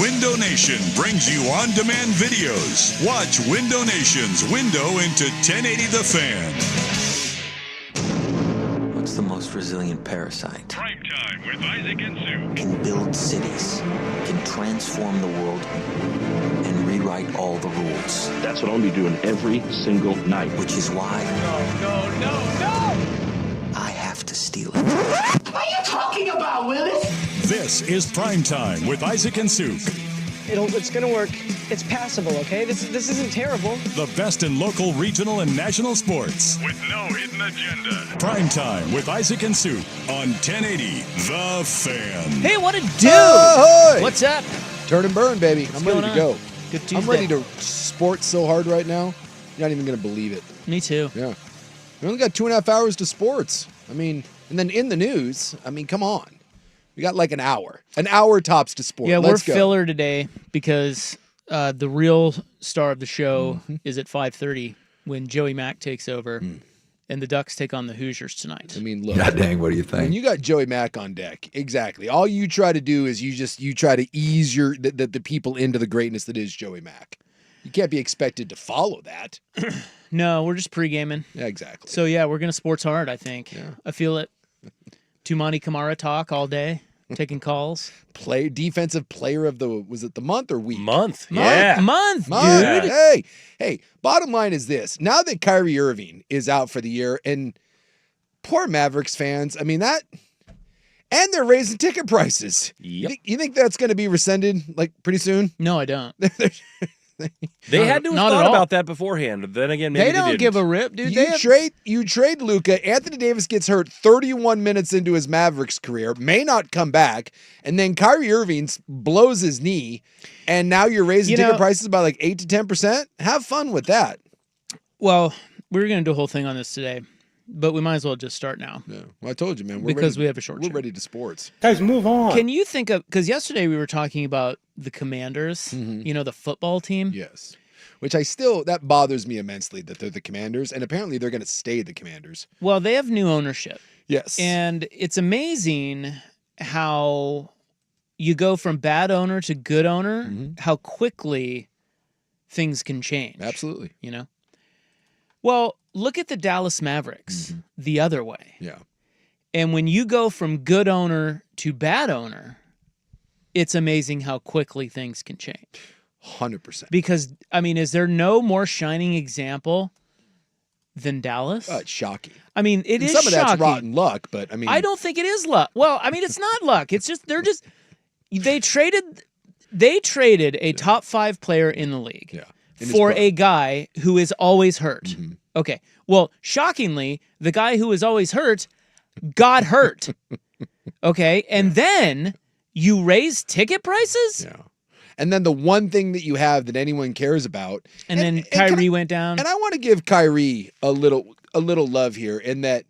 Window Nation brings you on-demand videos. Watch Window Nation's Window into 1080 The Fan. What's the most resilient parasite? Primetime with Isaac and Sue. Can build cities, can transform the world, and rewrite all the rules. That's what I'll be doing every single night. Which is why... No! I have to steal it. What are you talking about, Willis? This is Primetime with Isaac and Sue. It's going to work. It's passable, okay? This isn't terrible. The best in local, regional, and national sports. With no hidden agenda. Primetime with Isaac and Sue on 1080 The Fan. Hey, what a dude! Ahoy! What's up? Turn and burn, baby. I'm ready to go. Good Tuesday. I'm ready to sport so hard right now. You're not even going to believe it. Me too. Yeah. We only got 2.5 hours to sports. I mean, and then in the news, I mean, come on. We got like an hour. An hour tops to sport. Yeah, Let's we're go. filler today because the real star of the show is at 5:30 when Joey Mack takes over and the Ducks take on the Hoosiers tonight. I mean, look. God dang, what do you think? When you got Joey Mack on deck, exactly. All you try to do is you try to ease the people into the greatness that is Joey Mack. You can't be expected to follow that. No, we're just pre-gaming. Yeah, exactly. So, yeah, we're going to sports hard, I think. Yeah. I feel it. Tumani Kamara talk all day, taking calls. Defensive player of was it the month or week? Month, yeah. Month, Month. dude. Hey, bottom line is this. Now that Kyrie Irving is out for the year, and poor Mavericks fans, I mean, and they're raising ticket prices. Yep. You think that's going to be rescinded, like, pretty soon? No, I don't. They had to have not thought at all. about that beforehand. Then again, maybe They don't didn't. give a rip, dude. You trade Luka. Anthony Davis gets hurt 31 minutes into his Mavericks career, may not come back, and then Kyrie Irving blows his knee, and now you're raising ticket prices by like 8 to 10%. Have fun with that. Well, we were going to do a whole thing on this today, but we might as well just start now. Yeah. Well, I told you, man. Because we have a short show. We're ready to sports. Guys, move on. Can you think of, because yesterday we were talking about the Commanders, the football team. Yes. Which that bothers me immensely that they're the Commanders, and apparently they're going to stay the Commanders. Well, they have new ownership. Yes. And it's amazing how you go from bad owner to good owner, how quickly things can change. Absolutely. Well, look at the Dallas Mavericks the other way. Yeah. And when you go from good owner to bad owner, it's amazing how quickly things can change. 100%. Because, I mean, is there no more shining example than Dallas? It's shocking. I mean, it is some of shocking. that's rotten luck, but I mean, I don't think it is luck. Well, I mean, it's not luck. It's just they traded a top 5 player in the league for a guy who is always hurt. Okay. Well, shockingly, the guy who is always hurt got hurt. Okay. And then you raise ticket prices? Yeah. And then the one thing that you have that anyone cares about. And then Kyrie went down. And I want to give Kyrie a little love here in that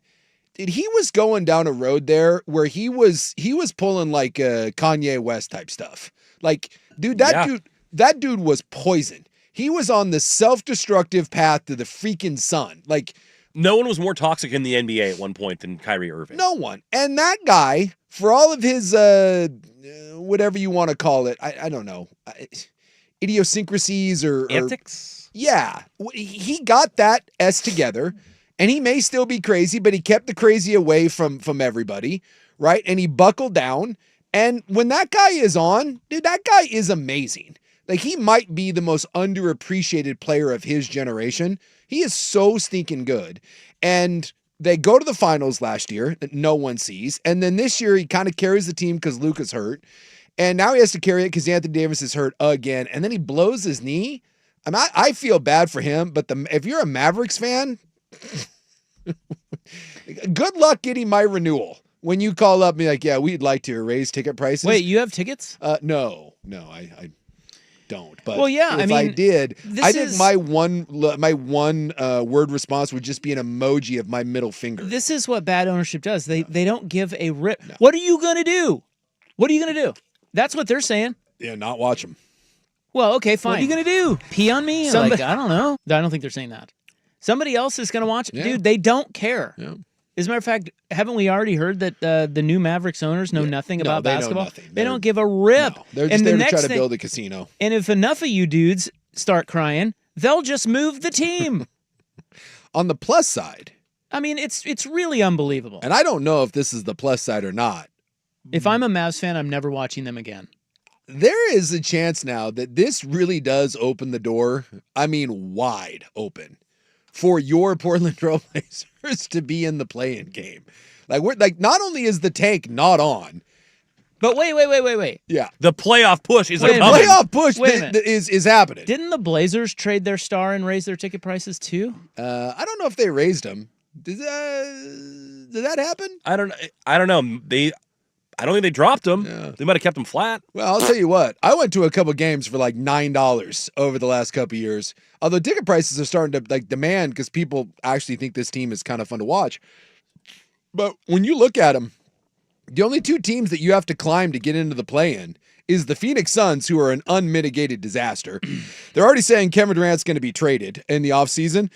he was going down a road there where he was pulling like Kanye West type stuff. Like, dude, that dude was poison. He was on the self-destructive path to the freaking sun. Like, no one was more toxic in the NBA at one point than Kyrie Irving. No one. And that guy, for all of his whatever you want to call it, I don't know, idiosyncrasies or antics. Yeah, he got that together, and he may still be crazy, but he kept the crazy away from everybody, right? And he buckled down. And when that guy is on, dude, that guy is amazing. Like, he might be the most underappreciated player of his generation. He is so stinking good. And they go to the finals last year that no one sees. And then this year he kind of carries the team because Luka's hurt. And now he has to carry it because Anthony Davis is hurt again. And then he blows his knee. I feel bad for him, but if you're a Mavericks fan, good luck getting my renewal. When you call up and be like, yeah, we'd like to raise ticket prices. Wait, you have tickets? No, I don't. But well, yeah, if I did, I think my one word response would just be an emoji of my middle finger. This is what bad ownership does. They don't give a rip. No. What are you going to do? What are you going to do? That's what they're saying. Yeah, not watch them. Well, okay, fine. What are you going to do? Pee on me? I don't know. I don't think they're saying that. Somebody else is going to watch it. Yeah. Dude, they don't care. Yeah. As a matter of fact, haven't we already heard that the new Mavericks owners know nothing about basketball? Know nothing. They don't give a rip. No, they're just there to try to build a casino. And if enough of you dudes start crying, they'll just move the team. On the plus side, I mean, it's really unbelievable. and I don't know if this is the plus side or not, If I'm a Mavs fan, I'm never watching them again. there is a chance now that this really does open the door, I mean wide open, for your Portland Trailblazers to be in the play-in game. Like not only is the tank not on, But wait. yeah, The playoff push is Wait a coming. minute. playoff push Wait a minute. is happening. Didn't the Blazers trade their star and raise their ticket prices too? I don't know if they raised them. Did that happen? I don't know. I don't think they dropped them. Yeah. They might have kept them flat. Well, I'll tell you what. I went to a couple games for like $9 over the last couple years. Although ticket prices are starting to like demand because people actually think this team is kind of fun to watch. But when you look at them, the only two teams that you have to climb to get into the play-in is the Phoenix Suns, who are an unmitigated disaster. They're already saying Kevin Durant's going to be traded in the offseason.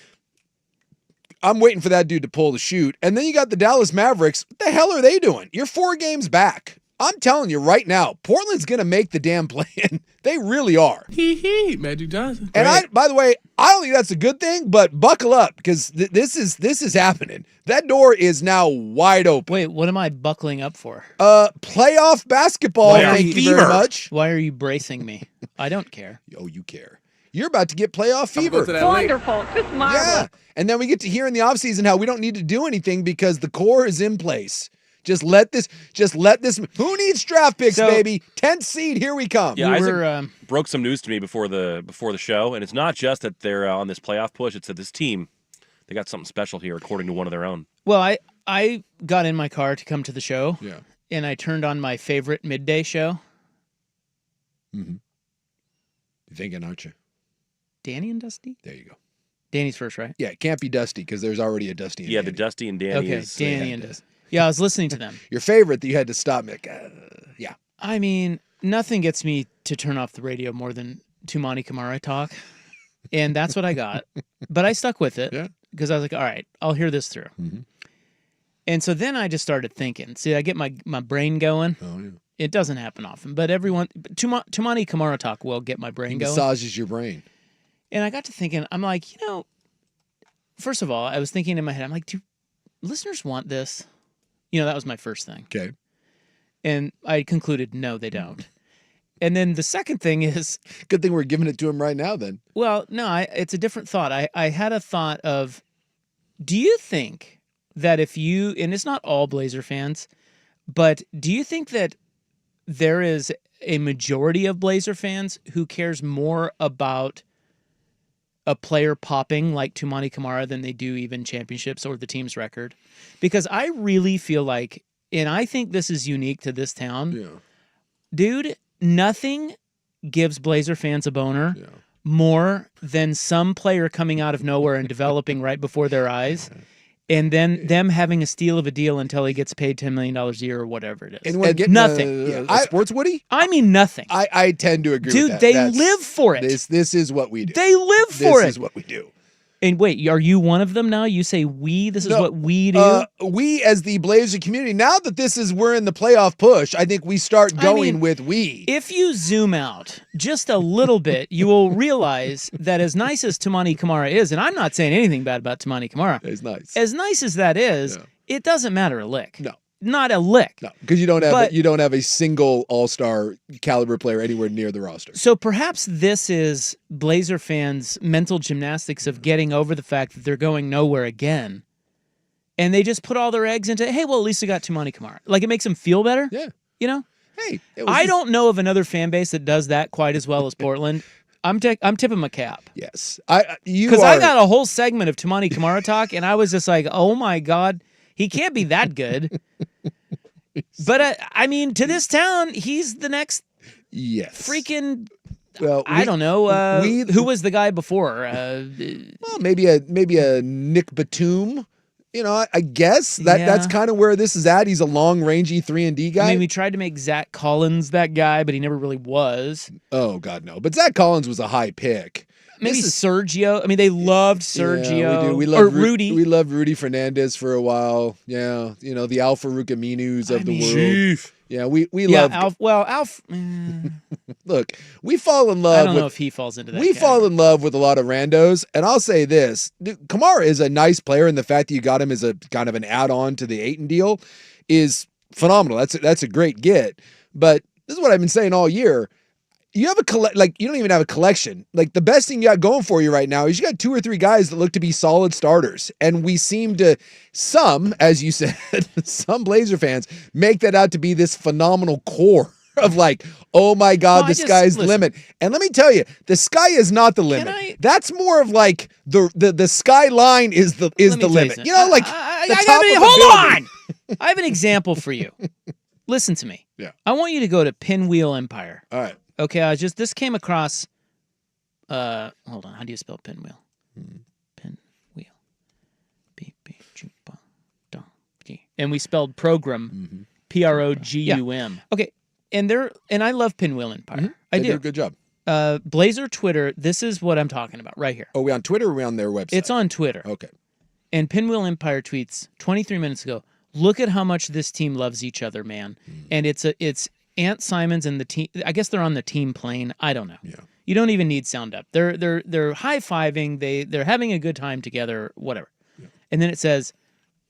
I'm waiting for that dude to pull the shoot. And then you got the Dallas Mavericks. What the hell are they doing? You're 4 games back. I'm telling you right now, Portland's going to make the damn play-in. They really are. Magic Johnson. And by the way, I don't think that's a good thing, but buckle up because this is happening. That door is now wide open. Wait, what am I buckling up for? Playoff basketball. Playoff Thank you fever. very much. Why are you bracing me? I don't care. Oh, you care. You're about to get playoff fever. Go to that link. Wonderful. Just marvelous. Yeah. And then we get to hear in the offseason how we don't need to do anything because the core is in place. Just let this. Who needs draft picks, So- baby? 10th seed, here we come. Yeah, We Isaac were, broke some news to me before the show, and it's not just that they're on this playoff push. It's that this team, they got something special here, according to one of their own. Well, I got in my car to come to the show. Yeah. And I turned on my favorite midday show. Mm-hmm. You're thinking, aren't you? Danny and Dusty? There you go. Danny's first, right? Yeah, it can't be Dusty because there's already a Dusty and Yeah, Danny. the Dusty and Danny Okay, is. Danny and Dusty. Yeah, I was listening to them. Your favorite that you had to stop me. Yeah. I mean, nothing gets me to turn off the radio more than Tumani Kamara talk. And that's what I got. But I stuck with it Yeah. because I was like, all right, I'll hear this through. Mm-hmm. And so then I just started thinking. See, I get my brain going. Oh, yeah. It doesn't happen often, but Tumani Kamara talk will get my brain going. Massages your brain. And I got to thinking, I'm like, first of all, I was thinking in my head, I'm like, do listeners want this? That was my first thing. Okay. And I concluded, no, they don't. And then the second thing is, Good thing we're giving it to him right now then. well, no, it's a different thought. I had a thought of, do you think that and it's not all Blazer fans, but do you think that there is a majority of Blazer fans who cares more about a player popping like Tumani Kamara than they do even championships or the team's record? Because I really feel like, and I think this is unique to this town, Yeah. dude, nothing gives Blazer fans a boner more than some player coming out of nowhere and developing right before their eyes. And then them having a steal of a deal until he gets paid $10 million a year or whatever it is. Anyone getting nothing. a sports Woody? I mean nothing. I tend to agree Dude, with that. they That's- live for it. This is what we do. They live for it. This is what we do. And wait, are you one of them now? You say we? This is No, what we do? We as the Blazer community, now that we're in the playoff push, I think we start going with we. If you zoom out just a little bit, you will realize that as nice as Tumani Kamara is, and I'm not saying anything bad about Tumani Kamara. It's nice. As nice as that is, it doesn't matter a lick. No. Not a lick. No, because you don't have a single all-star caliber player anywhere near the roster. So perhaps this is Blazer fans' mental gymnastics of getting over the fact that they're going nowhere again. And they just put all their eggs into, hey, well, at least I got Tumani Kamara. Like, it makes them feel better. Yeah. Hey. I don't know of another fan base that does that quite as well as Portland. I'm tipping my cap. Yes. Because I got a whole segment of Tumani Kamara talk, and I was just like, oh, my God, he can't be that good. But, I mean, to this town, he's the next freaking... Well, I don't know. Who was the guy before? Well, maybe a Nick Batum. I guess that's kind of where this is at. He's a long, rangy 3-and-D guy. I mean, we tried to make Zach Collins that guy, but he never really was. Oh God, no! But Zach Collins was a high pick. maybe Sergio. I mean, they loved Sergio. Yeah, we do. We or loved Rudy. We loved Rudy Fernandez for a while. Yeah, the Alpha Rukaminus of the world. Chief. Yeah, we love. Alf. Look, we fall in love. I don't know if he falls into that. We fall in love with a lot of randos, and I'll say this: Kamara is a nice player, and the fact that you got him as a kind of an add-on to the Ayton deal is phenomenal. That's a great get. But this is what I've been saying all year. You have you don't even have a collection. Like, the best thing you got going for you right now is you got 2 or 3 guys that look to be solid starters. And we seem to, as you said, some Blazer fans make that out to be this phenomenal core of like, oh my God, the sky's the limit. And let me tell you, the sky is not the limit. That's more of like the skyline is the limit. Like hold on. I have an example for you. Listen to me. Yeah. I want you to go to Pinwheel Empire. All right. Okay, this came across, hold on, how do you spell pinwheel? Pinwheel. And we spelled program, P-R-O-G-U-M. Yeah. Okay, and I love Pinwheel Empire. Mm-hmm. I do. They do a good job. Blazer Twitter, this is what I'm talking about right here. Oh, we on Twitter or are we on their website? It's on Twitter. Okay. And Pinwheel Empire tweets 23 minutes ago, look at how much this team loves each other, man. And it's Ant Simons and the team. I guess they're on the team plane. I don't know. Yeah. You don't even need sound up. They're high-fiving. They're having a good time together, whatever. Yeah. And then it says,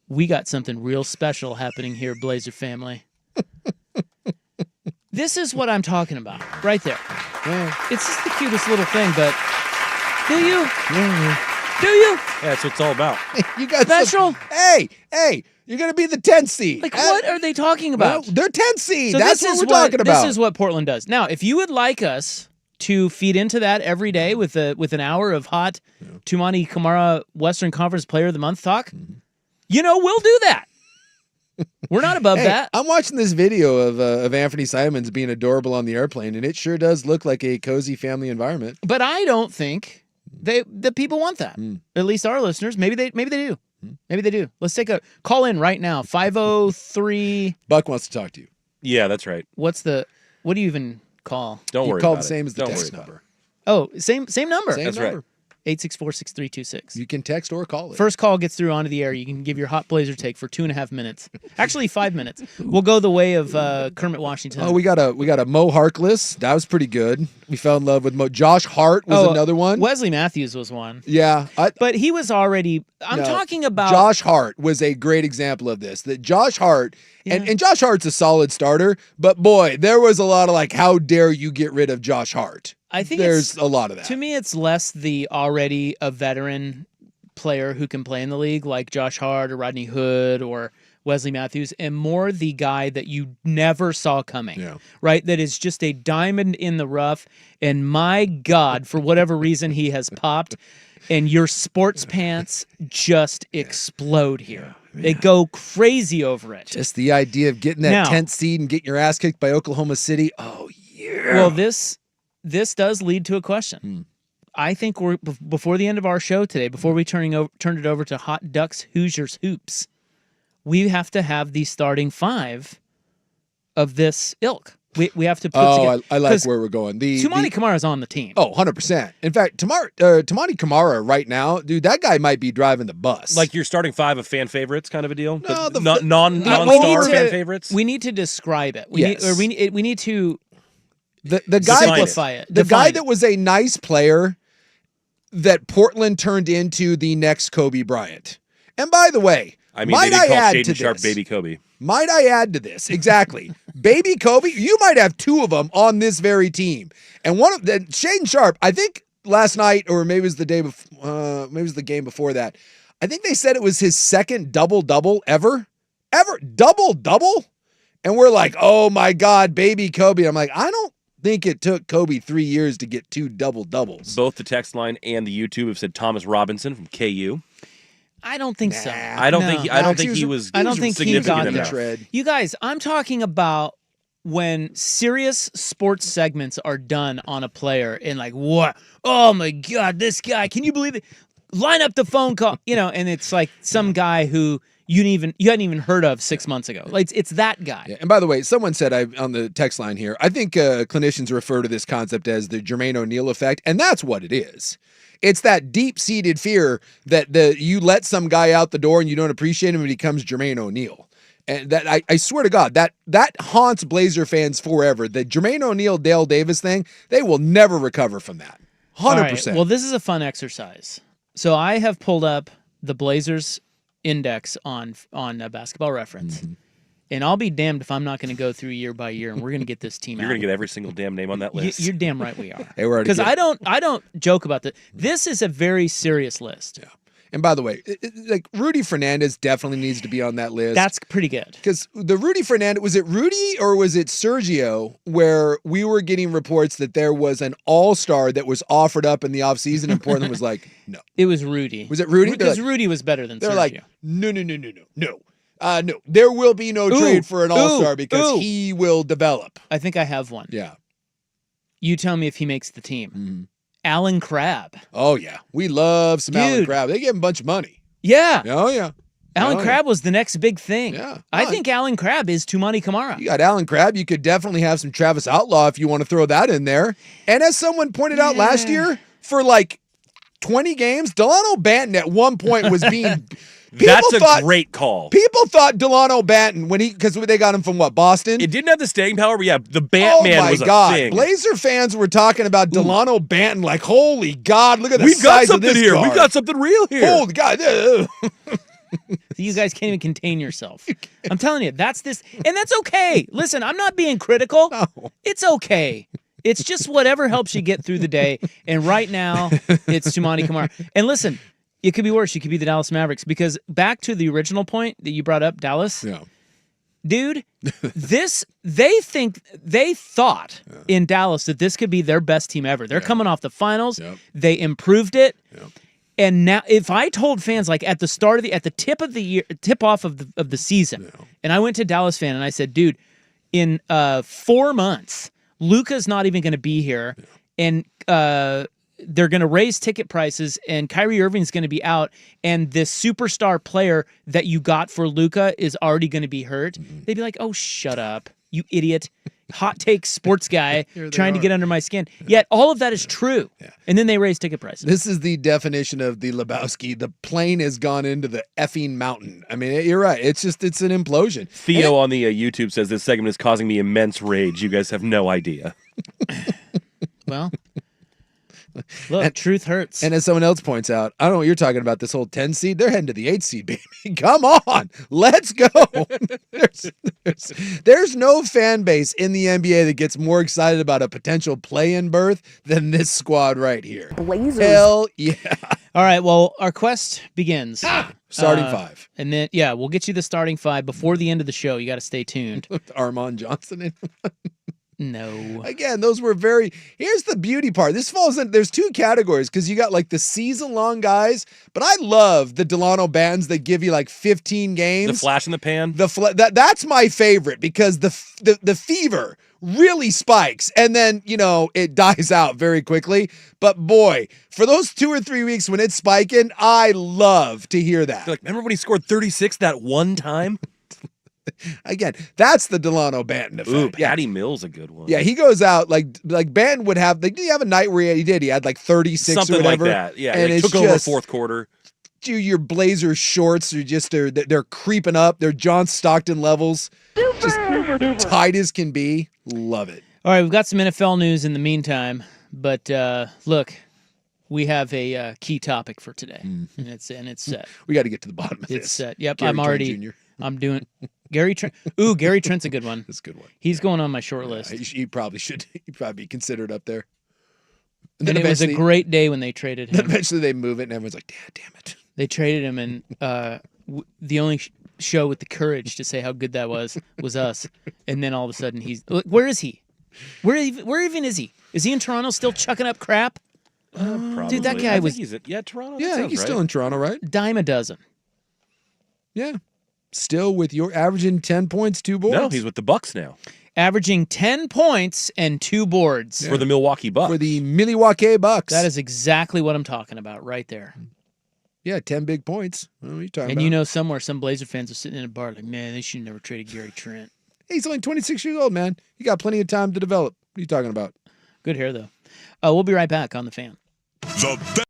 we got something real special happening here, Blazer family. This is what I'm talking about right there. Yeah. It's just the cutest little thing, but do you? Yeah. Do you? Yeah, that's what it's all about. You got special? Hey, you're going to be the 10th seed. Like, what are they talking about? Well, they're 10th seed. So that's what we're talking about. This is what Portland does. Now, if you would like us to feed into that every day with an hour of hot Tumani Kamara Western Conference Player of the Month talk, we'll do that. We're not above that. I'm watching this video of Anthony Simons being adorable on the airplane, and it sure does look like a cozy family environment. But I don't think the people want that. At least our listeners. Maybe they do. Maybe they do. Let's take a call in right now. 503. Buck wants to talk to you. Yeah, that's right. What do you even call? Don't worry. You call about the same it. as the Don't text worry number. Oh, same number. Same that's number. right. 864-6326. You can text or call it. First call gets through onto the air. You can give your hot Blazer take for 2.5 minutes. Actually, 5 minutes. We'll go the way of Kermit Washington. Oh, we got a Mo Harkless. That was pretty good. We fell in love with Mo. Josh Hart was another one. Wesley Matthews was one. Yeah. But he was already... I'm talking about... Josh Hart was a great example of this. That Josh Hart... Yeah. And Josh Hart's a solid starter, but boy, there was a lot of like, how dare you get rid of Josh Hart? I think there's a lot of that. To me, it's less the already a veteran player who can play in the league, like Josh Hart or Rodney Hood or Wesley Matthews, and more the guy that you never saw coming, right? That is just a diamond in the rough, and my God, for whatever reason, he has popped, and your sports pants just explode here. They go crazy over it. Just the idea of getting that 10th seed and getting your ass kicked by Oklahoma City. Oh, yeah. Well, this does lead to a question. I think we're before the end of our show today, before we turn it over to Hot Ducks Hoosiers Hoops, we have to have the starting 5 of this ilk. We have to put together. I like where we're going. Tumani Kamara's on the team. Oh, 100%. In fact, Tumani Kamara right now, dude, that guy might be driving the bus. Like you're starting 5 of fan favorites kind of a deal? No, non-star fan favorites? We need to describe it. We need to the guy simplify it. The guy that was a nice player that Portland turned into the next Kobe Bryant. And by the way, might I add to this? Baby Kobe. Might I add to this? Exactly. Baby Kobe, you might have 2 of them on this very team. And one of them, Shaden Sharp, I think last night, or maybe it was the day before, maybe it was the game before that, I think they said it was his second double-double ever. Double-double? And we're like, oh my God, baby Kobe. I'm like, I don't think it took Kobe 3 years to get 2 double-doubles. Both the text line and the YouTube have said Thomas Robinson from KU. I don't think so. I don't think he was significant enough. You guys, I'm talking about when serious sports segments are done on a player and like, what? Oh my God, this guy, can you believe it? Line up the phone call, and it's like some guy who you hadn't even heard of 6 months ago. Like it's that guy. Yeah. And by the way, someone said on the text line here, I think clinicians refer to this concept as the Jermaine O'Neal effect, and that's what it is. It's that deep-seated fear that you let some guy out the door and you don't appreciate him and he becomes Jermaine O'Neal. And that I swear to God, that haunts Blazer fans forever. The Jermaine O'Neal, Dale Davis thing, they will never recover from that. 100%. All right, well, this is a fun exercise. So I have pulled up the Blazers index on Basketball Reference. Mm-hmm. And I'll be damned if I'm not going to go through year by year, and we're going to get this team out. You're going to get every single damn name on that list. You're damn right we are. Hey, we're already because I don't joke about this. This is a very serious list. Yeah. And by the way, like Rudy Fernandez definitely needs to be on that list. That's pretty good. Because the Rudy Fernandez, was it Rudy or was it Sergio, where we were getting reports that there was an all-star that was offered up in the offseason and Portland was like, no. It was Rudy. Was it Rudy? Because Rudy was better than Sergio. They're like, no. No, there will be no trade for an all-star because he will develop. I think I have one. Yeah. You tell me if he makes the team. Mm-hmm. Alan Crabb. Oh, yeah. We love some Alan Crabb. They gave him a bunch of money. Yeah. Oh, yeah. Alan Crabb was the next big thing. Yeah. I think Alan Crabb is Tumani Kamara. You got Alan Crabb. You could definitely have some Travis Outlaw if you want to throw that in there. And as someone pointed out last year, for like 20 games, Delano Banton at one point was being... That's a great call. People thought Delano Banton, because they got him from what, Boston? It didn't have the staying power, but yeah, the Batman was a thing. Blazer fans were talking about Delano Banton like, holy God, look at the size of this here. guard. We've got something real here. Holy God. You guys can't even contain yourself. I'm telling you, that's this, and that's okay. Listen, I'm not being critical. No. It's okay. It's just whatever helps you get through the day. And right now, it's Tumani Kamara. And listen, it could be worse. You could be the Dallas Mavericks, because back to the original point that you brought up, Dallas. Yeah. Dude, they thought in Dallas that this could be their best team ever. They're coming off the finals. Yep. They improved it. Yep. And now, if I told fans like at the start of at the tip of the year, tip off of the season, and I went to Dallas fan and I said, dude, in 4 months, Luka's not even going to be here, and they're going to raise ticket prices, and Kyrie Irving's going to be out, and this superstar player that you got for Luka is already going to be hurt. Mm-hmm. They'd be like, oh, shut up, you idiot. Hot take sports guy trying to get under my skin. Yet all of that is true. Yeah. And then they raise ticket prices. This is the definition of the Lebowski. The plane has gone into the effing mountain. I mean, you're right. It's an implosion. Theo on the YouTube says this segment is causing me immense rage. You guys have no idea. Well, look, truth hurts. And as someone else points out, I don't know what you're talking about, this whole 10 seed. They're heading to the 8 seed, baby. Come on. Let's go. There's no fan base in the NBA that gets more excited about a potential play-in berth than this squad right here. Blazers. Hell yeah. All right, well, our quest begins. Starting 5. And then, we'll get you the starting 5 before the end of the show. You got to stay tuned. Armand Johnson in. No. Again, those were here's the beauty part. This falls in, there's 2 categories, because you got like the season-long guys, but I love the Delano Bantons that give you like 15 games. The flash in the pan. That's my favorite, because the fever really spikes, and then, it dies out very quickly. But boy, for those 2 or 3 weeks when it's spiking, I love to hear that. Like, remember when he scored 36 that one time? Again, that's the Delano Banton effect. Ooh, Patty Mills, a good one. Yeah, he goes out like Banton would have. Like, did he have a night where he had like 36 something or whatever? Like that? Yeah, and it took over fourth quarter. Your Blazers shorts are just they're creeping up. They're John Stockton levels, just tight as can be. Love it. All right, we've got some NFL news in the meantime, but look, we have a key topic for today, and it's set. We got to get to the bottom of this. It's set. Yep, Gary I'm doing Gary Trent. Ooh, Gary Trent's a good one. That's a good one. He's going on my short list. He probably should. He'd probably be considered up there. And it was a great day when they traded him. Then eventually they move it, and everyone's like, damn it. They traded him, and the only show with the courage to say how good that was us. And then all of a sudden where is he? Where even is he? Is he in Toronto still chucking up crap? Dude, that guy was... Toronto. Yeah, I think he's still in Toronto, right? Dime a dozen. Yeah. Still with your averaging 10 points, 2 boards? No, he's with the Bucks now. Averaging 10 points and 2 boards. For the Milwaukee Bucks. For the Milwaukee Bucks. That is exactly what I'm talking about right there. Yeah, 10 big points. What are you talking And about? you know somewhere some Blazer fans are sitting in a bar like, man, they should have never traded Gary Trent. Hey, he's only 26 years old, man. He got plenty of time to develop. What are you talking about? Good hair, though. We'll be right back on The Fan. The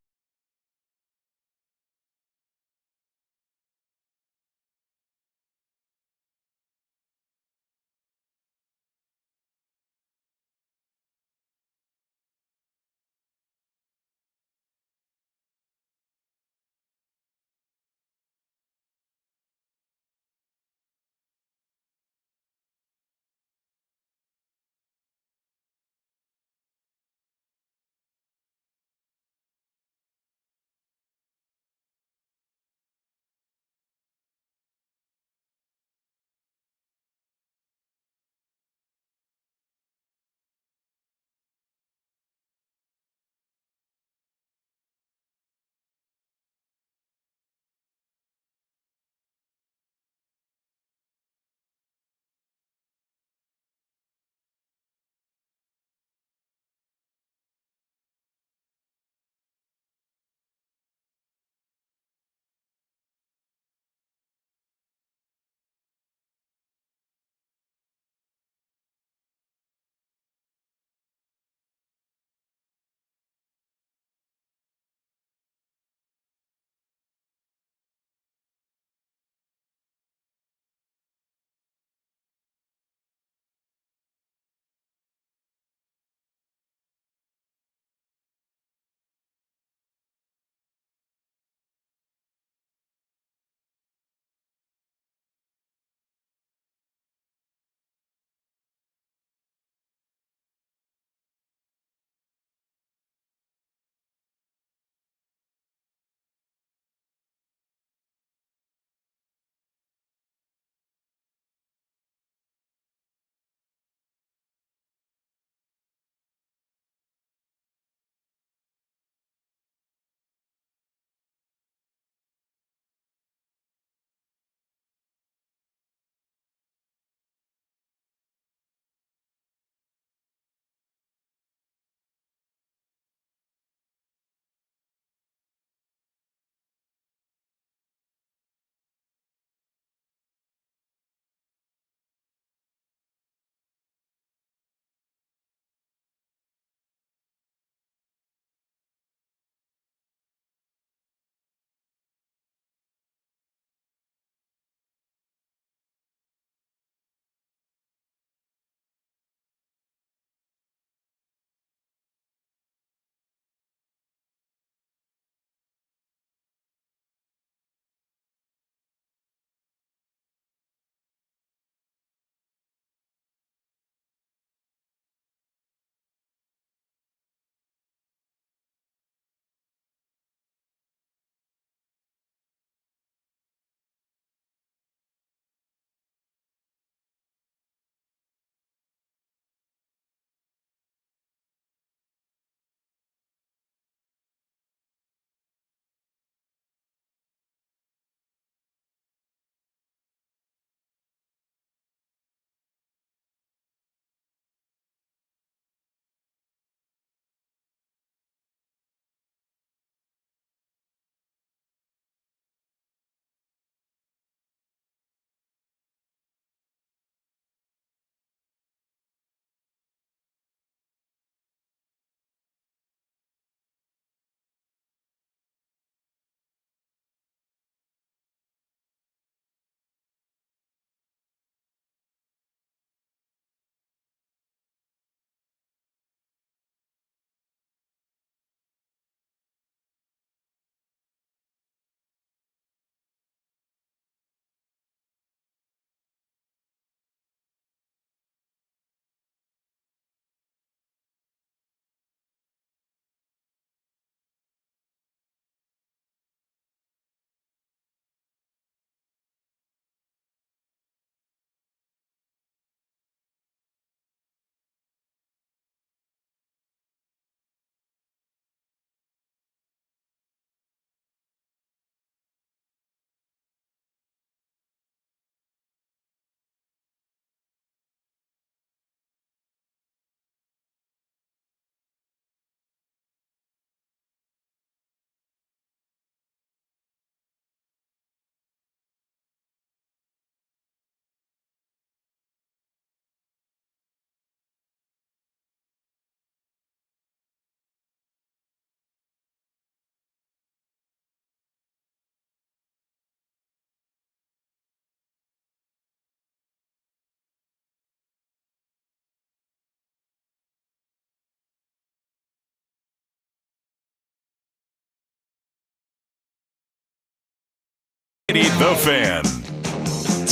The Fan.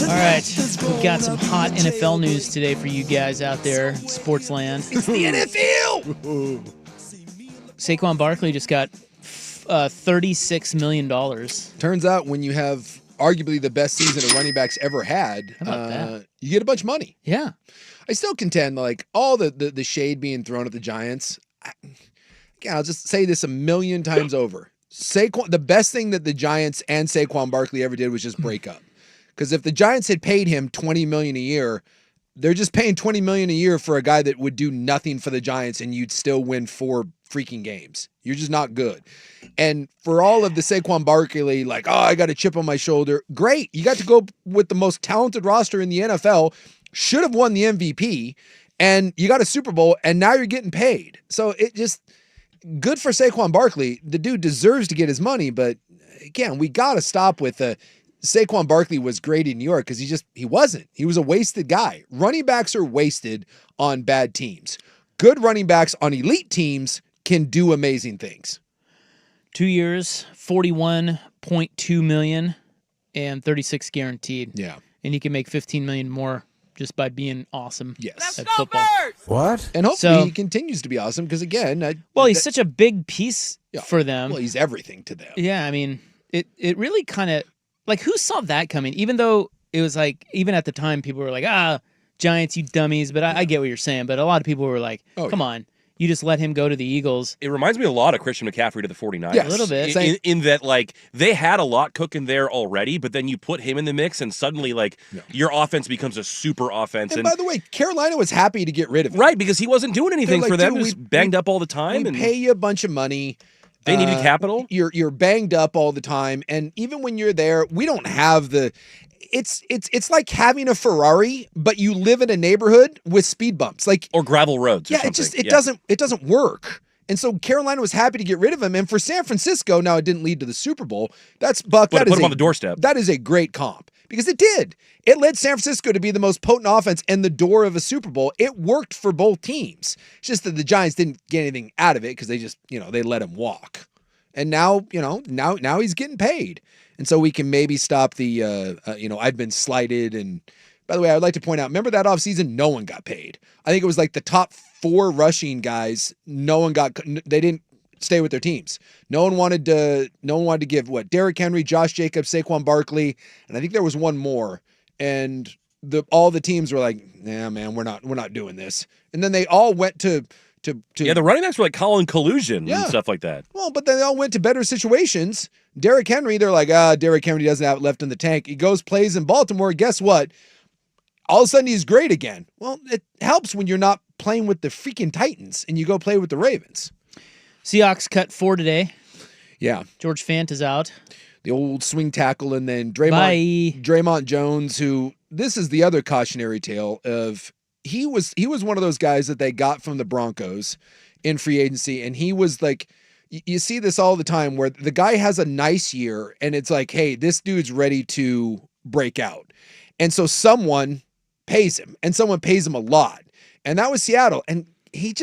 All right, we've got some hot NFL news today for you guys out there, Sportsland. It's the NFL! Saquon Barkley just got $36 million. Turns out when you have arguably the best season a running back's ever had, you get a bunch of money. Yeah. I still contend, like, all the shade being thrown at the Giants. I'll just say this a million times over. Saquon, the best thing that the Giants and Saquon Barkley ever did was just break up. Because if the Giants had paid him $20 million a year, they're just paying $20 million a year for a guy that would do nothing for the Giants, and you'd still win 4 freaking games. You're just not good. And for all of the Saquon Barkley, like, oh, I got a chip on my shoulder. Great. You got to go with the most talented roster in the NFL. Should have won the MVP, and you got a Super Bowl, and now you're getting paid. So it just good for Saquon Barkley. The dude deserves to get his money, but again, we got to stop with Saquon Barkley was great in New York because he wasn't. He was a wasted guy. Running backs are wasted on bad teams. Good running backs on elite teams can do amazing things. 2 years, $41.2 million, and 36 guaranteed. Yeah. And he can make $15 million more just by being awesome. Yes. At football. What? And hopefully he continues to be awesome because, again... he's such a big piece for them. Well, he's everything to them. Yeah, I mean, it really kind of... Like, who saw that coming? Even though it was like, even at the time, people were like, Giants, you dummies. But I get what you're saying. But a lot of people were like, come on. You just let him go to the Eagles. It reminds me a lot of Christian McCaffrey to the 49ers. Yeah, a little bit. In that, like, they had a lot cooking there already, but then you put him in the mix, and suddenly, like, your offense becomes a super offense. And by the way, Carolina was happy to get rid of him. Right, because he wasn't doing anything like, for them. He was banged up all the time. We pay you a bunch of money. They needed capital. You're banged up all the time, and even when you're there, we don't have the. It's like having a Ferrari, but you live in a neighborhood with speed bumps, like or gravel roads. Yeah, it doesn't work. And so Carolina was happy to get rid of him. And for San Francisco, now it didn't lead to the Super Bowl. That's Buck. But put him on the doorstep. That is a great comp because it did. It led San Francisco to be the most potent offense and the door of a Super Bowl. It worked for both teams. It's just that the Giants didn't get anything out of it because they just, they let him walk. And now, now he's getting paid. And so we can maybe stop the, I've been slighted. And by the way, I would like to point out, remember that offseason, no one got paid. I think it was like the top 4 rushing guys, they didn't stay with their teams. No one wanted to give Derrick Henry, Josh Jacobs, Saquon Barkley, and I think there was one more. And all the teams were like, nah, man, we're not doing this. And then they all went to the running backs were like calling collusion and stuff like that. Well, but then they all went to better situations. Derrick Henry, they're like, Derrick Henry doesn't have it left in the tank. He goes, plays in Baltimore. Guess what? All of a sudden he's great again. Well, it helps when you're not playing with the freaking Titans and you go play with the Ravens. Seahawks cut 4 today. Yeah. George Fant is out. The old swing tackle, and then Draymond Jones, who this is the other cautionary tale of he was one of those guys that they got from the Broncos in free agency, and he was like, you see this all the time where the guy has a nice year and it's like, hey, this dude's ready to break out. And so someone pays him, and someone pays him a lot. And that was Seattle. And he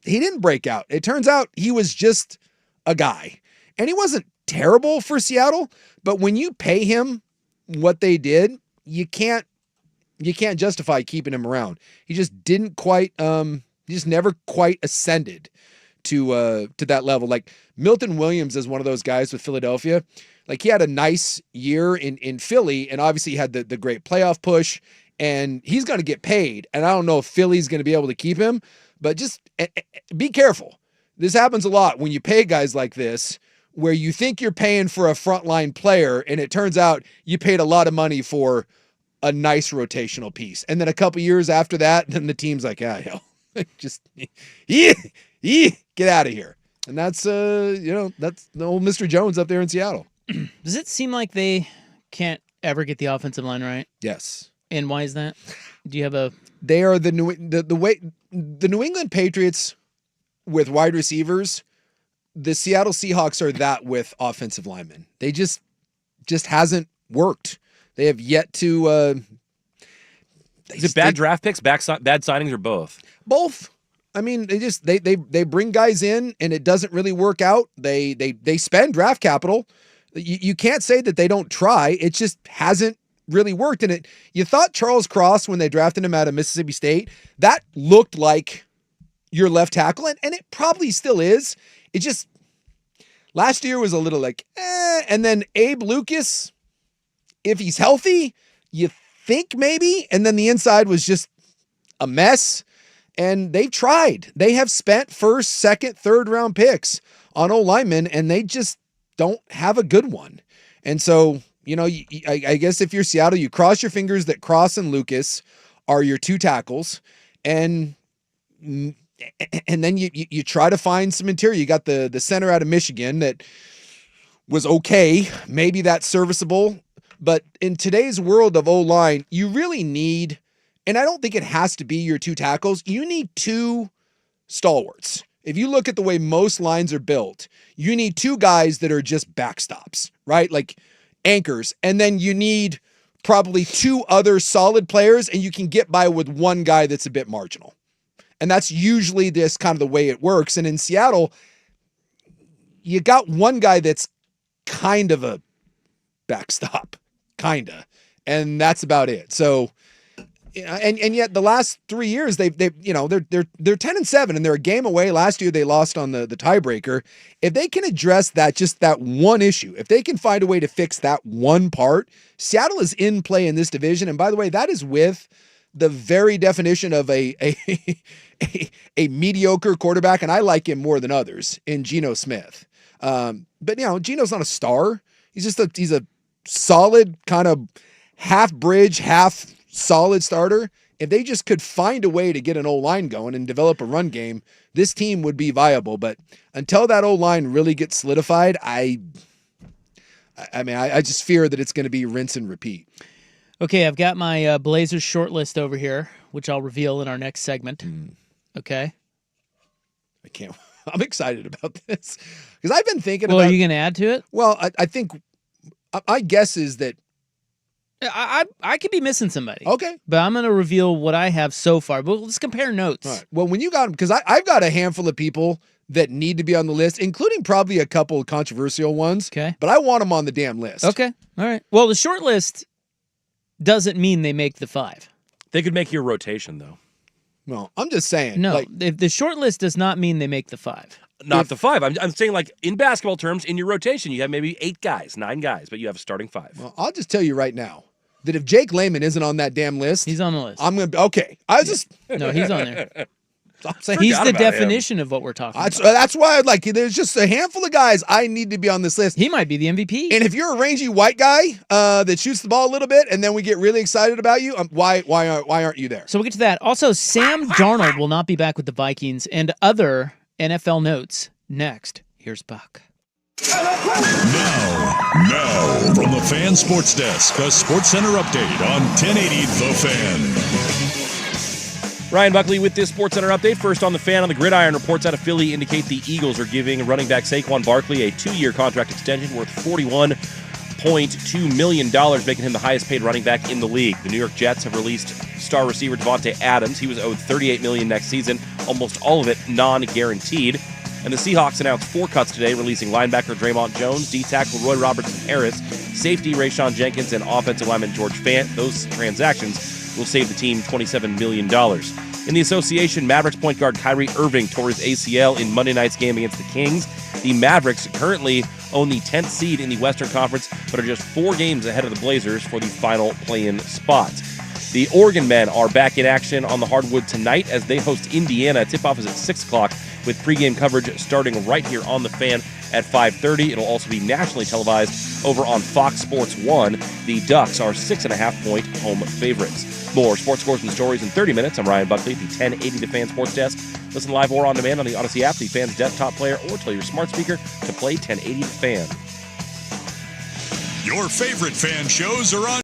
didn't break out. It turns out he was just a guy. And he wasn't terrible for Seattle, but when you pay him what they did, you can't justify keeping him around. He just didn't quite he just never quite ascended to that level. Like Milton Williams is one of those guys with Philadelphia. Like he had a nice year in Philly, and obviously he had the great playoff push, and he's going to get paid. And I don't know if Philly's going to be able to keep him, but just be careful. This happens a lot when you pay guys like this, where you think you're paying for a frontline player, and it turns out you paid a lot of money for a nice rotational piece. And then a couple years after that, then the team's like, hell, just get out of here. And that's that's the old Mr. Jones up there in Seattle. Does it seem like they can't ever get the offensive line right? Yes. And why is that? Do you have They are the New England Patriots with wide receivers. The Seattle Seahawks are that with offensive linemen. They just hasn't worked. They have yet to. Is it bad draft picks, bad signings, or both? Both. I mean, they bring guys in and it doesn't really work out. They spend draft capital, You can't say that they don't try. It just hasn't really worked. And you thought Charles Cross, when they drafted him out of Mississippi State, that looked like your left tackle, and it probably still is. It just, last year was a little like, and then Abe Lucas, if he's healthy, you think maybe, and then the inside was just a mess. And they've tried. They have spent first, second, third round picks on O-linemen, and they just don't have a good one. And so, I guess if you're Seattle, you cross your fingers that Cross and Lucas are your two tackles, and then you try to find some interior. You got the center out of Michigan that was okay. Maybe that's serviceable. But in today's world of O-line, you really need, and I don't think it has to be your two tackles, you need two stalwarts. If you look at the way most lines are built, you need two guys that are just backstops, right? Like anchors. And then you need probably two other solid players, and you can get by with one guy that's a bit marginal. And that's usually this kind of the way it works. And in Seattle, you got one guy that's kind of a backstop, and that's about it. So, and yet the last 3 years they're 10-7 and they're a game away. Last year they lost on the tiebreaker. If they can address just that one issue, if they can find a way to fix that one part, Seattle is in play in this division. And by the way, that is with the very definition of a mediocre quarterback, and I like him more than others, in Geno Smith. But Geno's not a star. He's a solid kind of half bridge, half solid starter. If they just could find a way to get an O-line going and develop a run game, this team would be viable. But until that O-line really gets solidified, I just fear that it's going to be rinse and repeat. Okay, I've got my Blazers short list over here, which I'll reveal in our next segment. Okay? I can't. I'm excited about this because I've been thinking Well, are you going to add to it? Well, I think my guess is that I could be missing somebody. Okay. But I'm going to reveal what I have so far. But let's compare notes. All right. Well, when you got them, because I've got a handful of people that need to be on the list, including probably a couple of controversial ones. Okay. But I want them on the damn list. Okay. All right. Well, the short list doesn't mean they make the 5. They could make your rotation, though. Well, I'm just saying. No, if the short list does not mean they make the 5. Not the 5. I'm saying, like, in basketball terms, in your rotation, you have maybe 8 guys, 9 guys, but you have a starting 5. Well, I'll just tell you right now that if Jake Layman isn't on that damn list, he's on the list. I'm going to be okay. No, he's on there. I'm saying he's the definition of what we're talking about. That's why I'd like, there's just a handful of guys I need to be on this list. He might be the MVP. And if you're a rangy white guy that shoots the ball a little bit, and then we get really excited about you, why aren't you there? So we'll get to that. Also, Sam Darnold will not be back with the Vikings, and other NFL notes next. Here's Buck. Now, from the Fan Sports Desk, a Sports Center update on 1080 The Fan. Ryan Buckley with this Sports Center update. First on the Fan on the Gridiron, reports out of Philly indicate the Eagles are giving running back Saquon Barkley a 2-year contract extension worth $41.2 million, making him the highest paid running back in the league. The New York Jets have released star receiver Devontae Adams. He was owed $38 million next season, almost all of it non-guaranteed. And the Seahawks announced 4 cuts today, releasing linebacker Draymond Jones, D-tackle Roy Robertson-Harris, safety Rayshon Jenkins, and offensive lineman George Fant. Those transactions will save the team $27 million. In the association, Mavericks point guard Kyrie Irving tore his ACL in Monday night's game against the Kings. The Mavericks currently own the 10th seed in the Western Conference, but are just 4 games ahead of the Blazers for the final play-in spot. The Oregon men are back in action on the hardwood tonight as they host Indiana. Tip-off is at 6 o'clock with pregame coverage starting right here on the Fan at 5:30. It'll also be nationally televised over on Fox Sports 1. The Ducks are 6.5-point home favorites. More sports scores and stories in 30 minutes. I'm Ryan Buckley, the 1080 The Fan Sports Desk. Listen live or on demand on the Odyssey app, the Fan's desktop player, or tell your smart speaker to play 1080 The Fan. Your favorite fan shows are on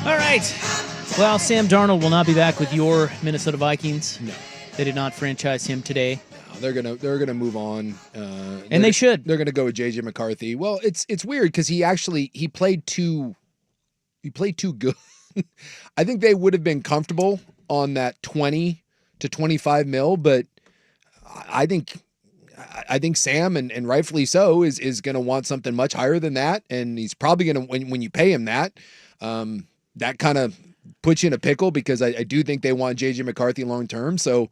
All right. Well, Sam Darnold will not be back with your Minnesota Vikings. No. They did not franchise him today. No, they're gonna move on. And they should. They're gonna go with JJ McCarthy. Well, it's weird because he played too good. I think they would have been comfortable on that 20 to 25 mil, but I think Sam, and rightfully so, is going to want something much higher than that, and he's probably going to, when you pay him that kind of puts you in a pickle because I do think they want JJ McCarthy long term. So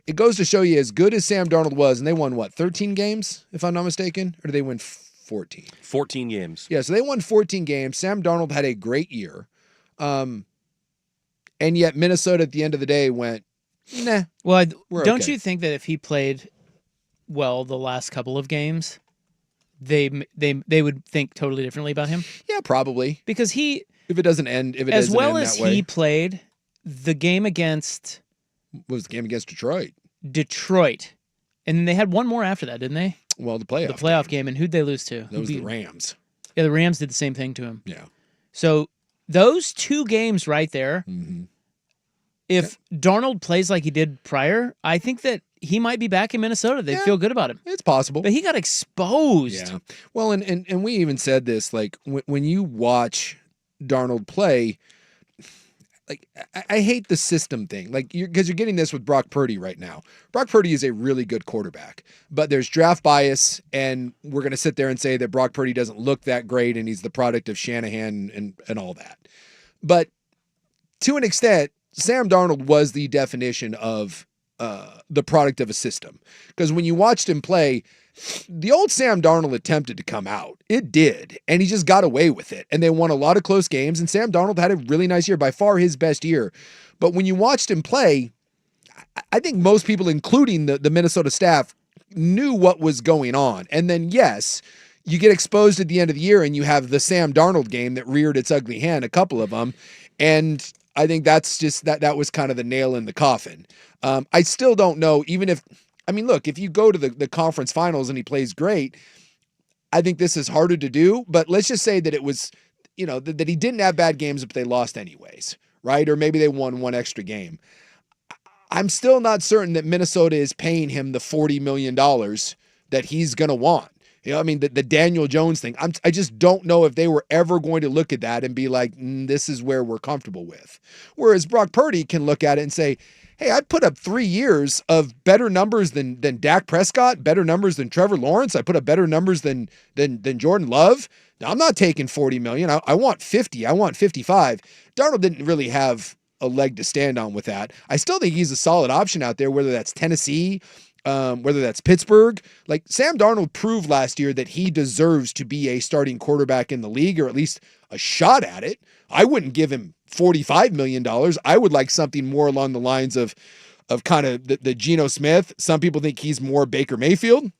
it goes to show you, as good as Sam Darnold was, and they won 13 games, if I'm not mistaken, or did they win 14? 14 games. Yeah, so they won 14 games. Sam Darnold had a great year. And yet Minnesota at the end of the day went, nah. Well, don't okay. you think that if he played well the last couple of games, they would think totally differently about him? Yeah, probably. Because if it doesn't end, if it as doesn't well end as that way. he played the game against Was the game against Detroit. And then they had one more after that, didn't they? Well, the playoff game. And who'd they lose to? That was the Rams. Yeah, the Rams did the same thing to him. Yeah. So those two games right there, if Darnold plays like he did prior, I think that he might be back in Minnesota. They'd feel good about him. It's possible. But he got exposed. Yeah. Well, and we even said this, like, when you watch Darnold play, like, I hate the system thing, like, because you're getting this with Brock Purdy right now. Brock Purdy is a really good quarterback, but there's draft bias, and we're going to sit there and say that Brock Purdy doesn't look that great, and he's the product of Shanahan and all that. But to an extent, Sam Darnold was the definition of the product of a system, because when you watched him play, the old Sam Darnold attempted to come out. It did, and he just got away with it. And they won a lot of close games, and Sam Darnold had a really nice year, by far his best year. But when you watched him play, I think most people, including the Minnesota staff, knew what was going on. And then, yes, you get exposed at the end of the year, and you have the Sam Darnold game that reared its ugly hand, a couple of them. And I think that's just that was kind of the nail in the coffin. I still don't know, even if, I mean, look, if you go to the conference finals and he plays great, I think this is harder to do. But let's just say that it was, that he didn't have bad games, but they lost anyways, right? Or maybe they won one extra game. I'm still not certain that Minnesota is paying him the $40 million that he's going to want. I mean, the Daniel Jones thing, I just don't know if they were ever going to look at that and be like, this is where we're comfortable with. Whereas Brock Purdy can look at it and say, hey, I put up 3 years of better numbers than Dak Prescott, better numbers than Trevor Lawrence. I put up better numbers than Jordan Love. Now, I'm not taking $40 million. I want 50. I want 55. Darnold didn't really have a leg to stand on with that. I still think he's a solid option out there, whether that's Tennessee, whether that's Pittsburgh. Like, Sam Darnold proved last year that he deserves to be a starting quarterback in the league, or at least a shot at it. I wouldn't give him $45 million. I would like something more along the lines of kind of the Geno Smith. Some people think he's more Baker Mayfield,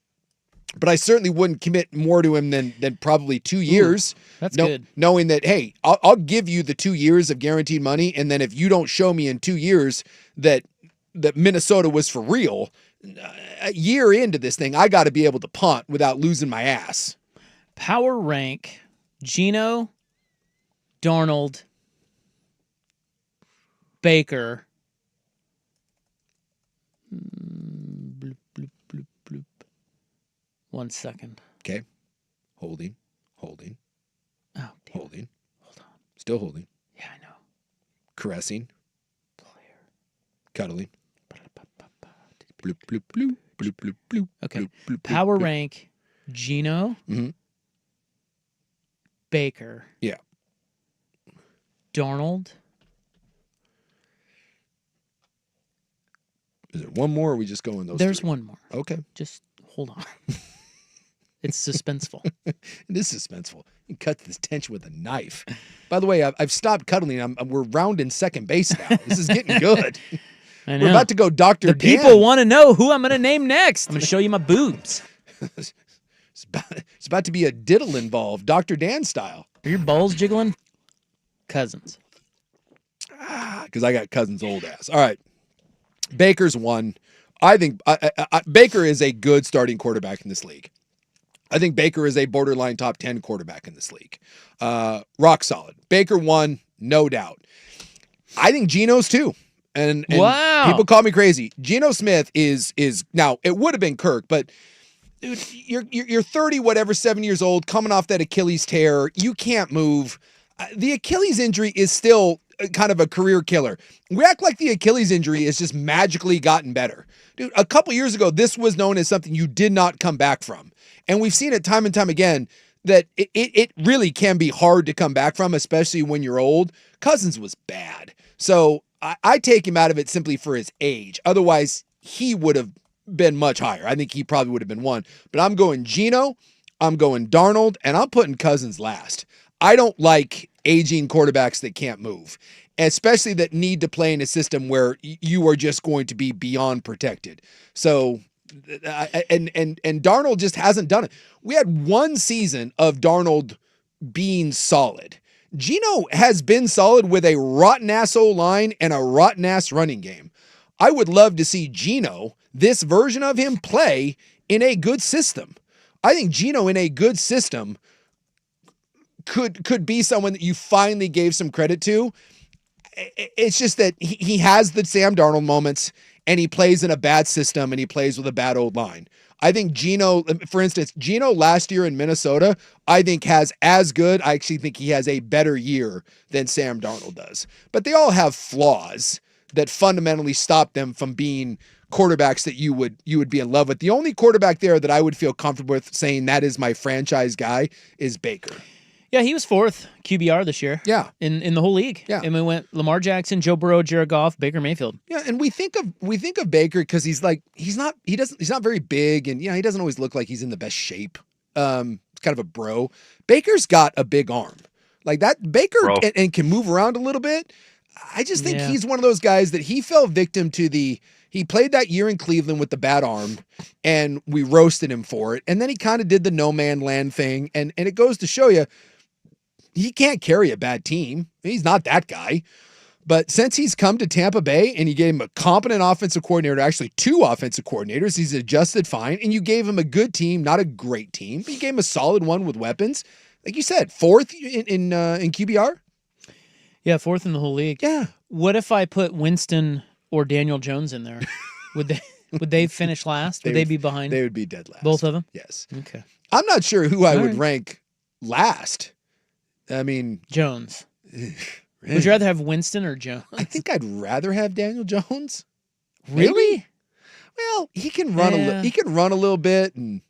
but I certainly wouldn't commit more to him than probably 2 years. That's good. Knowing that, hey, I'll give you the 2 years of guaranteed money, and then if you don't show me in 2 years that Minnesota was for real, a year into this thing, I got to be able to punt without losing my ass. Power rank Geno, Darnold, Baker. Bloop, bloop, bloop, bloop. 1 second. Okay. Holding. Oh, damn. Holding. Hold on. Still holding. Yeah, I know. Caressing. Player. Cuddling. Bloop, bloop, bloop, bloop, bloop, bloop. Okay. Bloop, bloop, Power bloop. rank Geno, Baker. Yeah. Darnold. Is there one more, or are we just going those There's three? one more. Okay. Just hold on. It's suspenseful. It is suspenseful. You cut this tension with a knife. By the way, I've stopped cuddling. We're rounding second base now. This is getting good. I know. We're about to go Dr. The Dan. people want to know who I'm going to name next. I'm going to show you my boobs. It's about to be a diddle involved, Dr. Dan style. Are your balls jiggling? Cousins. Because I got Cousins' old ass. All right. Baker's one. I think Baker is a good starting quarterback in this league. I think Baker is a borderline top 10 quarterback in this league. Rock solid. Baker 1, no doubt. I think Geno's too. And wow. People call me crazy. Geno Smith is now, it would have been Kirk, but dude, you're 30, whatever, 7 years old, coming off that Achilles tear. You can't move. The Achilles injury is still kind of a career killer. We act like the Achilles injury has just magically gotten better. Dude, a couple years ago, this was known as something you did not come back from. And we've seen it time and time again that it really can be hard to come back from, especially when you're old. Cousins was bad. So I take him out of it simply for his age. Otherwise, he would have been much higher. I think he probably would have been one. But I'm going Geno, I'm going Darnold, and I'm putting Cousins last. I don't like aging quarterbacks that can't move, especially that need to play in a system where you are just going to be beyond protected. So, and Darnold just hasn't done it. We had one season of Darnold being solid. Geno has been solid with a rotten-ass O-line and a rotten-ass running game. I would love to see Geno, this version of him, play in a good system. I think Geno in a good system could be someone that you finally gave some credit to. It's just that he has the Sam Darnold moments, and he plays in a bad system, and he plays with a bad old line. I think Geno, for instance, Geno last year in Minnesota, I think has as good, I actually think he has a better year than Sam Darnold does. But they all have flaws that fundamentally stop them from being quarterbacks that you would be in love with. The only quarterback there that I would feel comfortable with saying that is my franchise guy is Baker. Yeah, he was 4th QBR this year. Yeah. In the whole league. Yeah. And we went Lamar Jackson, Joe Burrow, Jared Goff, Baker Mayfield. Yeah, and we think of Baker because he's not very big, and he doesn't always look like he's in the best shape. It's kind of a bro. Baker's got a big arm. Like that Baker and can move around a little bit. I just think he's one of those guys that he fell victim to he played that year in Cleveland with the bad arm, and we roasted him for it. And then he kind of did the no man land thing, and it goes to show you, he can't carry a bad team. He's not that guy. But since he's come to Tampa Bay and you gave him a competent offensive coordinator, actually 2 offensive coordinators, he's adjusted fine, and you gave him a good team, not a great team, but you gave him a solid one with weapons. Like you said, 4th in QBR? Yeah, 4th in the whole league. Yeah. What if I put Winston or Daniel Jones in there? Would they finish last? Would they be behind? They would be dead last. Both of them? Yes. Okay. I'm not sure who I would rank last. I mean, Jones. Would you rather have Winston or Jones? I think I'd rather have Daniel Jones. Really? Maybe? Well, he can run he can run a little bit, and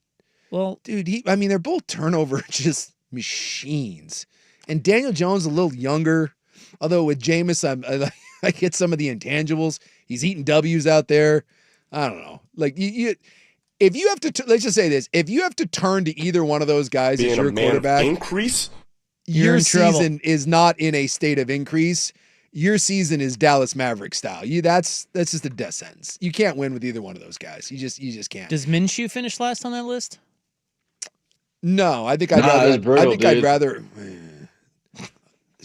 dude, they're both turnover just machines. And Daniel Jones a little younger, although with Jameis, I get some of the intangibles. He's eating W's out there. I don't know. Like if you have to, let's just say this: if you have to turn to either one of those guys as your quarterback, your season is not in a state of increase. Your season is Dallas Mavericks style. That's just a death sentence. You can't win with either one of those guys. You just can't. Does Minshew finish last on that list? No, I think I'd rather.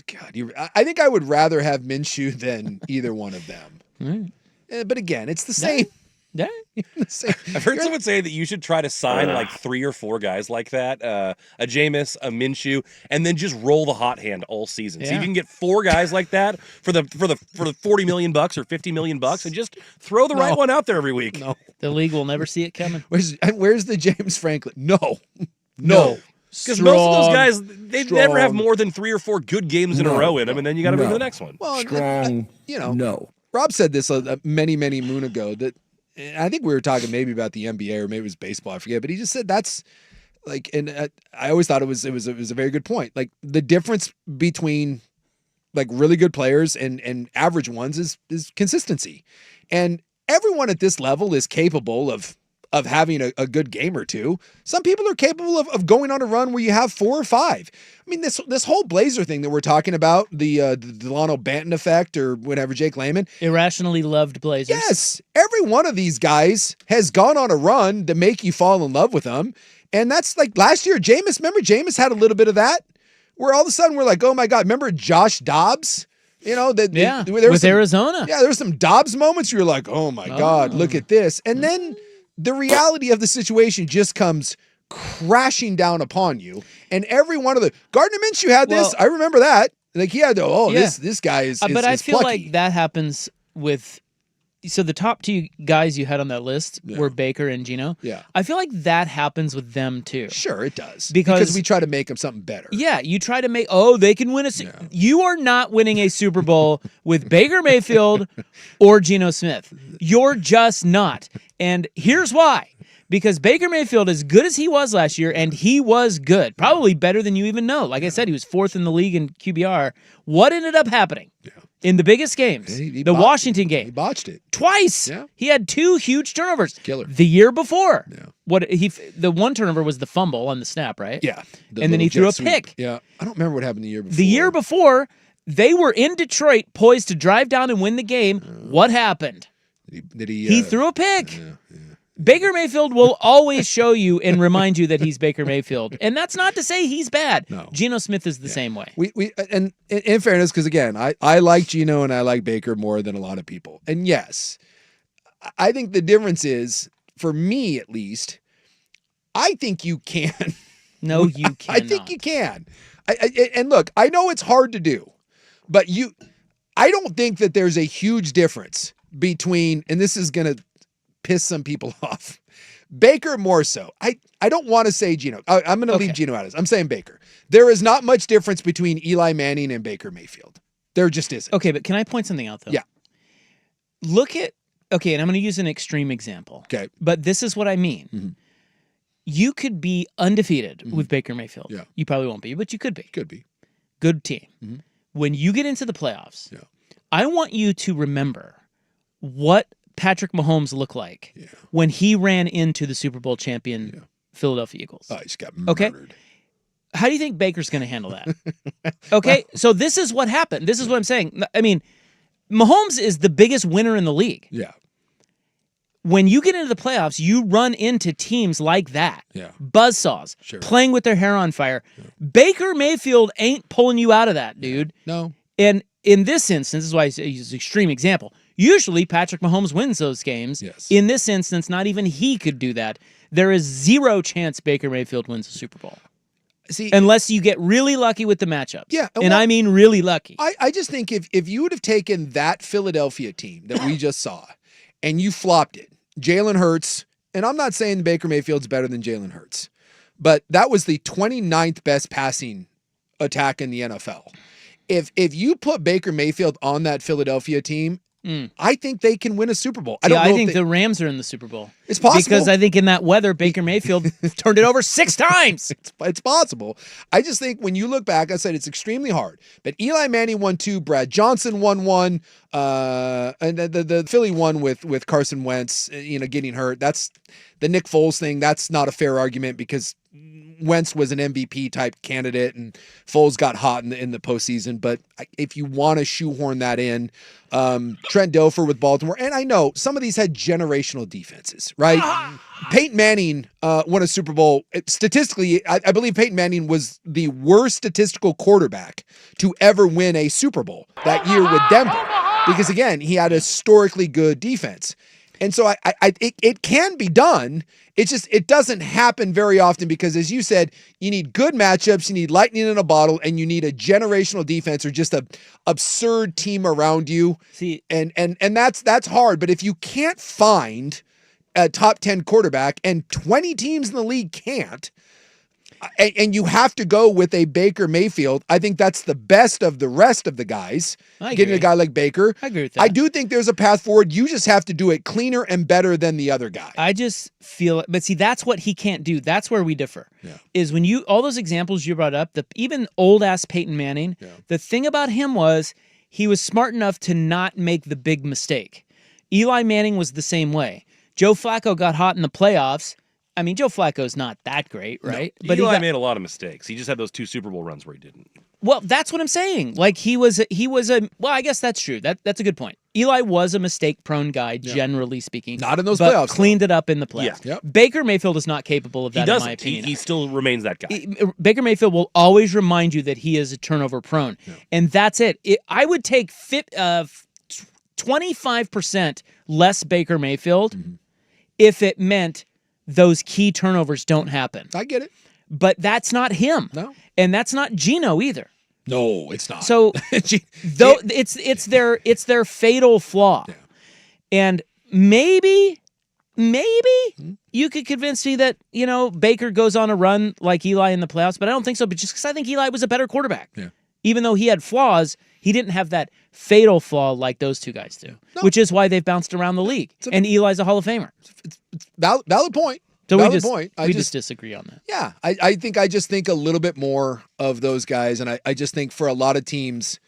God, I think I would rather have Minshew than either one of them. But again, it's the same. Yeah. I've heard someone say that you should try to sign like 3 or 4 guys like that, a Jameis, a Minshew, and then just roll the hot hand all season. Yeah. So you can get 4 guys like that for the $40 million or $50 million, and just throw the right one out there every week. No, the league will never see it coming. Where's the James Franklin? No. Because most of those guys, they never have more than 3 or 4 good games in a row in them, and then you got to move to the next one. Well, strong. No. Rob said this many moon ago that. I think we were talking maybe about the NBA or maybe it was baseball. I forget, but he just said that's like, and I always thought it was a very good point. Like the difference between like really good players and average ones is consistency, and everyone at this level is capable of having a good game or two. Some people are capable of going on a run where you have 4 or 5. I mean, this whole Blazer thing that we're talking about, the Delano Banton effect or whatever, Jake Layman. Irrationally loved Blazers. Yes. Every one of these guys has gone on a run to make you fall in love with them. And that's like last year, Jameis, remember Jameis had a little bit of that? Where all of a sudden we're like, oh my God, remember Josh Dobbs? With Arizona. Yeah, there were some Dobbs moments where you're like, oh my God, look at this. And then the reality of the situation just comes crashing down upon you. And every one of Gardner Minshew had this. I remember that. Like he had to, this guy is But I feel plucky. like that happens with. So the top two guys you had on that list were Baker and Geno. Yeah. I feel like that happens with them too. Sure, it does. Because we try to make them something better. Yeah, you try to make, they can win You are not winning a Super Bowl with Baker Mayfield or Geno Smith. You're just not. And here's why. Because Baker Mayfield, as good as he was last year, and he was good, probably better than you even know. Like I said, he was 4th in the league in QBR. What ended up happening? Yeah. In the biggest games, the Washington game. He botched it. Twice. Yeah. He had 2 huge turnovers. Killer. The year before. Yeah. The one turnover was the fumble on the snap, right? Yeah. And then he threw a pick. Yeah. I don't remember what happened the year before. The year before, they were in Detroit, poised to drive down and win the game. What happened? He threw a pick. Yeah. Baker Mayfield will always show you and remind you that he's Baker Mayfield. And that's not to say he's bad. No. Geno Smith is the same way. And in fairness, because again, I like Geno and I like Baker more than a lot of people. And yes, I think the difference is, for me at least, I think you can. No, you cannot. I think you can. And look, I know it's hard to do, but I don't think that there's a huge difference between, and this is going to piss some people off, Baker more so. I don't want to say Geno. I'm going to leave Geno out of this. I'm saying Baker. There is not much difference between Eli Manning and Baker Mayfield. There just isn't. Okay, but can I point something out, though? Yeah. Look at, and I'm going to use an extreme example. Okay. But this is what I mean. Mm-hmm. You could be undefeated with Baker Mayfield. Yeah. You probably won't be, but you could be. Could be. Good team. Mm-hmm. When you get into the playoffs, Yeah. I want you to remember what Patrick Mahomes looked like when he ran into the Super Bowl champion Philadelphia Eagles. Oh, he just got murdered. Okay. How do you think Baker's going to handle that? Okay, so this is what happened. This is what I'm saying. I mean, Mahomes is the biggest winner in the league. Yeah. When you get into the playoffs, you run into teams like that. Yeah. Buzzsaws, playing with their hair on fire. Yeah. Baker Mayfield ain't pulling you out of that, dude. No. And in this instance, this is why he's an extreme example. Usually, Patrick Mahomes wins those games. Yes. In this instance, not even he could do that. There is 0 chance Baker Mayfield wins the Super Bowl. See, unless you get really lucky with the matchups. Yeah. And I mean really lucky. I just think if you would have taken that Philadelphia team that we just saw and you flopped it, Jalen Hurts, and I'm not saying Baker Mayfield's better than Jalen Hurts, but that was the 29th best passing attack in the NFL. If you put Baker Mayfield on that Philadelphia team, I think they can win a Super Bowl. I think the Rams are in the Super Bowl. It's possible. Because I think in that weather, Baker Mayfield turned it over 6 times. It's possible. I just think when you look back, I said it's extremely hard. But Eli Manning won 2, Brad Johnson won 1, and the Philly won with Carson Wentz, getting hurt. That's the Nick Foles thing. That's not a fair argument because Wentz was an MVP type candidate and Foles got hot in the postseason. But if you want to shoehorn that in, Trent Dilfer with Baltimore, and I know some of these had generational defenses, right? Peyton Manning won a Super Bowl. Statistically, I believe Peyton Manning was the worst statistical quarterback to ever win a Super Bowl that year with Denver. Because again, he had a historically good defense. And so it can be done. It's just, it doesn't happen very often because, as you said, you need good matchups, you need lightning in a bottle, and you need a generational defense or just a absurd team around you. See, and that's hard. But if you can't find a top 10 quarterback and 20 teams in the league can't, and you have to go with a Baker Mayfield, I think that's the best of the rest of the guys. Getting a guy like Baker. I agree with that. I do think there's a path forward. You just have to do it cleaner and better than the other guy. I just feel, but see, that's what he can't do. That's where we differ. Yeah. Is when all those examples you brought up, even old ass Peyton Manning, the thing about him was he was smart enough to not make the big mistake. Eli Manning was the same way. Joe Flacco got hot in the playoffs. I mean, Joe Flacco's not that great, right? No, but Eli made a lot of mistakes. He just had those 2 Super Bowl runs where he didn't. Well, that's what I'm saying. Like he was a well, I guess that's true. That's a good point. Eli was a mistake-prone guy, generally speaking. Not in those but playoffs. Cleaned it up in the playoffs. Yeah. Yep. Baker Mayfield is not capable of that, in my opinion. He still remames that guy. Baker Mayfield will always remind you that he is a turnover-prone, and that's it. I would take 25% less Baker Mayfield if it meant those key turnovers don't happen. I get it. But that's not him. No. And that's not Geno either. No, it's not. So though it's their fatal flaw. Yeah. And maybe you could convince me that, Baker goes on a run like Eli in the playoffs, but I don't think so. But just because I think Eli was a better quarterback. Yeah. Even though he had flaws, he didn't have that fatal flaw like those two guys do, which is why they've bounced around the league. And Eli's a Hall of Famer. It's valid point. So valid we just, point. we just disagree on that. Yeah, I just think a little bit more of those guys, and I just think for a lot of teams,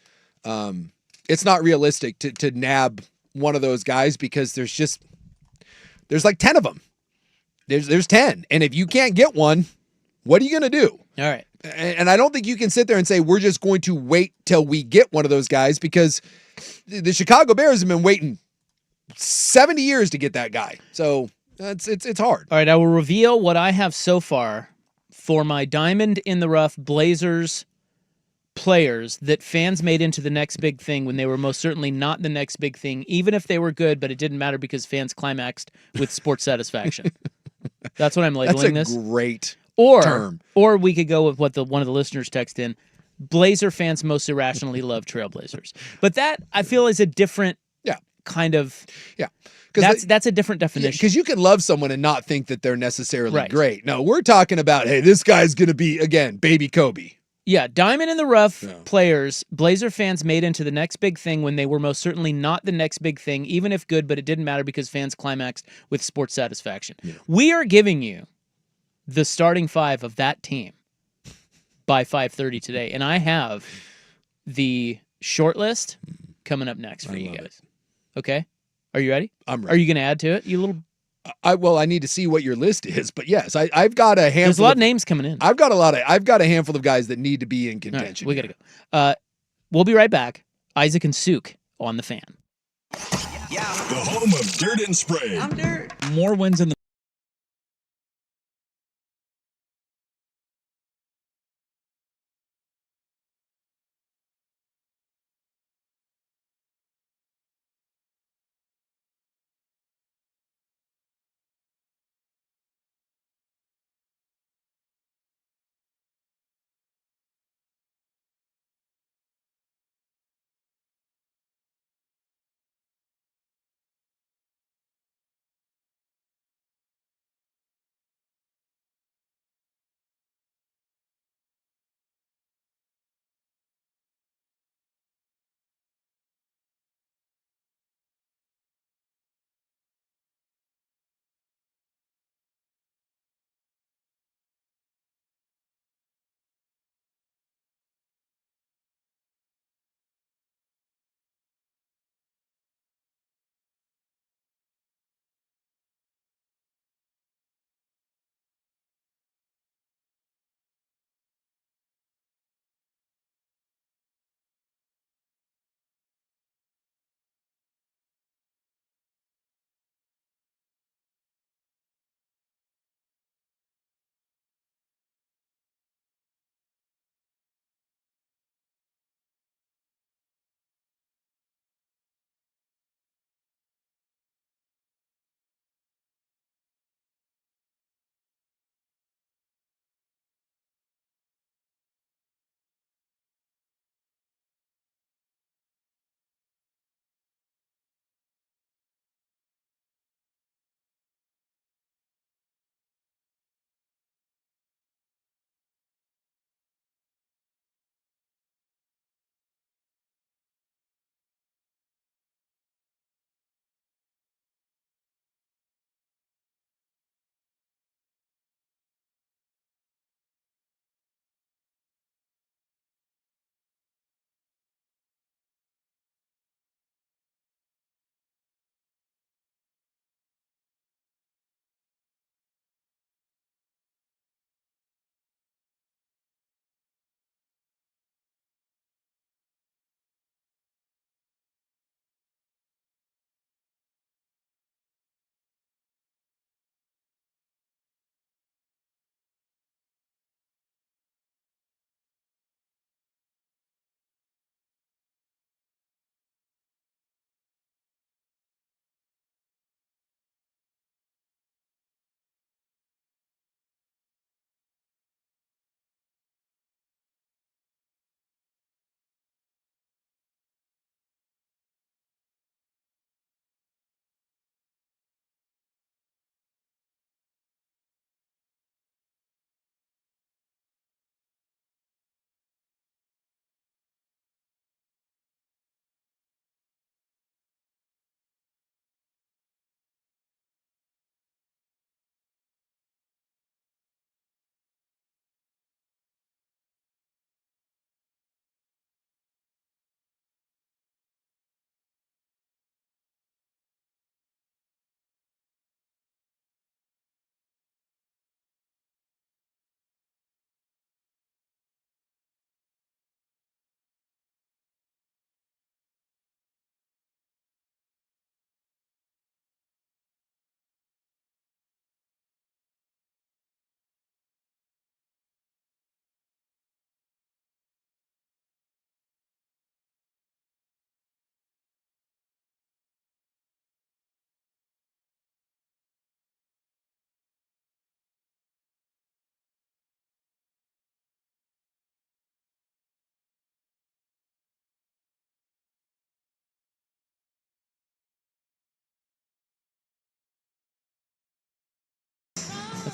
it's not realistic to nab one of those guys because there's like 10 of them. There's 10, and if you can't get one, what are you going to do? All right. And I don't think you can sit there and say we're just going to wait till we get one of those guys because the Chicago Bears have been waiting 70 years to get that guy. So it's hard. All right, I will reveal what I have so far for my diamond in the rough Blazers players that fans made into the next big thing when they were most certainly not the next big thing, even if they were good, but it didn't matter because fans climaxed with sports satisfaction. That's what I'm labeling this. That's a great term. Or we could go with what one of the listeners texted in. Blazer fans most irrationally love Trailblazers. But that, I feel, is a different kind of... Yeah. That's a different definition. Because you can love someone and not think that they're necessarily great. No, we're talking about, hey, this guy's going to be, again, baby Kobe. Yeah, diamond in the rough players, Blazer fans made into the next big thing when they were most certainly not the next big thing, even if good, but it didn't matter because fans climaxed with sports satisfaction. Yeah. We are giving you the starting five of that team by 5:30 today, and I have the short list coming up next for you guys. Okay? Are you ready? I'm ready. Are you going to add to it? You little... I need to see what your list is, but yes, I've got a handful. There's a lot of names coming in. I've got a handful of guys that need to be in contention. Right, we got to go. We'll be right back. Isaac and Souk on the Fan. Yeah. The home of Dirt and Spray. I'm Dirt. More wins in the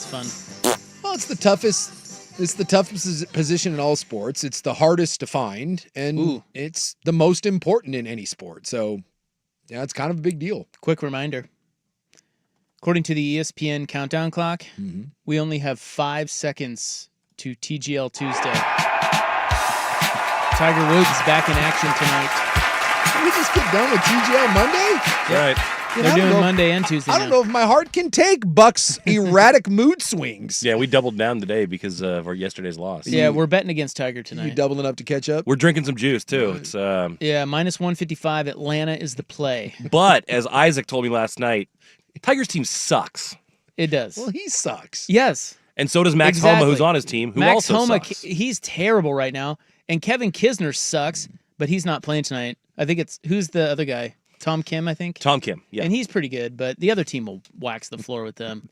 It's fun. Well, it's the toughest. It's the toughest position in all sports. It's the hardest to find, and it's the most important in any sport. So, yeah, it's kind of a big deal. Quick reminder. According to the ESPN countdown clock, we only have 5 seconds to TGL Tuesday. Tiger Woods is back in action tonight. Can we just get done with TGL Monday? Right. They're doing Monday and Tuesday I don't know if my heart can take Buck's erratic mood swings. Yeah, we doubled down today because of our yesterday's loss. Yeah, we're betting against Tiger tonight. You doubling up to catch up? We're drinking some juice, too. It's Yeah, minus 155. Atlanta is the play. But, as Isaac told me last night, Tiger's team sucks. It does. Well, he sucks. Yes. And so does Max Homa, who's on his team, who Max also Homa, sucks. he's terrible right now. And Kevin Kisner sucks, but he's not playing tonight. I think who's the other guy? Tom Kim, I think. Tom Kim, yeah. And he's pretty good, but the other team will wax the floor with them.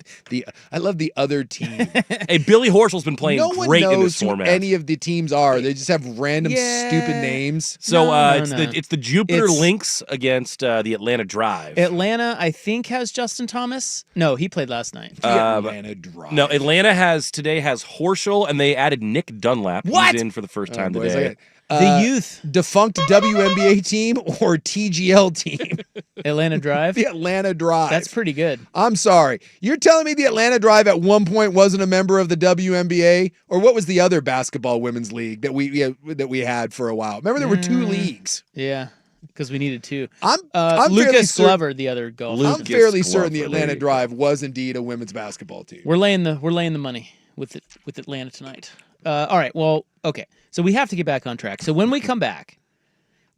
I love the other team. Hey, Billy Horschel's been playing no one great knows in this who format. any of the teams are. They just have random stupid names. So it's the Jupiter Lynx against the Atlanta Drive. Atlanta, I think, has Justin Thomas. No, he played last night. Atlanta Drive. No, Atlanta today has Horschel, and they added Nick Dunlap. What? He's in for the first time boys, today. The youth. Defunct WNBA team or TGL team? Atlanta Drive? The Atlanta Drive. That's pretty good. I'm sorry. You're telling me the Atlanta Drive at one point wasn't a member of the WNBA? Or what was the other basketball women's league that we had for a while? Remember there were 2 leagues. Yeah, because we needed 2. I'm Lucas Glover, the other golfer. I'm fairly certain the Atlanta Drive was indeed a women's basketball team. We're laying the money with Atlanta tonight. All right. Well, okay. So we have to get back on track. So when we come back,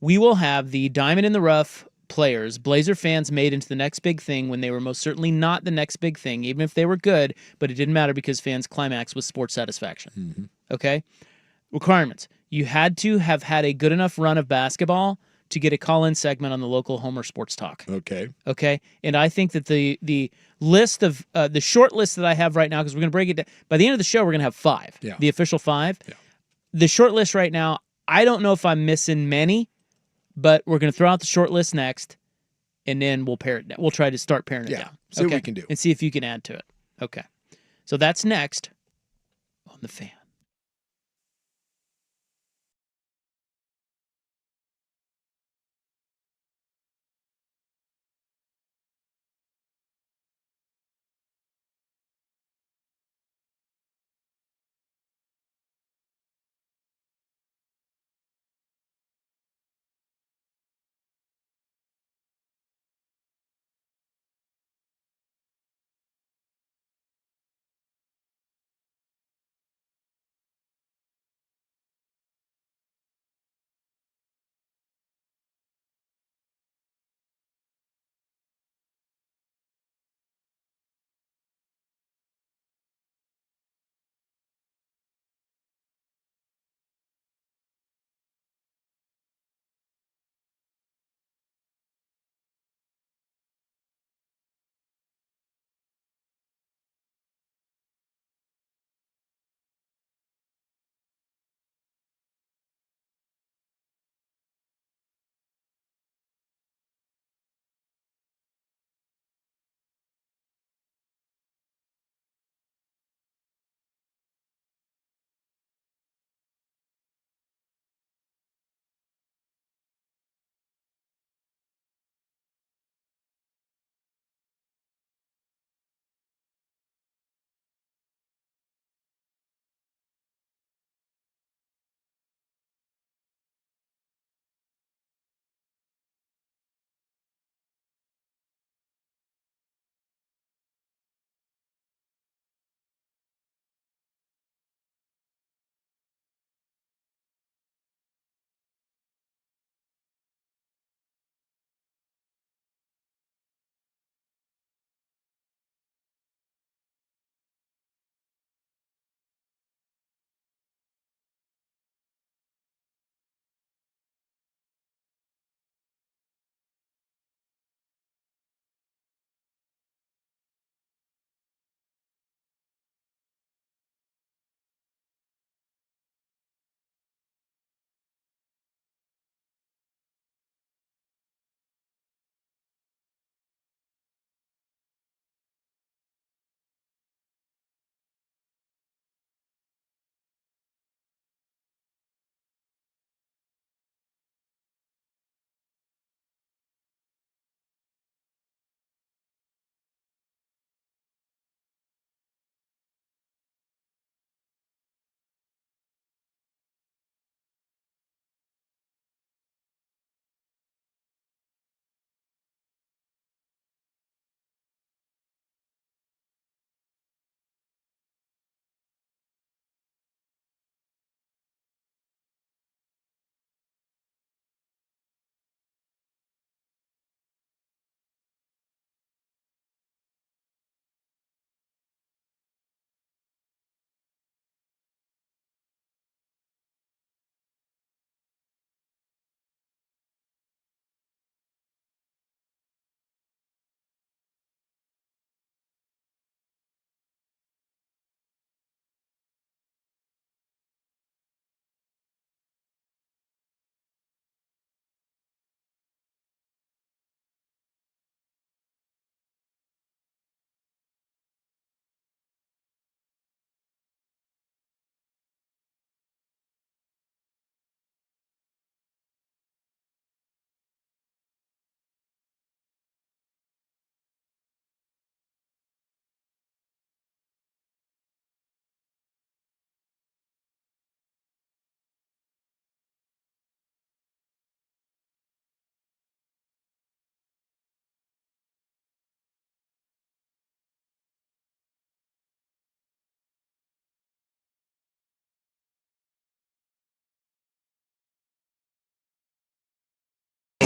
we will have the diamond in the rough players, Blazer fans made into the next big thing when they were most certainly not the next big thing, even if they were good, but it didn't matter because fans' climax was sports satisfaction. Okay? Requirements. You had to have had a good enough run of basketball to get a call-in segment on the local Homer Sports Talk. Okay? And I think that the list of the short list that I have right now, because we're going to break it down. By the end of the show, we're going to have 5. Yeah. The official 5. Yeah. The short list right now, I don't know if I'm missing many, but we're going to throw out the short list next, and then we'll pare it down. We'll try to start paring it down. See what we can do. And see if you can add to it. Okay. So that's next on The Fan.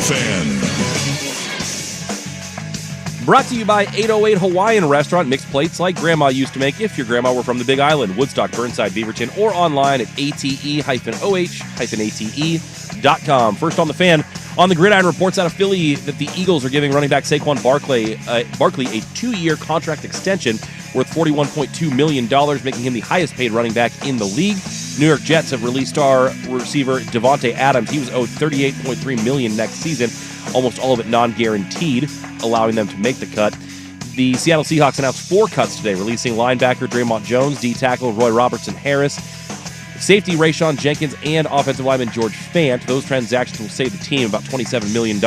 Fan. Brought to you by 808 Hawaiian Restaurant. Mixed plates like Grandma used to make if your grandma were from the Big Island, Woodstock, Burnside, Beaverton, or online at ate-oh-ate.com. First on the Fan, On the Gridiron reports out of Philly that the Eagles are giving running back Saquon Barkley a 2-year contract extension worth $41.2 million, making him the highest-paid running back in the league. New York Jets have released star receiver Devontae Adams. He was owed $38.3 million next season, almost all of it non-guaranteed, allowing them to make the cut. The Seattle Seahawks announced 4 cuts today, releasing linebacker Draymond Jones, D-tackle Roy Robertson-Harris, safety Rayshon Jenkins, and offensive lineman George Fant. Those transactions will save the team about $27 million.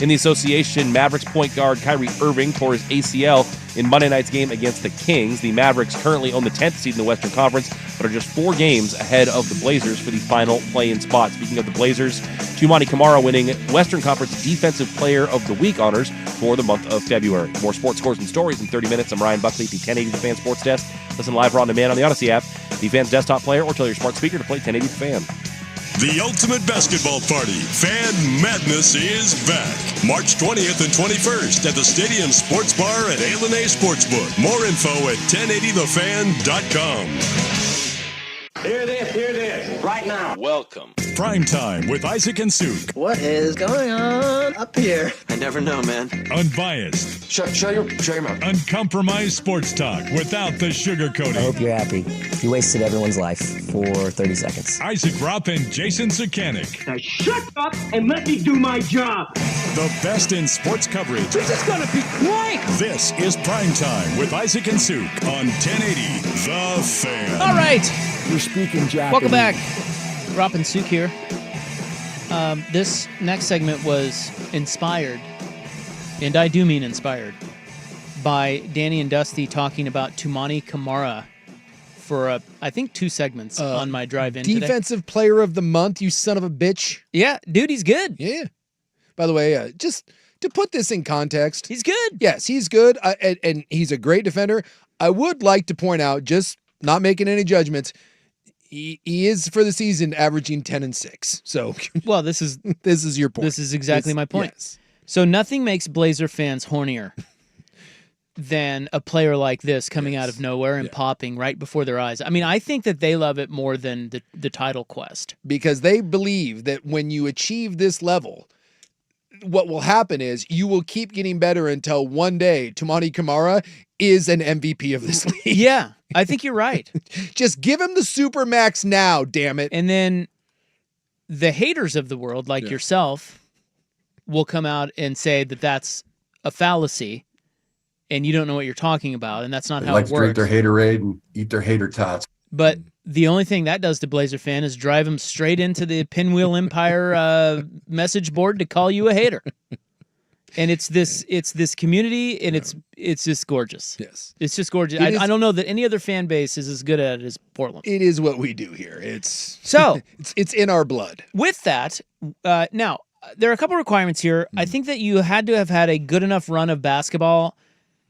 In the association, Mavericks point guard Kyrie Irving tore his ACL in Monday night's game against the Kings. The Mavericks currently own the 10th seed in the Western Conference, but are just 4 games ahead of the Blazers for the final play-in spot. Speaking of the Blazers, Tumani Kamara winning Western Conference Defensive Player of the Week honors for the month of February. More sports scores and stories in 30 minutes. I'm Ryan Buckley at the 1080 The Fan Sports Desk. Listen live or on demand on the Odyssey app, the Fan's desktop player, or tell your smart speaker to play 1080 The Fan. The ultimate basketball party, Fan Madness, is back. March 20th and 21st at the Stadium Sports Bar at A&A Sportsbook. More info at 1080thefan.com. Hear this, right now. Welcome. Primetime with Isaac and Suk. What is going on up here? I never know, man. Unbiased. Shut your mouth. Uncompromised sports talk without the sugarcoating. I hope you're happy. You wasted everyone's life for 30 seconds. Isaac Rupp and Jason Sukanik. Now shut up and let me do my job. The best in sports coverage. This is gonna be great. This is Primetime with Isaac and Suk on 1080 The Fan. All right. You're speaking Japanese. Welcome back. Rob and Suk here. This next segment was inspired, and I do mean inspired, by Danny and Dusty talking about Tumani Kamara for, I think, 2 segments on my drive in today. Defensive Player of the Month, you son of a bitch. Yeah, dude, he's good. Yeah. By the way, just to put this in context. He's good. Yes, he's good, and he's a great defender. I would like to point out, just not making any judgments, he is for the season averaging 10 and 6. So, well, this is your point. This is exactly my point. Yes. So nothing makes Blazer fans hornier than a player like this coming out of nowhere and popping right before their eyes. I mean, I think that they love it more than the title quest, because they believe that when you achieve this level, what will happen is you will keep getting better until one day Tumani Kamara is an MVP of this league. Yeah, I think you're right. Just give him the Supermax now, damn it. And then the haters of the world, like yourself, will come out and say that that's a fallacy and you don't know what you're talking about, and that's not how it works. They like to drink their haterade and eat their hater tots. But the only thing that does to Blazer fan is drive him straight into the Pinwheel Empire message board to call you a hater. And it's this community, and it's just gorgeous. Yes, it's just gorgeous. I don't know that any other fan base is as good at it as Portland. It is what we do here. It's it's in our blood. With that, now there are a couple requirements here. I think that you had to have had a good enough run of basketball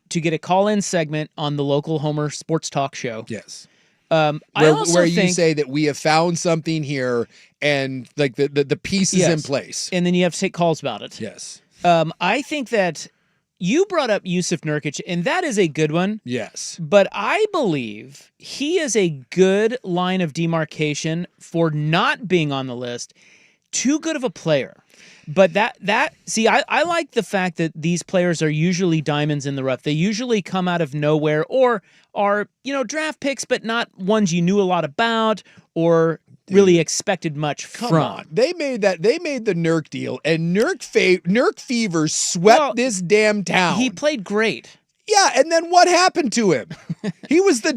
to get a call-in segment on the local Homer Sports Talk show. Yes. Where you say that we have found something here, and like the piece is in place, and then you have to take calls about it. Yes. I think that you brought up Yusuf Nurkic, and that is a good one. Yes. But I believe he is a good line of demarcation for not being on the list. Too good of a player. But I like the fact that these players are usually diamonds in the rough. They usually come out of nowhere or are, draft picks, but not ones you knew a lot about or really expected much from. Come on. They made the Nurk deal, and Nurk Fever swept this damn town. He played great. Yeah, and then what happened to him? He was the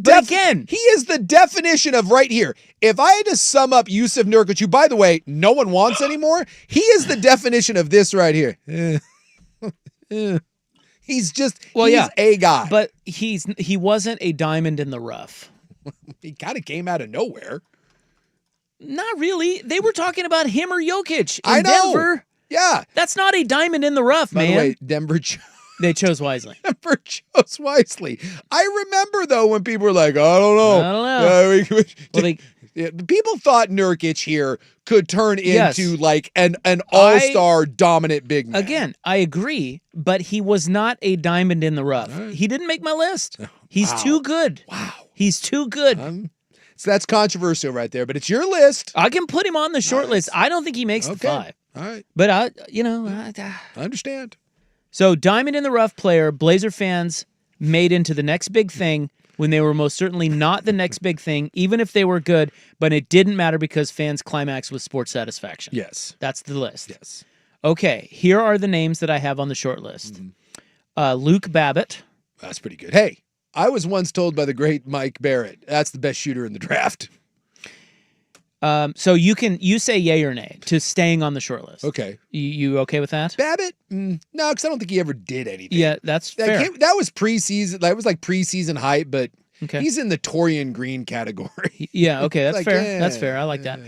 he is the definition of right here. If I had to sum up Yusuf Nurkic, who, by the way, no one wants anymore, he is the definition of this right here. He's a guy. But he wasn't a diamond in the rough. He kind of came out of nowhere. Not really. They were talking about him or Jokic in I know. Denver. Yeah. That's not a diamond in the rough, man. By the way, Denver they chose wisely. Denver chose wisely. I remember, though, when people were like, I don't know. Yeah, people thought Nurkic here could turn Yes. into like an all-star dominant big man. Again, I agree, but he was not a diamond in the rough. He didn't make my list. He's too good. Wow. He's too good. So that's controversial right there, but it's your list. I can put him on the short list. I don't think he makes the 5. All right. But I understand. So diamond in the rough player, Blazer fans made into the next big thing when they were most certainly not the next big thing, even if they were good, but it didn't matter because fans climaxed with sports satisfaction. Yes. That's the list. Yes. Okay, here are the names that I have on the short list. Luke Babbitt. That's pretty good. Hey, I was once told by the great Mike Barrett, that's the best shooter in the draft. So you say yay or nay to staying on the short list. Okay. You okay with that? Babbitt? No, because I don't think he ever did anything. Yeah, that's fair. That was preseason. That was like preseason hype, but Okay. he's in the Torian Green category. Yeah, okay, that's Like, fair. yeah, That's fair. I like that.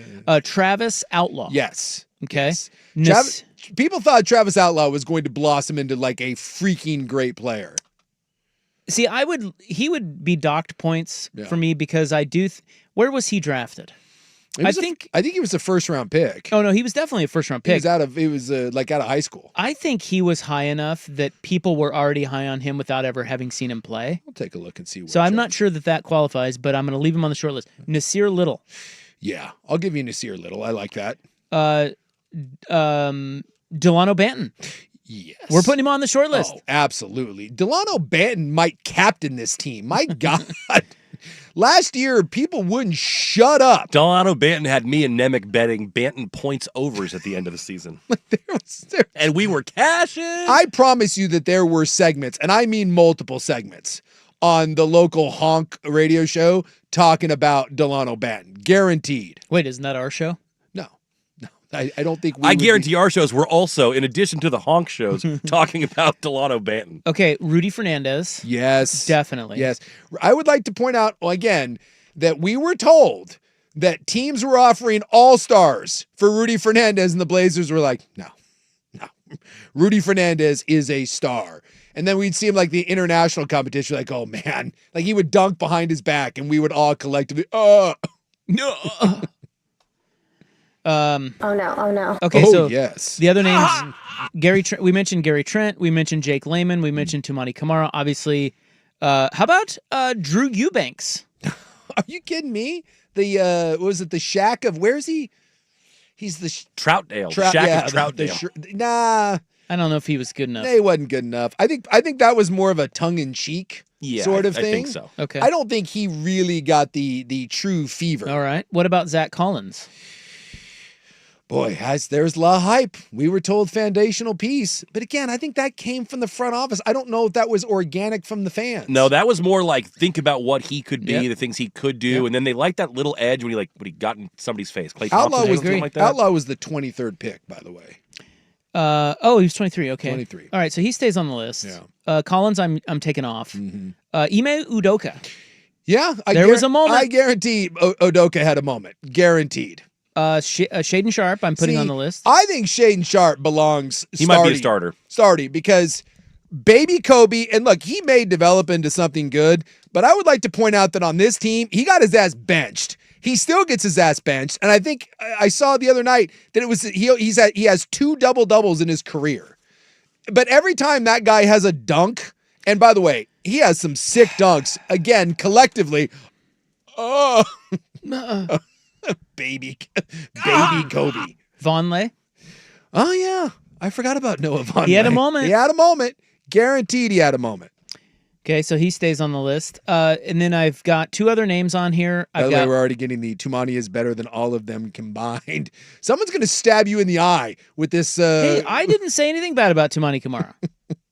Travis Outlaw. Yes. Okay. Yes. People thought Travis Outlaw was going to blossom into like a freaking great player. See, he would be docked points for me because I do. Where was he drafted? I think he was a first round pick. Oh no, he was definitely a first round pick. He was out of high school. I think he was high enough that people were already high on him without ever having seen him play. We'll take a look and see. So I'm not sure that qualifies, but I'm going to leave him on the short list. Nasir Little. Yeah, I'll give you Nasir Little. I like that. Delano Banton. Yes. We're putting him on the short list. Oh, absolutely. Delano Banton might captain this team. My God. Last year, people wouldn't shut up. Delano Banton had me and Nemec betting Banton points overs at the end of the season. And we were cashing. I promise you that there were segments, and I mean multiple segments, on the local honk radio show talking about Delano Banton. Guaranteed. Wait, isn't that our show? No. I don't think I guarantee our shows were also, in addition to the honk shows, talking about Delano Banton. Okay, Rudy Fernandez. Yes. Definitely. Yes. I would like to point out, again, that we were told that teams were offering all-stars for Rudy Fernandez, and the Blazers were like, no. Rudy Fernandez is a star. And then we'd see him like the international competition, like, oh, man. Like, he would dunk behind his back, and we would all collectively, no. Oh no. Okay, so yes. The other names, Gary. We mentioned Gary Trent. We mentioned Jake Layman. We mentioned Tumani Kamara. Obviously, how about Drew Eubanks? Are you kidding me? The was it the Shack of where's he? He's the Troutdale. Shack of Troutdale. Nah, I don't know if he was good enough. They wasn't good enough. I think that was more of a tongue-in-cheek sort of thing. I think so. Okay. I don't think he really got the true fever. All right. What about Zach Collins? Boy, there's a lot of hype. We were told foundational piece. But again, I think that came from the front office. I don't know if that was organic from the fans. No, that was more like think about what he could be, the things he could do, and then they liked that little edge when he got in somebody's face. Klay Thompson or something like that. Outlaw was the 23rd pick, by the way. He was 23. Okay, 23. All right, so he stays on the list. Yeah. Collins, I'm taking off. Ime Udoka. Yeah, there was a moment. I guarantee Udoka had a moment. Guaranteed. Shaden Sharp, I'm putting on the list. I think Shaden Sharp belongs. He might be a starter. Starting because baby Kobe, and look, he may develop into something good, but I would like to point out that on this team, he got his ass benched. He still gets his ass benched, and I think I saw the other night that it was he has 2 double-doubles in his career. But every time that guy has a dunk, and by the way, he has some sick dunks. Again, collectively, baby Kobe. Vonleh. Oh yeah, I forgot about Noah Vonleh. He had a moment. He had a moment. Guaranteed, he had a moment. Okay, so he stays on the list. And then I've got 2 other names on here. By the way, we're already getting the Tumani is better than all of them combined. Someone's going to stab you in the eye with this. Hey, I didn't say anything bad about Tumani Kamara.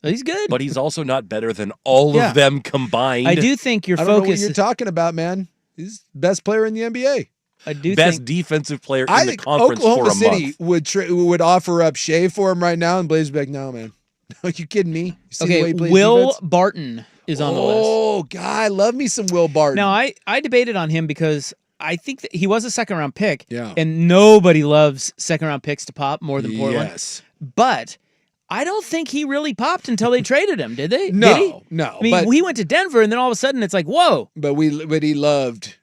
He's good. But he's also not better than all of them combined. I do think your I don't know focus what you're talking about, man. He's the best player in the NBA. I do best think defensive player in the conference Oklahoma for a City month. would offer up Shea for him right now, and Blazers be like, no, man. Are you kidding me? You see the way he plays Will defense? Barton is on the list. Oh, God, love me some Will Barton. Now, I debated on him because I think that he was a second-round pick, Yeah. and nobody loves second-round picks to pop more than Portland. Yes. But I don't think he really popped until they traded him, did they? No, Did he? no. I mean, he went to Denver, and then all of a sudden it's like, whoa. But he loved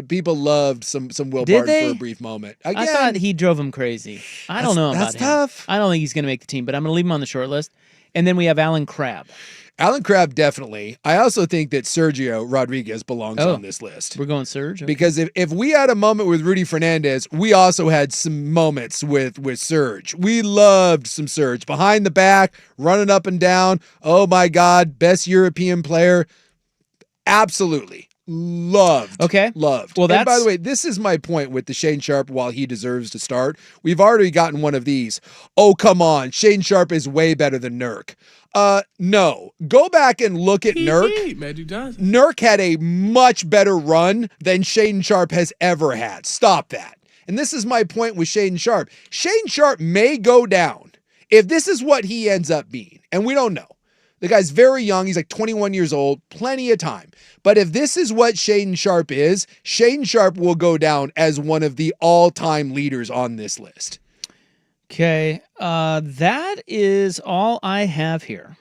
People loved some Will Did Barton they? for a brief moment. Again, I thought he drove him crazy. I don't know about that's him. tough. I don't think he's going to make the team, but I'm going to leave him on the short list. And then we have Alan Crabb. Alan Crabb, definitely. I also think that Sergio Rodriguez belongs on this list. We're going Serge? Okay. Because if we had a moment with Rudy Fernandez, we also had some moments with Serge. We loved some Serge. Behind the back, running up and down. Oh my God, best European player. Absolutely. Loved. Okay. Loved. Well, and by the way, this is my point with the Shane Sharp, while he deserves to start. We've already gotten one of these. Oh, come on. Shane Sharp is way better than Nurk. No. Go back and look at Nurk. Magic Johnson. Nurk had a much better run than Shane Sharp has ever had. Stop that. And this is my point with Shane Sharp. Shane Sharp may go down if this is what he ends up being, and we don't know. The guy's very young. He's like 21 years old. Plenty of time. But if this is what Shane Sharp is, Shane Sharp will go down as one of the all-time leaders on this list. Okay. That is all I have here.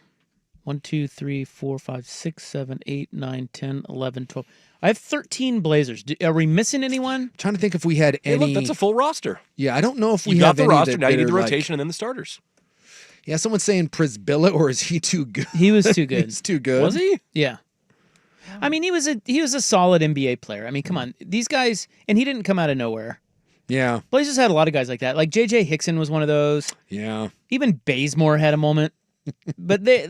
1, 2, 3, 4, 5, 6, 7, 8, 9, 10, 11, 12. I have 13 Blazers. Are we missing anyone? I'm trying to think if we had any. Hey, look, that's a full roster. Yeah, I don't know if we you have got the any roster. that Now you need the are rotation and then the starters. Yeah, someone's saying Prisbilla, or is he too good? He was too good. He's too good. Was he? Yeah. I mean, he was a solid NBA player. I mean, come on. These guys, and he didn't come out of nowhere. Yeah. Blazers had a lot of guys like that. Like J.J. Hickson was one of those. Yeah. Even Bazemore had a moment. But they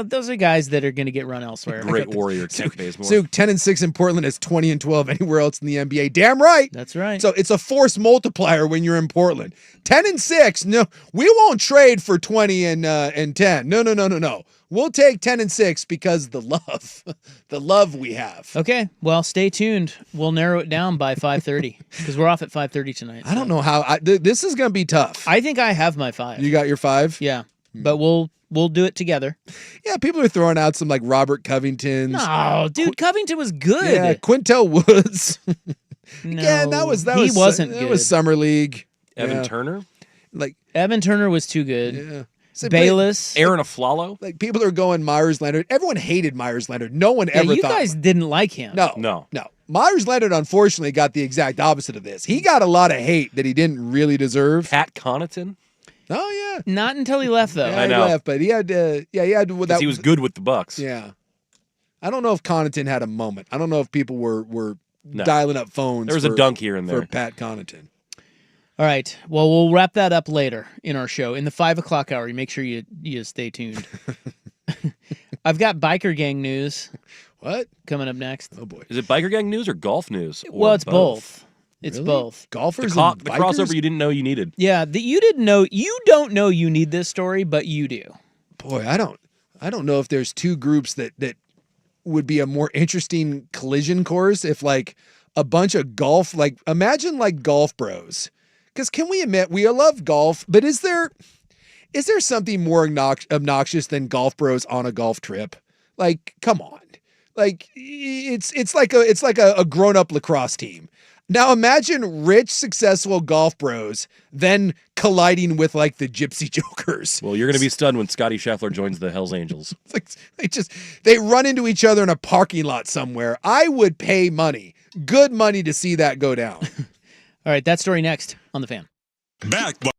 those are guys that are going to get run elsewhere. Great warrior, Kent Bazemore. So 10-6 in Portland is 20-12 anywhere else in the NBA. Damn right. That's right. So it's a force multiplier when you're in Portland. 10-6. No, we won't trade for 20 and 10. No. We'll take 10-6 because the love we have. Okay, well, stay tuned. We'll narrow it down by 5:30 because we're off at 5:30 tonight. I don't know how. This is going to be tough. I think I have my 5. You got your 5? Yeah, but we'll do it together. Yeah, people are throwing out some like Robert Covingtons. No, dude, Covington was good. Yeah, Quintel Woods. No, yeah, that was he wasn't that good. was summer league. Evan Yeah. Turner, Like Evan Turner was too good. yeah. So, Bayless. Aaron Aflalo. Like people are going Myers Leonard. Everyone hated Myers Leonard. No one ever you thought. guys didn't like him. No. Myers Leonard unfortunately got the exact opposite of this. He got a lot of hate that he didn't really deserve. Pat Connaughton. Oh yeah. Not until he left though. Yeah, I know. He left, but he had he had that. He was good with the Bucks. Yeah. I don't know if Connaughton had a moment. I don't know if people were dialing up phones. There was a dunk here and there for Pat Connaughton. All right. Well, we'll wrap that up later in our show in the 5 o'clock hour. You make sure you stay tuned. I've got biker gang news. What coming up next? Oh boy. Is it biker gang news or golf news? Well, it's both. It's Really? both. Golfers The and crossover bikers? you didn't know you needed. Yeah, you didn't know. You don't know you need this story, but you do. Boy, I don't know if there's two groups that would be a more interesting collision course if like a bunch of golf, like imagine like golf bros. Because can we admit we love golf, but is there something more obnoxious than golf bros on a golf trip? Like, come on. Like it's like a grown-up lacrosse team. Now imagine rich, successful golf bros then colliding with like the Gypsy Jokers. Well, you're going to be stunned when Scotty Scheffler joins the Hells Angels. It's like they run into each other in a parking lot somewhere. I would pay good money to see that go down. All right, that story next on The Fan. Back by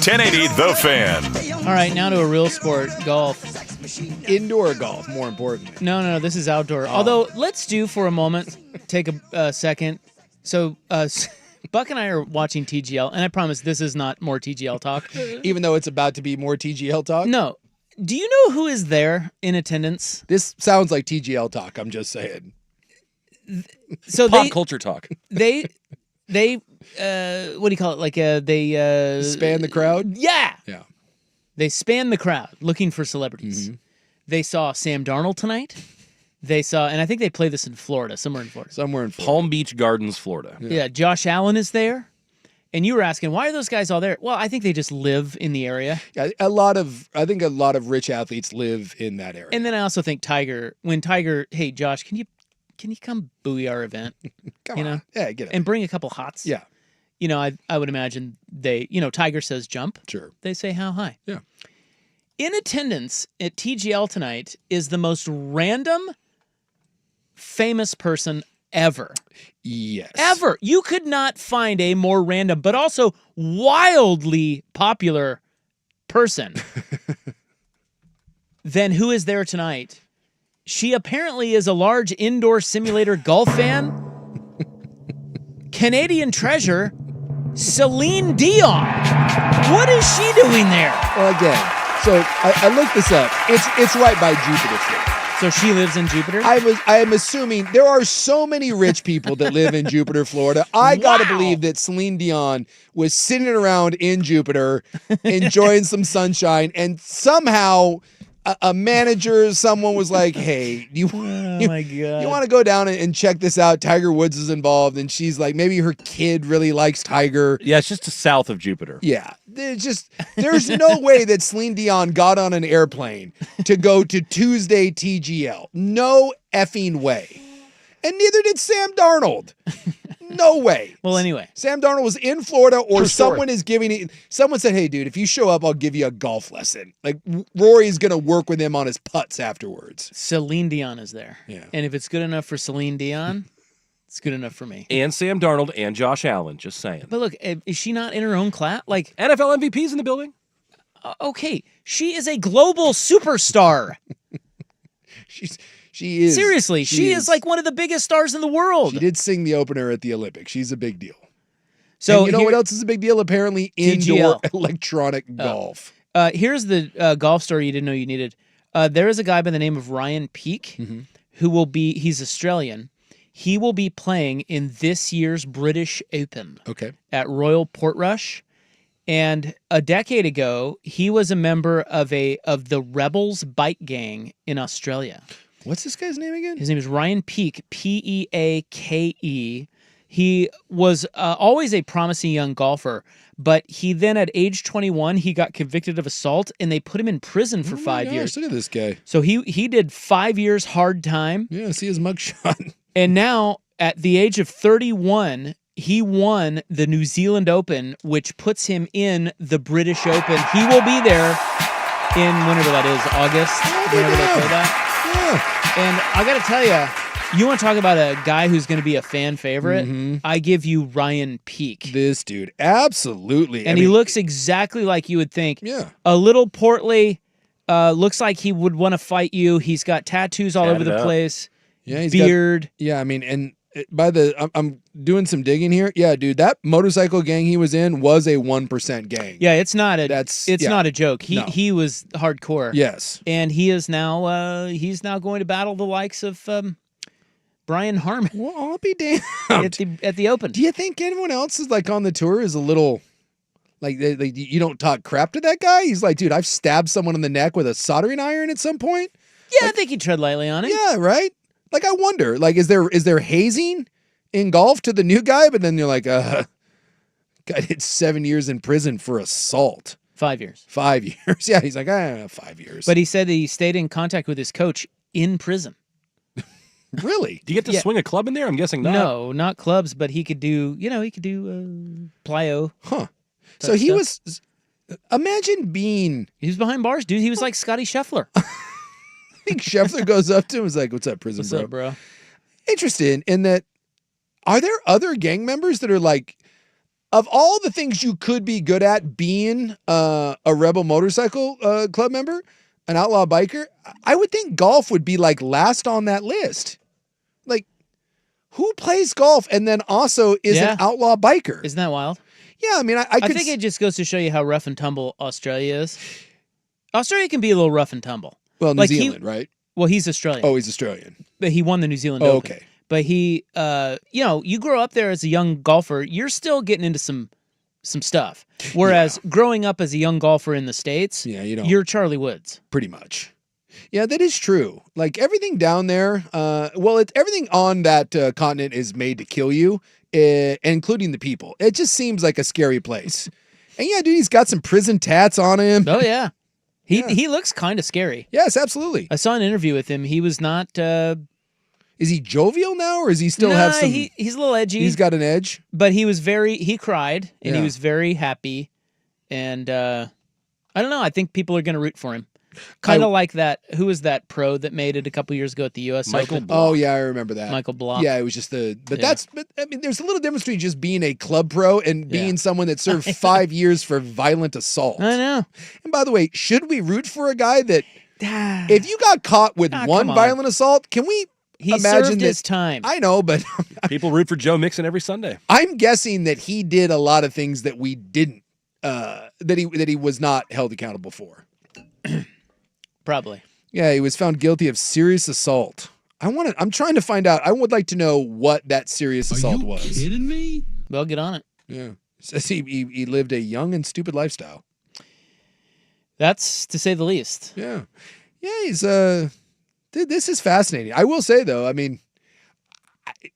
1080 The Fan. All right, now to a real sport, golf. Indoor golf, more importantly. No, this is outdoor. Although, let's do for a moment, take a second. So, Buck and I are watching TGL, and I promise this is not more TGL talk. Even though it's about to be more TGL talk? No. Do you know who is there in attendance? This sounds like TGL talk, I'm just saying. So Pop culture talk. They what do you call it? Like they span the crowd? Yeah. Yeah. They span the crowd looking for celebrities. Mm-hmm. They saw Sam Darnold tonight. They saw, and I think they play this in Florida, somewhere in Florida. Palm Beach Gardens, Florida. Yeah, Josh Allen is there. And you were asking, why are those guys all there? Well, I think they just live in the area. Yeah, I think a lot of rich athletes live in that area. And then I also think hey, Josh, can you come buoy our event? Come on. Yeah, get it. And bring a couple hots. Yeah. I would imagine Tiger says jump. Sure. They say how high. Yeah. In attendance at TGL tonight is the most random famous person ever. Yes. Ever. You could not find a more random, but also wildly popular person than who is there tonight. She apparently is a large indoor simulator golf fan. Canadian treasure, Celine Dion. What is she doing there? Well, again, so I looked this up. It's right by Jupiter, Florida. So she lives in Jupiter? I am assuming there are so many rich people that live in Jupiter, Florida. I gotta believe that Celine Dion was sitting around in Jupiter, enjoying some sunshine, and somehow a manager, someone was like, "Hey, you want to go down and check this out? Tiger Woods is involved," and she's like, maybe her kid really likes Tiger. Yeah, it's just south of Jupiter. Yeah, there's no way that Celine Dion got on an airplane to go to Tuesday TGL. No effing way. And neither did Sam Darnold. No way. Well, anyway. Sam Darnold was in Florida, or someone is giving it. Someone said, "Hey, dude, if you show up, I'll give you a golf lesson." Like, Rory's going to work with him on his putts afterwards. Celine Dion is there. Yeah. And if it's good enough for Celine Dion, it's good enough for me. And Sam Darnold and Josh Allen, just saying. But look, is she not in her own class? Like, NFL MVP's in the building. Okay. She is a global superstar. She is. Seriously, she is like one of the biggest stars in the world. She did sing the opener at the Olympics. She's a big deal. So and you know what else is a big deal? Apparently, indoor electronic golf. Here's the golf story you didn't know you needed. There is a guy by the name of Ryan Peake who he's Australian. He will be playing in this year's British Open at Royal Portrush. And a decade ago, he was a member of the Rebels bike gang in Australia. What's this guy's name again? His name is Ryan Peake, Peake. He was always a promising young golfer, but he then at age 21, he got convicted of assault, and they put him in prison for 5 years. Look at this guy. So he did 5 years hard time. Yeah, see his mugshot. And now, at the age of 31, he won the New Zealand Open, which puts him in the British Open. He will be there in whenever that is, August, whenever they play that. Yeah. And I got to tell you, you want to talk about a guy who's going to be a fan favorite? I give you Ryan Peake. This dude, absolutely. And he looks exactly like you would think. Yeah. A little portly, looks like he would want to fight you. He's got tattoos all over the place. Yeah, he's beard. And I'm doing some digging here. Yeah, dude, that motorcycle gang he was in was a 1% gang. Yeah, it's not a joke. He was hardcore. Yes. And he is now he's now going to battle the likes of Brian Harmon. Well, I'll be damned. At the Open. Do you think anyone else is like on the tour is a little like you don't talk crap to that guy? He's like, dude, I've stabbed someone in the neck with a soldering iron at some point. Yeah, I think you tread lightly on him. Yeah, right. Like, I wonder, like, is there hazing in golf to the new guy? But then you're like, guy did 7 years in prison for assault. 5 years. 5 years. Yeah, he's like, 5 years. But he said that he stayed in contact with his coach in prison. Really? Do you get to swing a club in there? I'm guessing not. No, not clubs, but he could do, plyo. Huh. So he was, imagine being. He was behind bars, dude. He was like Scotty Scheffler. I think Scheffler goes up to him and is like, what's up, prison bro? What's up, bro? Interesting in that, are there other gang members that are like, of all the things you could be good at being a Rebel Motorcycle Club member, an outlaw biker, I would think golf would be like last on that list. Like, who plays golf and then also is an outlaw biker? Isn't that wild? Yeah, I mean, I think it just goes to show you how rough and tumble Australia is. Australia can be a little rough and tumble. Well, New Zealand, right? Well, he's Australian. Oh, he's Australian. But he won the New Zealand Open. Okay. But he, you grow up there as a young golfer, you're still getting into some stuff. Whereas growing up as a young golfer in the States, you're Charlie Woods. Pretty much. Yeah, that is true. Like everything down there, everything on that continent is made to kill you, including the people. It just seems like a scary place. And yeah, dude, he's got some prison tats on him. Oh, yeah. He looks kind of scary. Yes, absolutely. I saw an interview with him. He was not... Is he jovial now, or is he still have some... he's a little edgy. He's got an edge? But he was he cried, and he was very happy. And I don't know. I think people are going to root for him. Kind of like that. Who was that pro that made it a couple years ago at the U.S. Open? Oh, yeah, I remember that. Michael Block. Yeah, it was just But I mean, there's a little difference between just being a club pro and being someone that served 5 years for violent assault. I know. And by the way, should we root for a guy that... if you got caught with one violent assault, can we... He served his time. I know, but... people root for Joe Mixon every Sunday. I'm guessing that he did a lot of things that we didn't, that he was not held accountable for. Probably. Yeah, he was found guilty of serious assault. I'm trying to find out. I would like to know what that serious assault was. Are you kidding me? Well, get on it. Yeah. Says he lived a young and stupid lifestyle. That's to say the least. Yeah. Yeah, he's this is fascinating. I will say though, I mean,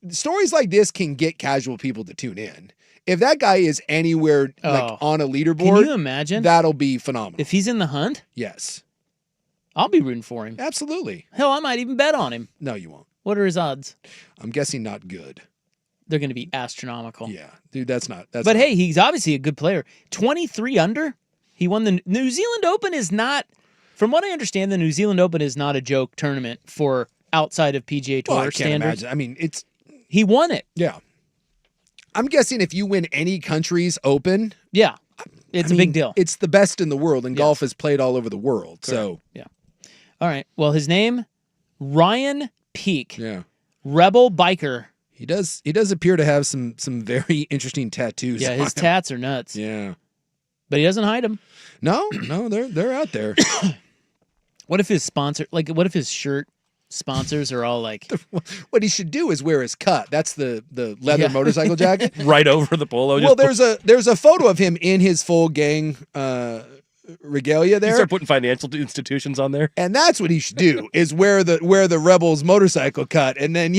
stories like this can get casual people to tune in. If that guy is anywhere like on a leaderboard, can you imagine? That'll be phenomenal. If he's in the hunt? Yes. I'll be rooting for him. Absolutely. Hell, I might even bet on him. No, you won't. What are his odds? I'm guessing not good. They're going to be astronomical. Yeah, dude, that's not. But hey, he's obviously a good player. 23 under. He won the New Zealand Open. Is not, from what I understand, the New Zealand Open is not a joke tournament for outside of PGA Tour I can't standards. imagine. I mean, he won it. Yeah. I'm guessing if you win any country's Open, it's a big deal. It's the best in the world, and golf is played all over the world. Correct. So yeah. All right. Well, his name, Ryan Peake. Yeah. Rebel biker. He does appear to have some very interesting tattoos. Yeah, his tats are nuts. Yeah. But he doesn't hide them. No, they're out there. What if his shirt sponsors are all like... What he should do is wear his cut. That's the leather motorcycle jacket. Right over the polo. Well, there's a photo of him in his full gang regalia there. You start putting financial institutions on there. And that's what he should do, is wear the Rebels motorcycle cut. And then,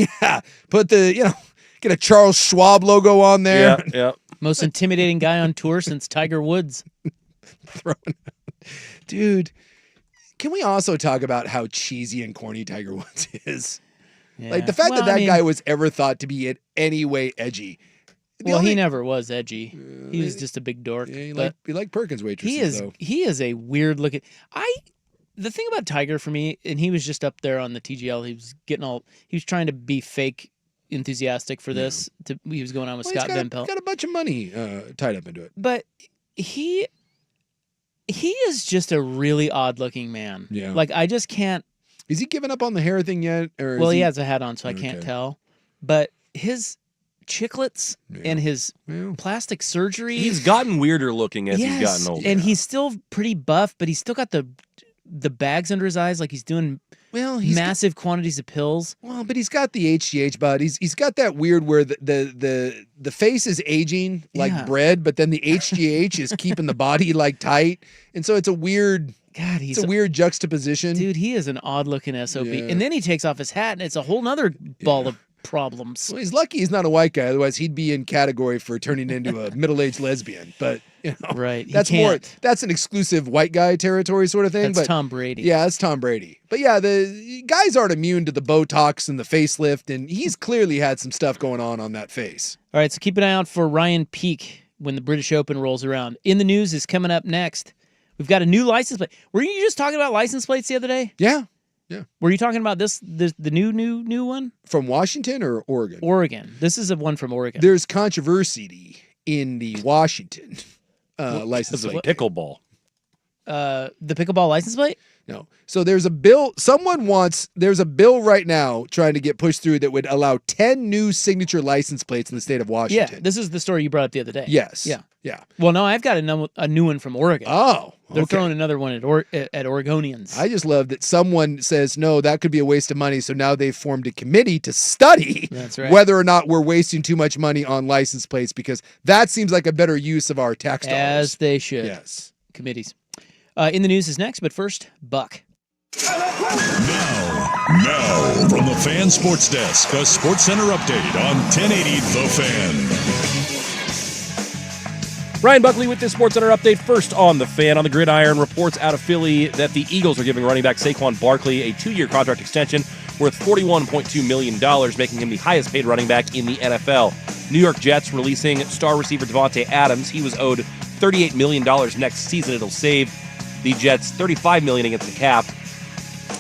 put get a Charles Schwab logo on there. Yeah. Most intimidating guy on tour since Tiger Woods. Dude, can we also talk about how cheesy and corny Tiger Woods is? Yeah. Like the fact that guy was ever thought to be in any way edgy. He never was edgy. He was just a big dork. Yeah, he liked Perkins waitresses, though. He is a weird looking... The thing about Tiger for me, and he was just up there on the TGL, he was trying to be fake enthusiastic for this. He was going on with Scott Van Pelt. He's got a bunch of money tied up into it. But he is just a really odd looking man. Yeah. Like, I just can't... Is he given up on the hair thing yet? Or he has a hat on, so I can't tell. But his chiclets and his plastic surgery... He's gotten weirder looking as he's gotten older. And he's still pretty buff, but he's still got the bags under his eyes, like he's doing massive quantities of pills. Well, but he's got the HGH, bud. He's got that weird where the face is aging like bread, but then the HGH is keeping the body like tight, and so it's a weird... God, it's a weird juxtaposition. Dude, he is an odd-looking SOB. Yeah. And then he takes off his hat, and it's a whole nother ball of problems. Well, he's lucky he's not a white guy. Otherwise, he'd be in category for turning into a middle-aged lesbian. But, right. That's an exclusive white guy territory sort of thing. That's Tom Brady. Yeah, that's Tom Brady. But yeah, the guys aren't immune to the Botox and the facelift, and he's clearly had some stuff going on that face. All right, so keep an eye out for Ryan Peake when the British Open rolls around. In the News is coming up next. We've got a new license plate. Were you just talking about license plates the other day? Yeah. Yeah. Were you talking about the new one? From Washington or Oregon? Oregon. This is one from Oregon. There's controversy in the Washington license plate. Pickleball. The pickleball license plate? No. So there's a bill. There's a bill right now trying to get pushed through that would allow 10 new signature license plates in the state of Washington. Yeah, this is the story you brought up the other day. Yes. Yeah. Yeah. Well, no, I've got a new one from Oregon. Oh. They're okay. throwing another one at Oregonians. I just love that someone says, no, that could be a waste of money. So now they've formed a committee to study whether or not we're wasting too much money on license plates, because that seems like a better use of our tax dollars. As they should. Yes. Committees. In the news is next, but first, Buck. Now, from the Fan Sports Desk, a Sports Center update on 1080 The Fan. Ryan Buckley with this Sports Center update. First on the Fan on the Gridiron, reports out of Philly that the Eagles are giving running back Saquon Barkley a 2-year contract extension worth $41.2 million, making him the highest paid running back in the NFL. New York Jets releasing star receiver Devontae Adams. He was owed $38 million next season. It'll save the Jets $35 million against the cap.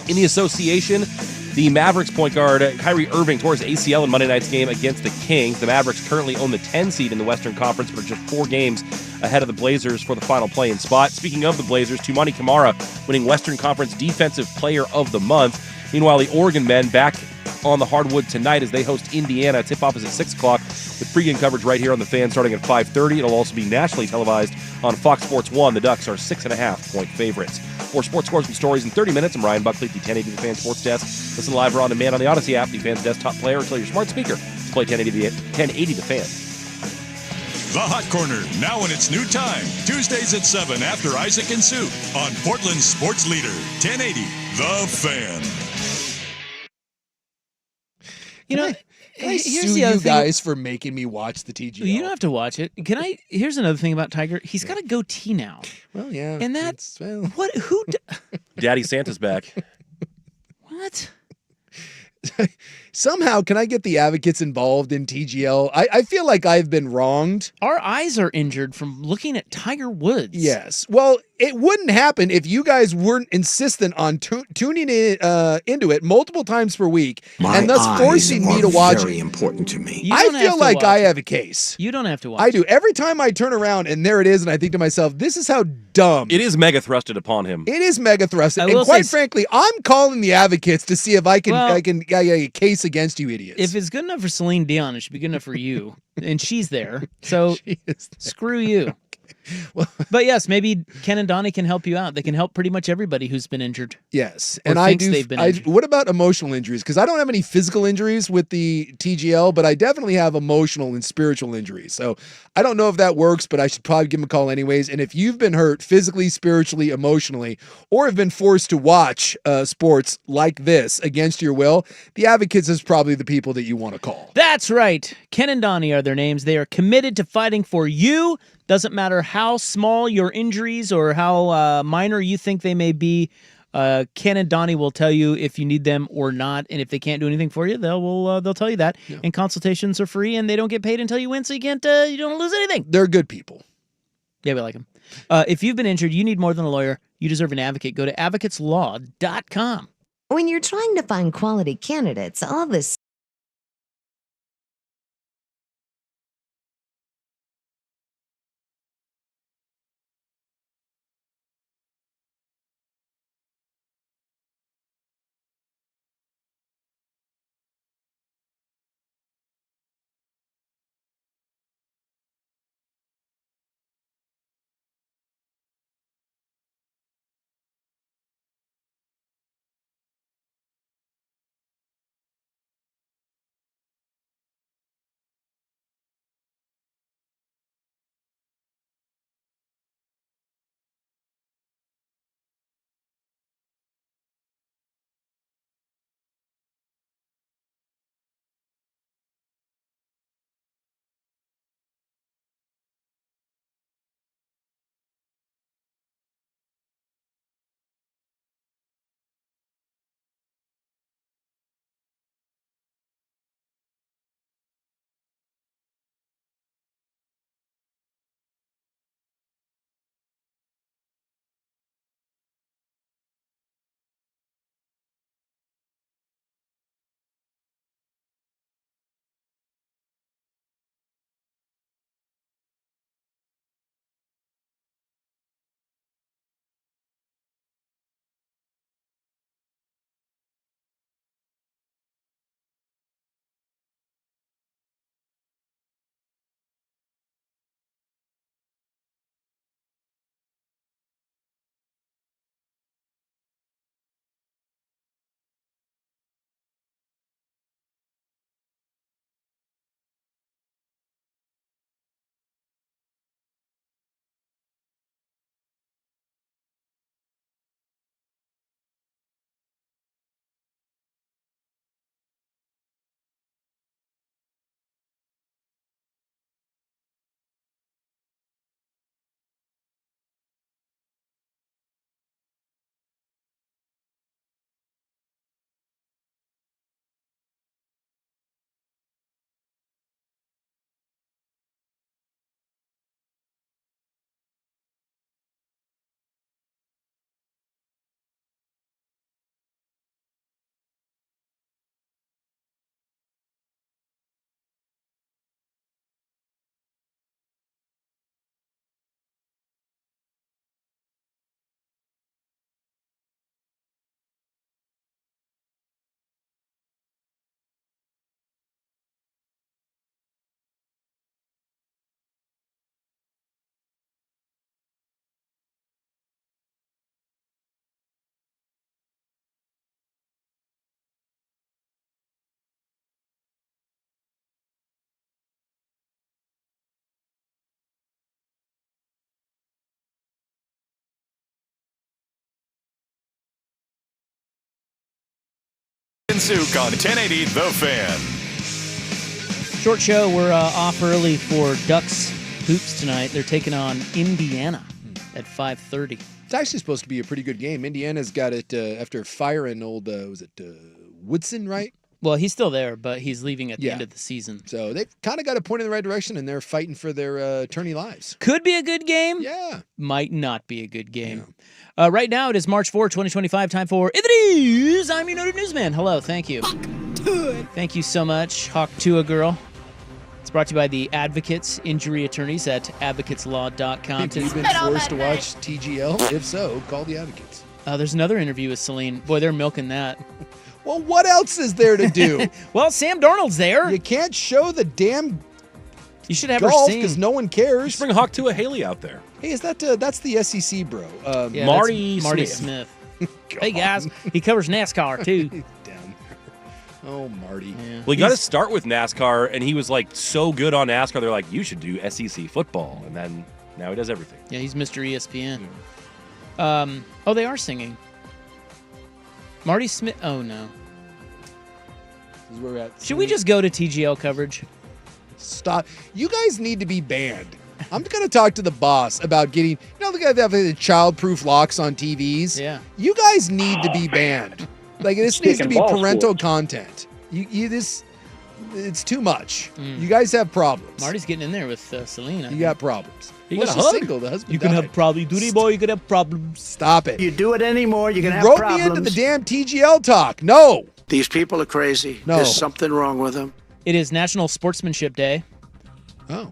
In the association, the Mavericks point guard Kyrie Irving tore his ACL in Monday night's game against the Kings. The Mavericks currently own the 10 seed in the Western Conference, but are just 4 games ahead of the Blazers for the final play-in spot. Speaking of the Blazers, Tumani Kamara winning Western Conference Defensive Player of the Month. Meanwhile, the Oregon men back on the hardwood tonight as they host Indiana. Tip-off is at 6 o'clock with pregame coverage right here on the Fan starting at 5:30. It'll also be nationally televised on Fox Sports 1. The Ducks are 6.5-point favorites. For sports scores and stories in 30 minutes, I'm Ryan Buckley at the 1080 The Fan Sports Desk. Listen live or on demand on the Odyssey app, the Fan's desktop player, or tell your smart speaker to play 1080 The Fan. The Hot Corner, now in its new time. Tuesdays at 7 after Isaac and Sue on Portland's sports leader, 1080 The Fan. You know, Can I here's sue the other you thing. guys for making me watch the TGL? You don't have to watch it. Here's another thing about Tiger. He's got a goatee now. Well, yeah. And that's what? Who? Daddy Santa's back. What? Somehow, can I get the advocates involved in TGL? I feel like I've been wronged. Our eyes are injured from looking at Tiger Woods. Yes. Well, it wouldn't happen if you guys weren't insistent on tuning in, into it multiple times per week, and thus forcing me to watch it. Very important to me. I feel like I have a case. You don't have to watch I do. Every time I turn around and there it is, and I think to myself, this is how dumb. It is mega thrusted upon him. It is mega thrusted. And quite frankly, I'm calling the advocates to see if I can get a case against you idiots. If it's good enough for Celine Dion, it should be good enough for you. And she's there. So screw you. Well, but yes, maybe Ken and Donnie can help you out. They can help pretty much everybody who's been injured. Yes, and I do. They've been injured. What about emotional injuries? Because I don't have any physical injuries with the TGL, but I definitely have emotional and spiritual injuries. So I don't know if that works, but I should probably give them a call anyways. And if you've been hurt physically, spiritually, emotionally, or have been forced to watch sports like this against your will, the advocates is probably the people that you want to call. That's right. Ken and Donnie are their names. They are committed to fighting for you. Doesn't matter how small your injuries or how minor you think they may be. Ken and Donnie will tell you if you need them or not, and if they can't do anything for you, they'll tell you that. Yeah. And consultations are free, and they don't get paid until you win, so you don't lose anything. They're good people. Yeah, we like them. If you've been injured, you need more than a lawyer. You deserve an advocate. Go to advocateslaw.com. When you're trying to find quality candidates, all this Zook on 1080 The Fan. Short show. We're off early for Ducks hoops tonight. They're taking on Indiana at 5:30. It's actually supposed to be a pretty good game. Indiana's got it after firing old, Woodson, right? Well, he's still there, but he's leaving at the end of the season. So they've kind of got a point in the right direction, and they're fighting for their tourney lives. Could be a good game. Yeah. Might not be a good game. Yeah. Right now, it is March 4, 2025. Time for In the News. I'm your noted newsman. Hello. Thank you. Thank you so much, Hawk Tua girl. It's brought to you by the Advocates Injury Attorneys at advocateslaw.com. Have you been forced to watch TGL? If so, call the Advocates. There's another interview with Celine. Boy, they're milking that. Well, what else is there to do? Well, Sam Darnold's there. You can't show the damn You should have golf her sing. because no one cares. Just bring Hawk Tua Haley out there. Hey, is that that's the SEC, bro? Yeah, Marty Smith. Hey, guys. He covers NASCAR, too. Down there. Oh, Marty. Yeah. Well, you got to start with NASCAR, and he was like so good on NASCAR. They're like, you should do SEC football, and then now he does everything. Yeah, he's Mr. ESPN. They are singing. Marty Smith. Oh, no. This is where we're at. Should we just go to TGL coverage? Stop. You guys need to be banned. I'm going to talk to the boss about getting, the guy that have the child-proof locks on TVs. Yeah. You guys need to be banned. Like, this needs to be parental content. It's too much. You guys have problems. Marty's getting in there with Selena. You got problems. You Well, got a she's hug? single. The husband You can died. have problems. Duty boy, you can have problems. Stop it. You do it anymore, you're going to have Wrote problems. me into the damn TGL talk. No. These people are crazy. No. There's something wrong with them. It is National Sportsmanship Day. Oh.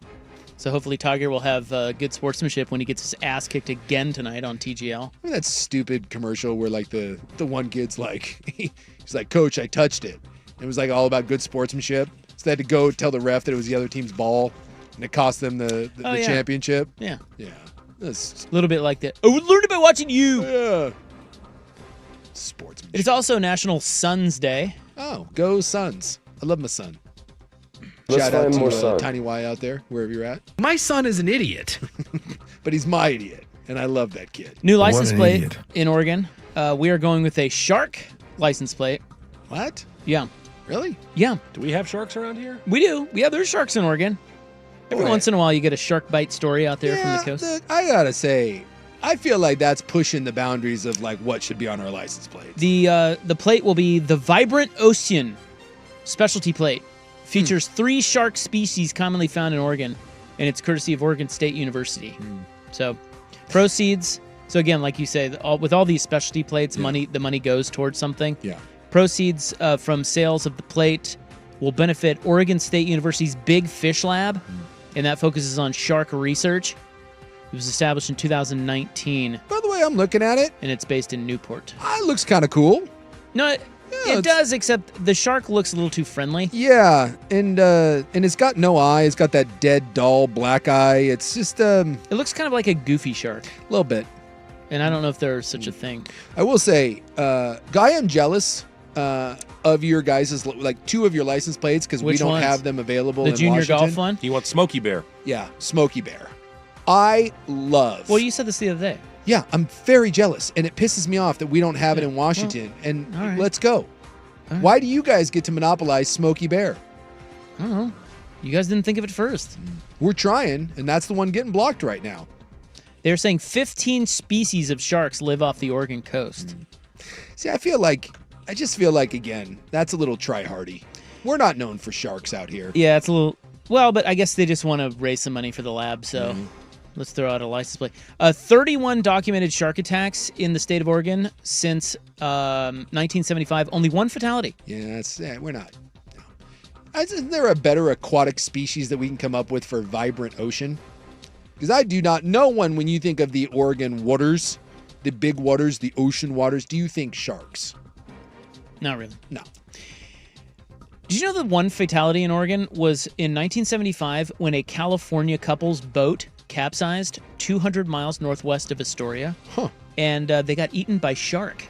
So hopefully Tiger will have good sportsmanship when he gets his ass kicked again tonight on TGL. Remember that stupid commercial where like the one kid's like, he's like, Coach, I touched it. It was like all about good sportsmanship. So they had to go tell the ref that it was the other team's ball, and it cost them the championship. Yeah. Yeah. That's A little bit like that. I learned it by watching you. yeah. Sportsmanship. It is also National Sons Day. Oh, go Suns. I love my son. Let's Shout out find more to sun. Tiny Y out there, wherever you're at. My son is an idiot. But he's my idiot, and I love that kid. New license an plate idiot. in Oregon. We are going with a shark license plate. What? Yeah. Really? Yeah, Do we have sharks around here? we do. Yeah, there's sharks in Oregon. Every Boy. once in a while, you get a shark bite story out there from the coast. I gotta say, I feel like that's pushing the boundaries of like what should be on our license plates. The plate will be the Vibrant Ocean specialty plate. Features 3 shark species commonly found in Oregon, and it's courtesy of Oregon State University. So, proceeds. So again, like you say, with all these specialty plates, the money goes towards something. Yeah. Proceeds from sales of the plate will benefit Oregon State University's Big Fish Lab, and that focuses on shark research. It was established in 2019, By the way, I'm looking at it. and it's based in Newport. It looks kind of cool. No, it does, except the shark looks a little too friendly. Yeah, and it's got no eye. It's got that dead, dull black eye. It's just It looks kind of like a goofy shark, a little bit. and I don't know if there's such a thing. I will say, Guy, I'm jealous of your guys' like 2 of your license plates because we Which don't ones? have them available The in junior Washington. golf one? He wants Smokey Bear. Yeah, Smokey Bear. I love. Well, you said this the other day. Yeah, I'm very jealous, and it pisses me off that we don't have it in Washington. And all right. let's go. right. Why do you guys get to monopolize Smokey Bear? I don't know. You guys didn't think of it first. We're trying, and that's the one getting blocked right now. They're saying 15 species of sharks live off the Oregon coast. See, I just feel like, again, that's a little try-hardy. We're not known for sharks out here. Yeah, it's a little... Well, but I guess they just want to raise some money for the lab, so let's throw out a license plate. 31 documented shark attacks in the state of Oregon since 1975. Only 1 fatality. Yeah, we're not. No. Isn't there a better aquatic species that we can come up with for vibrant ocean? Because I do not know one when you think of the Oregon waters, the big waters, the ocean waters. Do you think sharks? Not really. No. Did you know that 1 fatality in Oregon was in 1975 when a California couple's boat capsized 200 miles northwest of Astoria? Huh. And they got eaten by shark.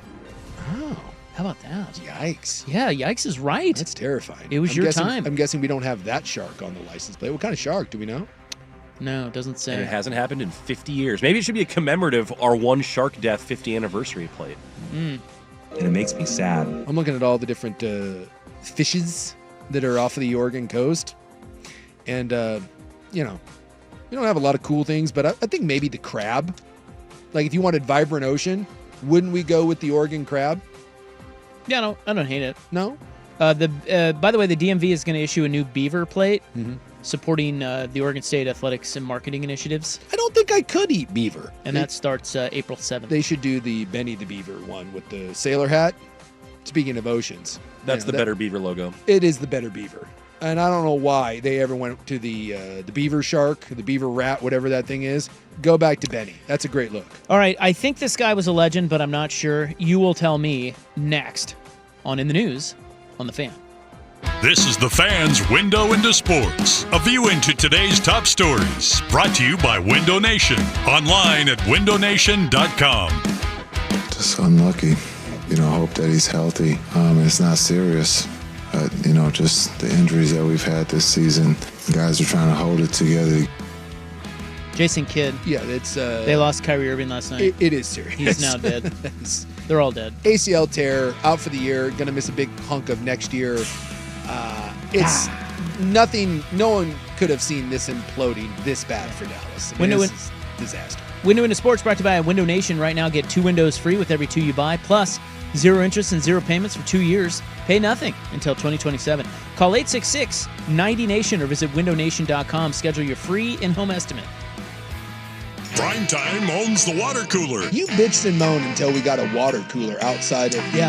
Oh. How about that? Yikes. Yeah, yikes is right. That's terrifying. It was your time. I'm guessing we don't have that shark on the license plate. What kind of shark? Do we know? No, it doesn't say. And it hasn't happened in 50 years. Maybe it should be a commemorative our 1 shark death 50 anniversary plate. and it makes me sad. I'm looking at all the different fishes that are off of the Oregon coast. And, you know, we don't have a lot of cool things, but I think maybe the crab. Like, if you wanted vibrant ocean, wouldn't we go with the Oregon crab? Yeah, no, I don't hate it. No? By the way, the DMV is going to issue a new beaver plate supporting the Oregon State athletics and marketing initiatives. I don't think I could eat beaver. And that starts April 7th. They should do the Benny the Beaver one with the sailor hat. Speaking of oceans. That's the better beaver logo. It is the better beaver. And I don't know why they ever went to the beaver shark, the beaver rat, whatever that thing is. Go back to Benny. That's a great look. All right, I think this guy was a legend, but I'm not sure. You will tell me next on In the News on The Fan. This is The Fan's Window into Sports, a view into today's top stories. Brought to you by Window Nation, online at windownation.com. Just unlucky. Hope that he's healthy. It's not serious. Just the injuries that we've had this season. Guys are trying to hold it together. Jason Kidd. Yeah, it's... they lost Kyrie Irving last night. It is serious. He's now dead. They're all dead. ACL tear, out for the year, going to miss a big hunk of next year. It's nothing... No one could have seen this imploding this bad for Dallas. This is disaster. Window into Sports brought to you by Window Nation. Right now, get 2 windows free with every 2 you buy, plus 0 interest and 0 payments for 2 years. Pay nothing until 2027. Call 866-90-NATION or visit windownation.com. Schedule your free in-home estimate. Primetime owns the water cooler. You bitched and moaned until we got a water cooler outside of the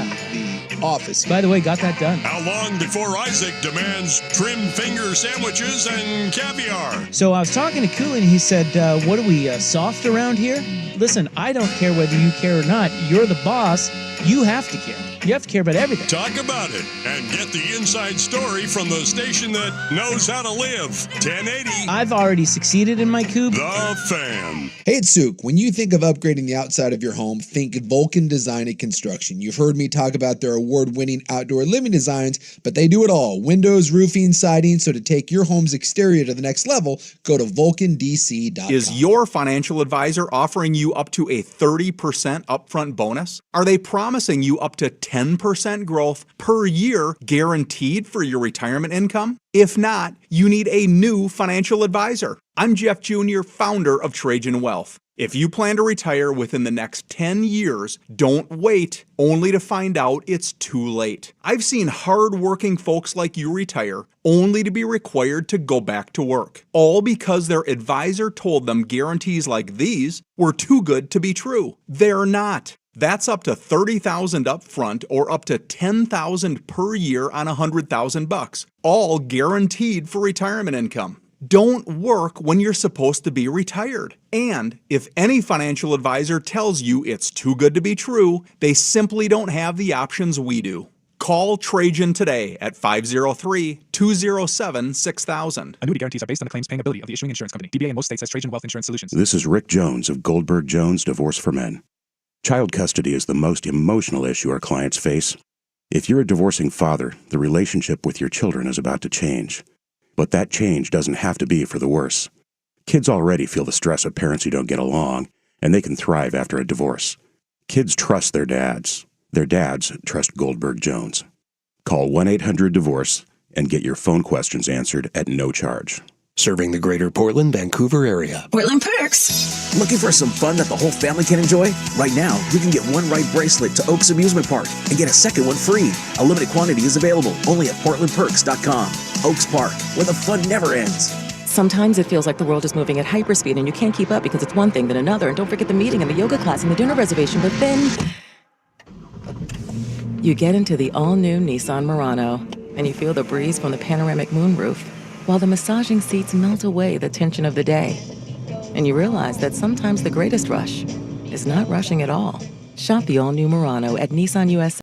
office. By the way, got that done. How long before Isaac demands trimmed finger sandwiches and caviar? So I was talking to Cooley, and he said, what are we, soft around here? Listen, I don't care whether you care or not. You're the boss. You have to care. You have to care about everything. Talk about it and get the inside story from the station that knows how to live. 1080. I've already succeeded in my coop. The Fan. Hey, it's Suk. When you think of upgrading the outside of your home, think Vulcan Design and Construction. You've heard me talk about their award-winning outdoor living designs, but they do it all. Windows, roofing, siding. So to take your home's exterior to the next level, go to vulcandc.com. Is your financial advisor offering you up to a 30% upfront bonus? Are they promising you up to 10% growth per year guaranteed for your retirement income? If not, you need a new financial advisor. I'm Jeff Jr., founder of Trajan Wealth. If you plan to retire within the next 10 years, don't wait only to find out it's too late. I've seen hard-working folks like you retire only to be required to go back to work, all because their advisor told them guarantees like these were too good to be true. They're not. That's up to $30,000 up front or up to $10,000 per year on $100,000, all guaranteed for retirement income. Don't work when you're supposed to be retired. And if any financial advisor tells you it's too good to be true, they simply don't have the options we do. Call Trajan today at 503-207-6000. Annuity guarantees are based on the claims paying ability of the issuing insurance company. DBA in most states has Trajan Wealth Insurance Solutions. This is Rick Jones of Goldberg Jones Divorce for Men. Child custody is the most emotional issue our clients face. If you're a divorcing father, the relationship with your children is about to change. But that change doesn't have to be for the worse. Kids already feel the stress of parents who don't get along, and they can thrive after a divorce. Kids trust their dads. Their dads trust Goldberg Jones. Call 1-800-DIVORCE and get your phone questions answered at no charge. Serving the greater Portland, Vancouver area. Portland Perks. Looking for some fun that the whole family can enjoy? Right now, you can get one right bracelet to Oaks Amusement Park and get a second one free. A limited quantity is available only at portlandperks.com. Oaks Park, where the fun never ends. Sometimes it feels like the world is moving at hyperspeed and you can't keep up because it's one thing then another. And don't forget the meeting and the yoga class and the dinner reservation. But then you get into the all-new Nissan Murano and you feel the breeze from the panoramic moonroof while the massaging seats melt away the tension of the day. And you realize that sometimes the greatest rush is not rushing at all. Shop the all-new Murano at Nissan USA.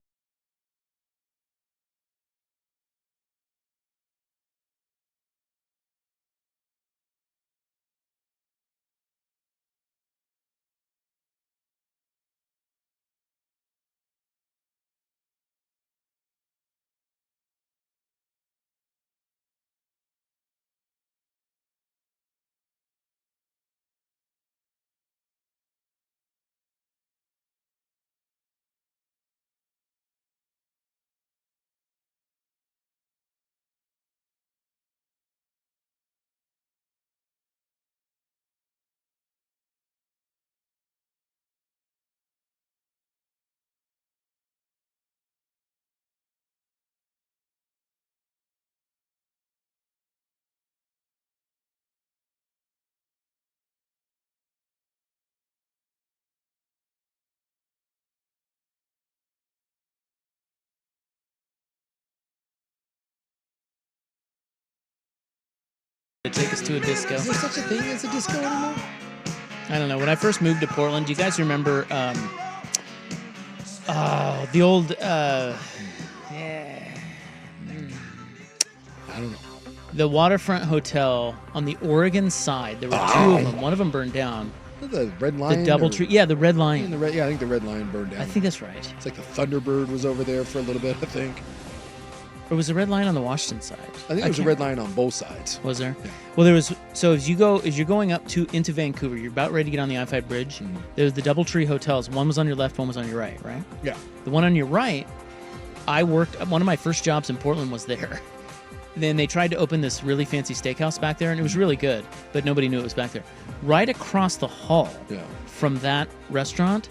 Take us to a disco. Is there such a thing as a disco anymore? I don't know. When I first moved to Portland, do you guys remember the old I don't know. the waterfront hotel on the Oregon side? There were two of them. One of them burned down. The Red Lion? The Doubletree. Yeah, the Red Lion. I think the Red Lion burned down. I think that's right. It's like the Thunderbird was over there for a little bit, I think. Or was the Red Line on the Washington side? I think it was a Red Line on both sides. Was there? Yeah. Well, there was. So as you're going up into Vancouver, you're about ready to get on the I-5 bridge. Mm-hmm. There's the Doubletree hotels. One was on your left, one was on your right, right? Yeah. The one on your right, one of my first jobs in Portland was there. Then they tried to open this really fancy steakhouse back there, and it was really good, but nobody knew it was back there. Right across the hall from that restaurant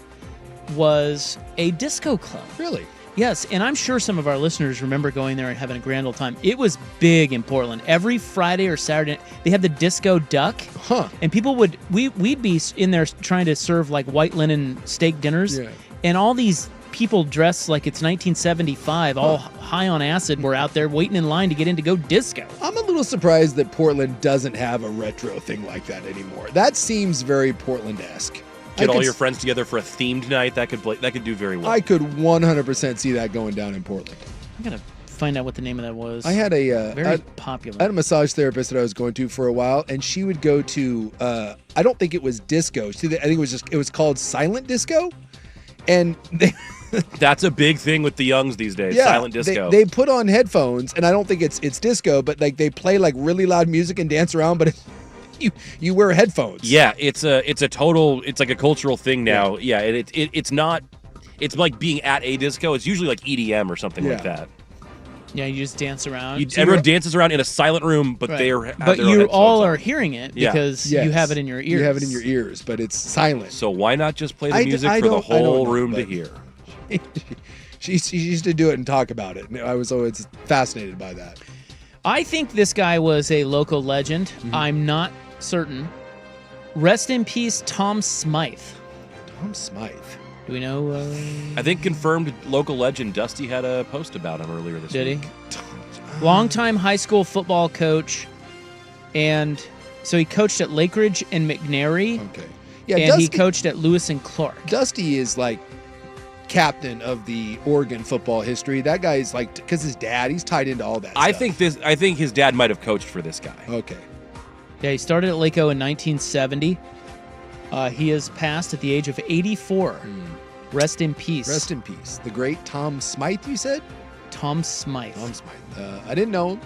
was a disco club. Really? Yes, and I'm sure some of our listeners remember going there and having a grand old time. It was big in Portland. Every Friday or Saturday, they had the Disco Duck. Huh. And people we'd be in there trying to serve like white linen steak dinners. Yeah. And all these people dressed like it's 1975, all high on acid, were out there waiting in line to get in to go disco. I'm a little surprised that Portland doesn't have a retro thing like that anymore. That seems very Portland-esque. Get all your friends together for a themed night. That could do very well. I could 100% see that going down in Portland. I'm gonna find out what the name of that was. I had very popular. I had a massage therapist that I was going to for a while, and she would go to. I don't think it was disco. I think it was called silent disco, and that's a big thing with the youngs these days. Yeah, silent disco. They put on headphones, and I don't think it's disco, but like they play like really loud music and dance around, but you wear headphones. Yeah, it's like a cultural thing now. Yeah, it's not. It's like being at a disco. It's usually like EDM or something like that. Yeah, you just dance around. Everyone dances around in a silent room, but but you all are hearing it because you have it in your ears. You have it in your ears, but it's silent. So why not just play the music for the whole room to hear? She used to do it and talk about it. I was always fascinated by that. I think this guy was a local legend. Mm-hmm. I'm not certain. Rest in peace, Tom Smythe. Tom Smythe. Do we know? I think confirmed local legend. Dusty had a post about him earlier this week. Did he? Longtime high school football coach, and so he coached at Lakeridge and McNary. Okay. Yeah, and he coached at Lewis and Clark. Dusty is like captain of the Oregon football history. That guy is like, because his dad, he's tied into all that stuff. I think his dad might have coached for this guy. Okay. Yeah, he started at Laco in 1970. He has passed at the age of 84. Rest in peace. Rest in peace. The great Tom Smythe, you said? Tom Smythe. Tom Smythe. I didn't know him,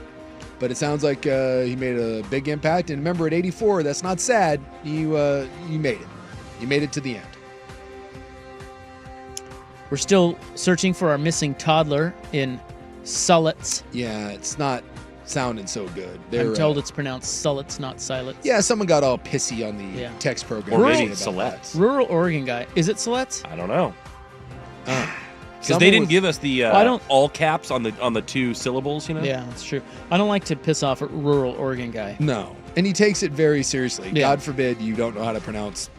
but it sounds like he made a big impact. And remember, at 84, that's not sad. You made it. You made it to the end. We're still searching for our missing toddler in Sullets. Yeah, it's not sounding so good. I'm told it's pronounced Sullets, not Silets. Yeah, someone got all pissy on the text program. Or maybe Sullets. Rural Oregon guy. Is it Sullets? I don't know. Because they didn't give us the all caps on the two syllables, you know? Yeah, that's true. I don't like to piss off a rural Oregon guy. No. And he takes it very seriously. Yeah. God forbid you don't know how to pronounce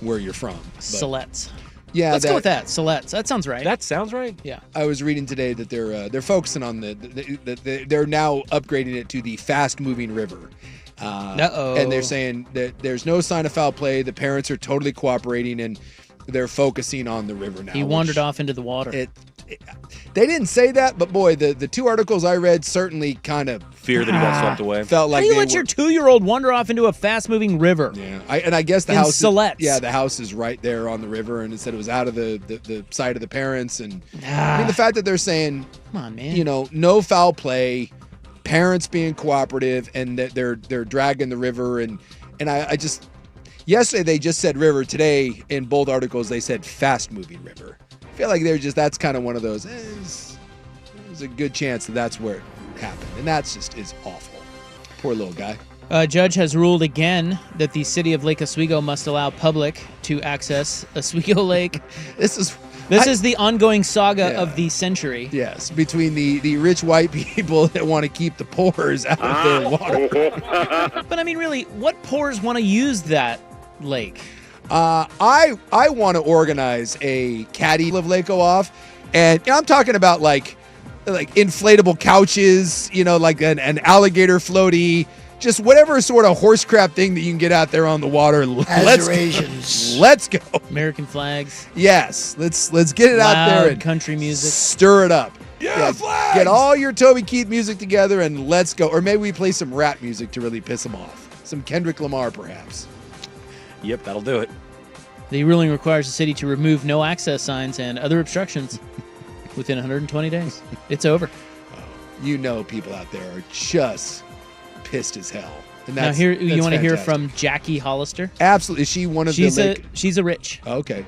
where you're from. Sullets. Yeah, let's go with that. Sullets. That sounds right. That sounds right. Yeah. I was reading today that they're focusing on they're now upgrading it to the fast moving river. And they're saying that there's no sign of foul play. The parents are totally cooperating, and they're focusing on the river now. He wandered off into the water. They didn't say that, but boy, the two articles I read certainly kind of fear that he got swept away. Felt like how do you let your 2-year-old wander off into a fast-moving river? Yeah, I guess the in house. Sullets. The house is right there on the river, and it said it was out of the sight of the parents. And I mean, the fact that they're saying, "Come on, man," no foul play, parents being cooperative, and that they're dragging the river, and I just yesterday they just said river. Today in both articles they said fast-moving river. I feel like that's kind of one of those. There's a good chance that's where it happened, and that's just is awful. Poor little guy. Judge has ruled again that the city of Lake Oswego must allow public to access Oswego Lake. This is the ongoing saga of the century. Yes, between the rich white people that want to keep the poors out of their water. But I mean, really, what poors want to use that lake? I want to organize a caddy of Laco off, and I'm talking about like inflatable couches, like an alligator floaty, just whatever sort of horse crap thing that you can get out there on the water. Let's go. American flags. Yes, let's get it out there and country music. Stir it up. Yeah, flags! Get all your Toby Keith music together and let's go. Or maybe we play some rap music to really piss them off. Some Kendrick Lamar, perhaps. Yep, that'll do it. The ruling requires the city to remove no access signs and other obstructions within 120 days. It's over. You know, people out there are just pissed as hell. And now, here you want to hear from Jackie Hollister? Absolutely. Is she one of She's a rich. Okay.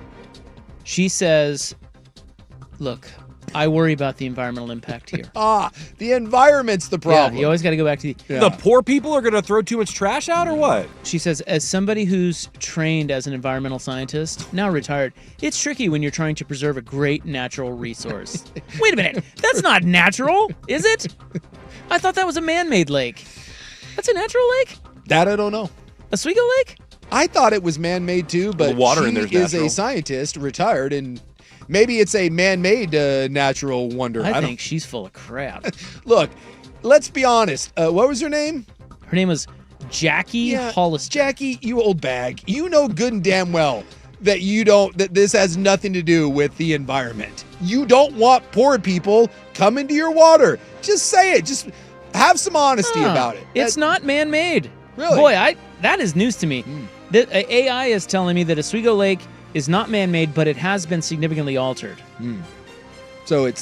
She says, "Look, I worry about the environmental impact here." The environment's the problem. Yeah, you always got to go back to the poor people are going to throw too much trash out, or what? She says, as somebody who's trained as an environmental scientist, now retired, it's tricky when you're trying to preserve a great natural resource. Wait a minute. That's not natural, is it? I thought that was a man-made lake. That's a natural lake? That I don't know. Oswego Lake? I thought it was man-made too, but the water she in there's is natural. a scientist, retired, and maybe it's a man-made natural wonder. I think she's full of crap. Look, let's be honest. What was her name? Her name was Jackie Hollister. Jackie, you old bag. You know good and damn well that that this has nothing to do with the environment. You don't want poor people coming to your water. Just say it. Just have some honesty about it. It's not man-made. Really? Boy, that is news to me. The AI is telling me that Oswego Lake is not man-made, but it has been significantly altered. So it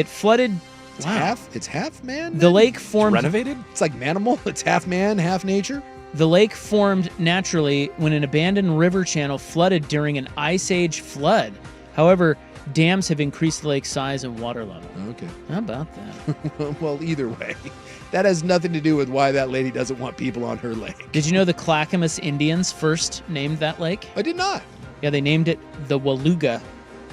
flooded. It's half man. The lake formed renovated. It's like Manimal. It's half man, half nature. The lake formed naturally when an abandoned river channel flooded during an Ice Age flood. However, dams have increased the lake's size and water level. Okay. How about that? Well, either way, that has nothing to do with why that lady doesn't want people on her lake. Did you know the Clackamas Indians first named that lake? I did not. Yeah, they named it the Waluga,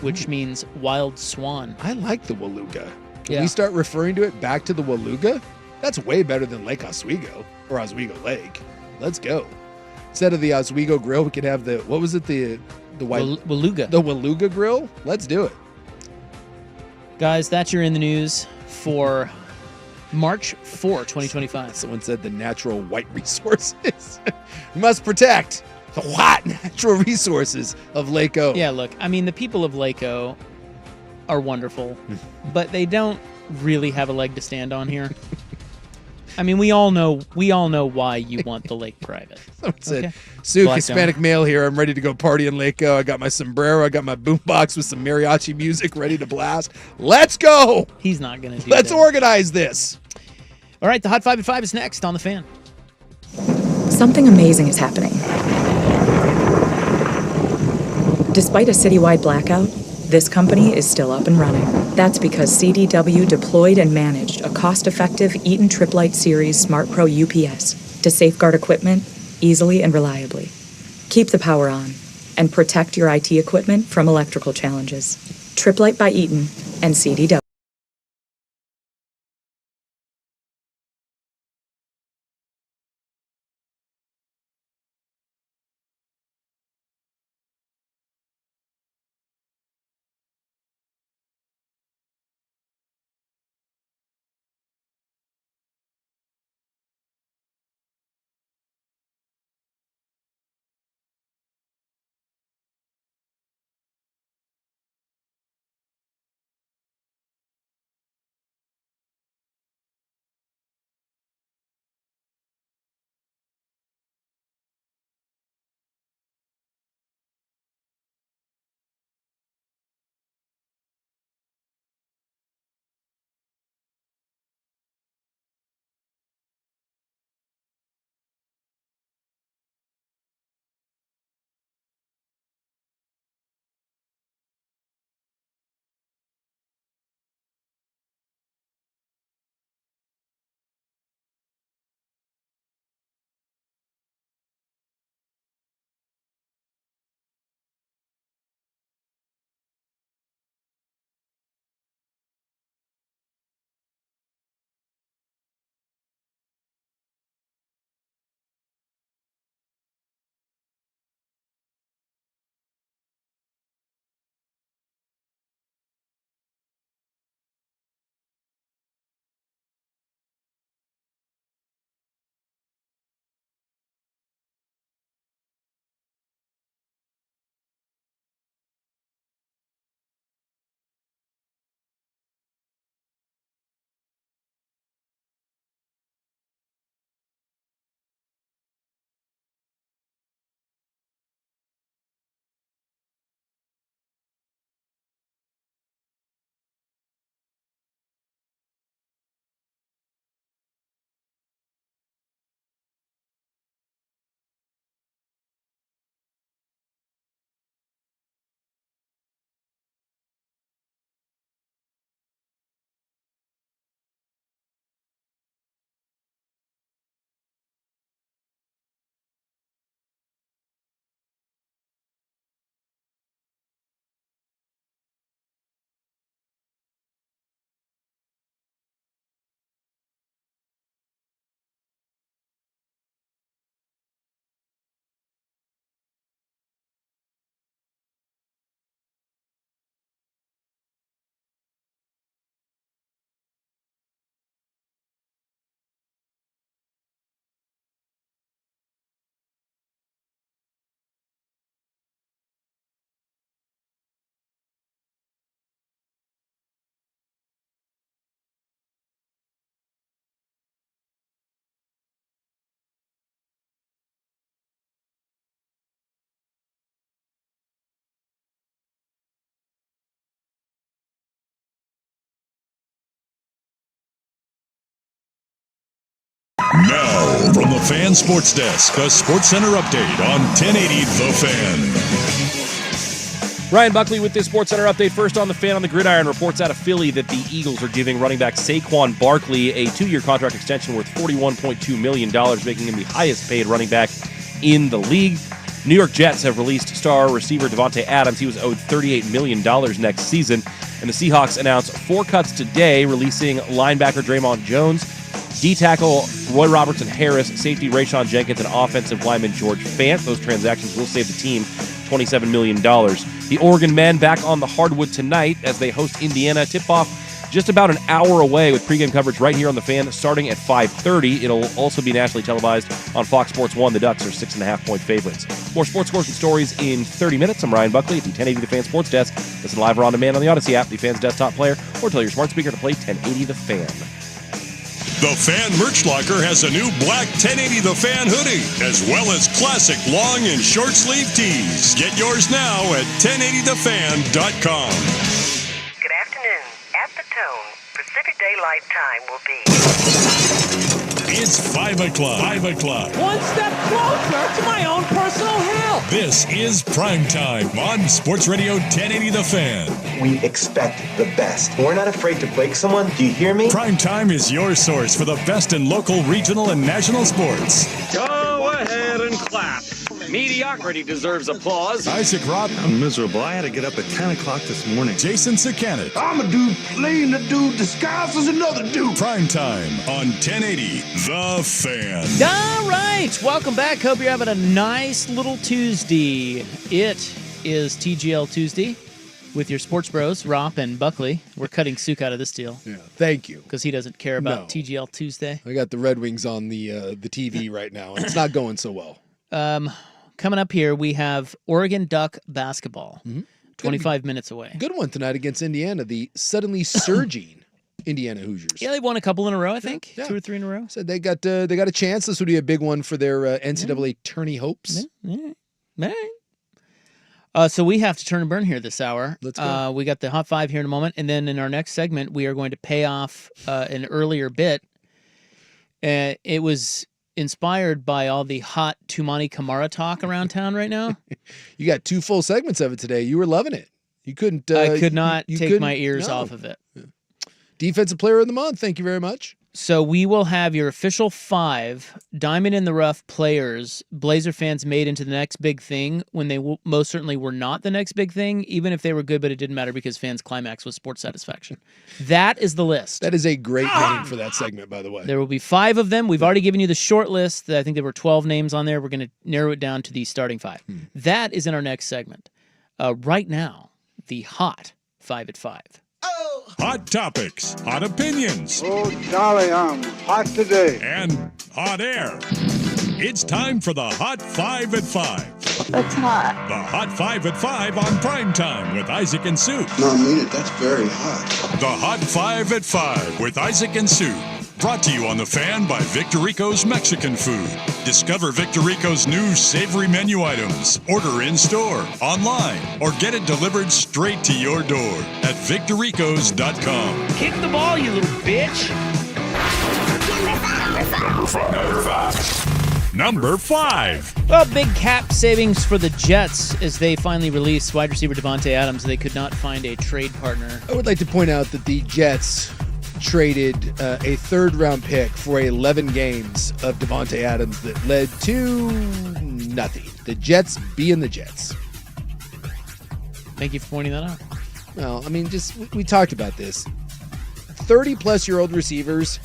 which means wild swan. I like the Waluga. Can Yeah. we start referring to it back to the Waluga? That's way better than Lake Oswego or Oswego Lake. Let's go. Instead of the Oswego Grill, we could have the, what was it? The white Waluga. The Waluga Grill. Let's do it. Guys, that's your In the News for March 4, 2025. Someone said the natural white resources. We must protect the white natural resources of Lake O. Yeah, look, I mean, the people of Lake O are wonderful, but they don't really have a leg to stand on here. I mean, we all know why you want the lake private. Someone said, Sue, Hispanic male here. I'm ready to go party in Lake O. I got my sombrero. I got my boombox with some mariachi music ready to blast. Let's go. He's not going to do Let's that. organize this. All right, the Hot 5 at 5 is next on The Fan. Something amazing is happening. Despite a citywide blackout, this company is still up and running. That's because CDW deployed and managed a cost-effective Eaton Triplite Series Smart Pro UPS to safeguard equipment easily and reliably. Keep the power on and protect your IT equipment from electrical challenges. Triplite by Eaton and CDW. Now, from the Fan Sports Desk, a Sports Center update on 1080 The Fan. Ryan Buckley with this Sports Center update. First on the Fan on the Gridiron reports out of Philly that the Eagles are giving running back Saquon Barkley a 2-year contract extension worth $41.2 million, making him the highest paid running back in the league. New York Jets have released star receiver Davante Adams. He was owed $38 million next season. And the Seahawks announced 4 cuts today, releasing linebacker Draymond Jones, D-tackle Roy Robertson-Harris, safety Rayshon Jenkins, and offensive lineman George Fant. Those transactions will save the team $27 million. The Oregon men back on the hardwood tonight as they host Indiana. Tip-off just about an hour away with pregame coverage right here on the Fan starting at 5:30. It'll also be nationally televised on Fox Sports 1. The Ducks are 6.5-point favorites. More sports scores and stories in 30 minutes. I'm Ryan Buckley at the 1080 The Fan Sports Desk. Listen live or on demand on the Odyssey app, the Fan's desktop player, or tell your smart speaker to play 1080 The Fan. The Fan Merch Locker has a new black 1080 The Fan hoodie, as well as classic long and short sleeve tees. Get yours now at 1080thefan.com. Good afternoon. At the tone, Pacific Daylight Time will be... It's 5 o'clock. 5 o'clock. One step closer to my own personal hell. This is Primetime on Sports Radio 1080 The Fan. We expect the best. We're not afraid to break someone. Do you hear me? Primetime is your source for the best in local, regional, and national sports. Go ahead and clap. Mediocrity deserves applause. Isaac Robb. I'm miserable. I had to get up at 10 o'clock this morning. Jason Sakanet. I'm a dude playing a dude disguised as another dude. Primetime on 1080 The Fan. All right. Welcome back. Hope you're having a nice little Tuesday. It is TGL Tuesday with your sports bros, Ropp and Buckley. We're cutting Suk out of this deal. Yeah, thank you. Because he doesn't care about TGL Tuesday. I got the Red Wings on the TV right now, and it's not going so well. Coming up here, we have Oregon Duck basketball, 25 minutes away. Good one tonight against Indiana, the suddenly surging Indiana Hoosiers. Yeah, they won a couple in a row, I think. Yeah. 2 or 3 in a row. So they got a chance. This would be a big one for their NCAA tourney hopes. So we have to turn and burn here this hour. Let's go. We got the Hot 5 here in a moment, and then in our next segment, we are going to pay off an earlier bit. It was inspired by all the hot Tumani Kamara talk around town right now. You got 2 full segments of it today. You were loving it. You couldn't. I could not take my ears off of it. Defensive Player of the Month. Thank you very much. So we will have your official 5 diamond in the rough players Blazer fans made into the next big thing when they most certainly were not the next big thing, even if they were good, but it didn't matter because fans' climax was sports satisfaction. That is the list. That is a great name for that segment, by the way. There will be 5 of them. We've already given you the short list. I think there were 12 names on there. We're going to narrow it down to the starting 5. That is in our next segment. Right now, the hot 5 at 5. Hot topics, hot opinions. Oh, golly, I'm hot today. And hot air. It's time for the Hot 5 at 5. That's hot. The Hot 5 at 5 on Primetime with Isaac and Sue. No, I mean it. That's very hot. The Hot 5 at 5 with Isaac and Sue. Brought to you on The Fan by Victorico's Mexican Food. Discover Victorico's new savory menu items. Order in-store, online, or get it delivered straight to your door at victoricos.com. Kick the ball, you little bitch. Number 5. Well, big cap savings for the Jets as they finally released wide receiver Davante Adams. They could not find a trade partner. I would like to point out that the Jets traded a 3rd-round pick for 11 games of Davante Adams that led to nothing. The Jets being the Jets. Thank you for pointing that out. Well, I mean, we talked about this. 30-plus-year-old receivers,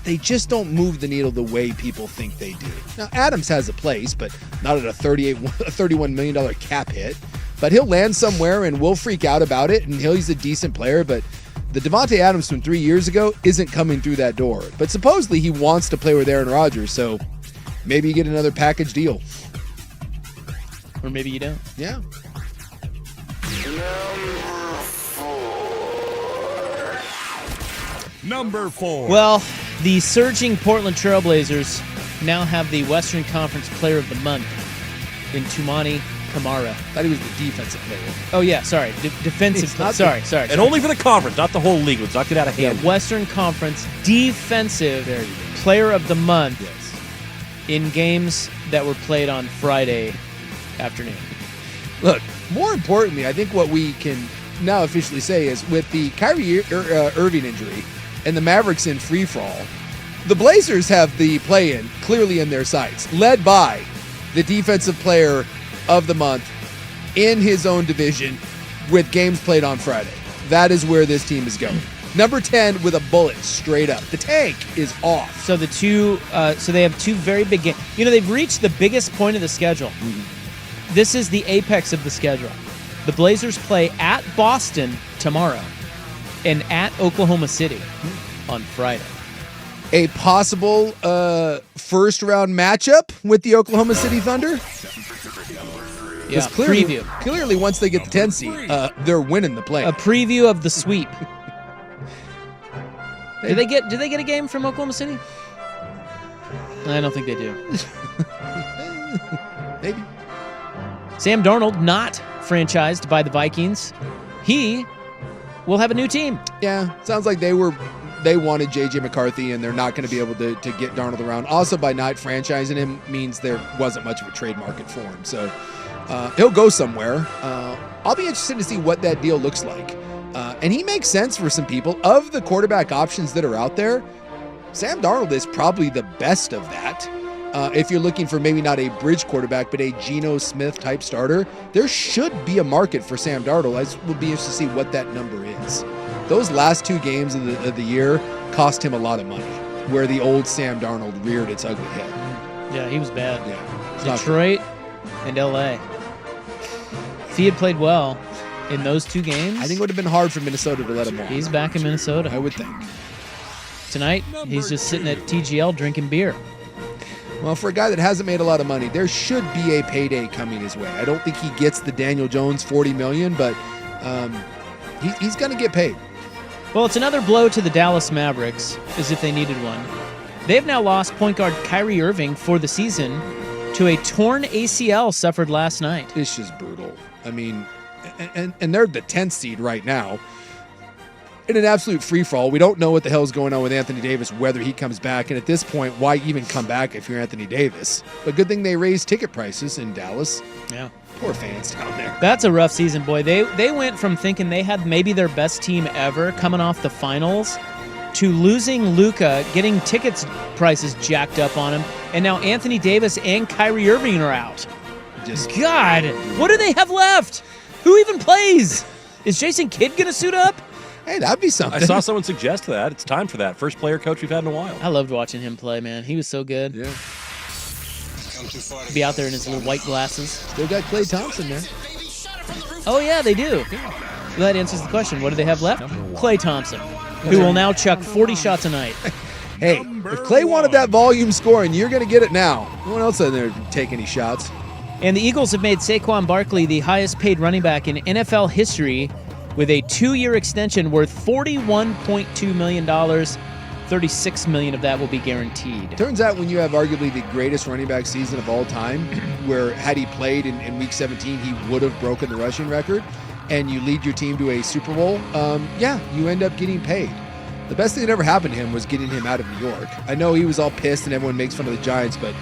they just don't move the needle the way people think they do. Now, Adams has a place, but not at a $31 million cap hit. But he'll land somewhere, and we'll freak out about it, and he's a decent player, but the Davante Adams from 3 years ago isn't coming through that door. But supposedly he wants to play with Aaron Rodgers, so maybe you get another package deal. Or maybe you don't. Yeah. Number 4. Well, the surging Portland Trailblazers now have the Western Conference Player of the Month in Tumani Kamara. Thought he was the defensive player. Oh, yeah, sorry. Defensive player. Sorry. And only for the conference, not the whole league. Let's not get out of hand. Yeah, Western Conference Defensive Player of the Month in games that were played on Friday afternoon. Look, more importantly, I think what we can now officially say is with the Kyrie Irving injury and the Mavericks in free-for-all, the Blazers have the play-in clearly in their sights, led by the defensive player of the month in his own division with games played on Friday. That is where this team is going. Number 10 with a bullet straight up. The tank is off. So they have two very big games. You know, they've reached the biggest point of the schedule. Mm-hmm. This is the apex of the schedule. The Blazers play at Boston tomorrow and at Oklahoma City on Friday. A possible first-round matchup with the Oklahoma City Thunder? Yeah, preview. Clearly, once they get the 10 seed, they're winning the play. A preview of the sweep. Do they get a game from Oklahoma City? I don't think they do. Maybe. Sam Darnold, not franchised by the Vikings. He will have a new team. Yeah, sounds like they wanted J.J. McCarthy, and they're not going to be able to get Darnold around. Also, by not franchising him means there wasn't much of a trade market for him. So he'll go somewhere. I'll be interested to see what that deal looks like. And he makes sense for some people. Of the quarterback options that are out there, Sam Darnold is probably the best of that. If you're looking for maybe not a bridge quarterback, but a Geno Smith type starter, there should be a market for Sam Darnold. I will be interested to see what that number is. Those last two games of the year cost him a lot of money, where the old Sam Darnold reared its ugly head. Yeah, he was bad. Yeah, Detroit and L.A. If he had played well in those two games, I think it would have been hard for Minnesota to let him walk. He's back in Minnesota. I would think. Tonight, he's just sitting at TGL drinking beer. Well, for a guy that hasn't made a lot of money, there should be a payday coming his way. I don't think he gets the Daniel Jones $40 million, but he's going to get paid. Well, it's another blow to the Dallas Mavericks, as if they needed one. They have now lost point guard Kyrie Irving for the season to a torn ACL suffered last night. It's just brutal. I mean, and they're the 10th seed right now. In an absolute free-for-all. We don't know what the hell is going on with Anthony Davis, whether he comes back. And at this point, why even come back if you're Anthony Davis? But good thing they raised ticket prices in Dallas. Yeah. Poor fans down there. That's a rough season, boy. They went from thinking they had maybe their best team ever coming off the finals to losing Luka, getting tickets prices jacked up on him, and now Anthony Davis and Kyrie Irving are out. God, what do they have left? Who even plays? Is Jason Kidd going to suit up? Hey, that'd be something. I saw someone suggest that. It's time for that. First player coach we've had in a while. I loved watching him play, man. He was so good. Yeah. Be out there in his little white glasses. Still got Klay Thompson there. Oh, yeah, they do. Well, that answers the question. What do they have left? Klay Thompson, who will now chuck 40 shots a night. Hey, if Klay wanted that volume scoring, you're going to get it now. No one else in there take any shots. And the Eagles have made Saquon Barkley the highest paid running back in NFL history with a 2-year extension worth $41.2 million. $36 million of that will be guaranteed. Turns out when you have arguably the greatest running back season of all time, where had he played in Week 17, he would have broken the rushing record, and you lead your team to a Super Bowl, you end up getting paid. The best thing that ever happened to him was getting him out of New York. I know he was all pissed and everyone makes fun of the Giants, but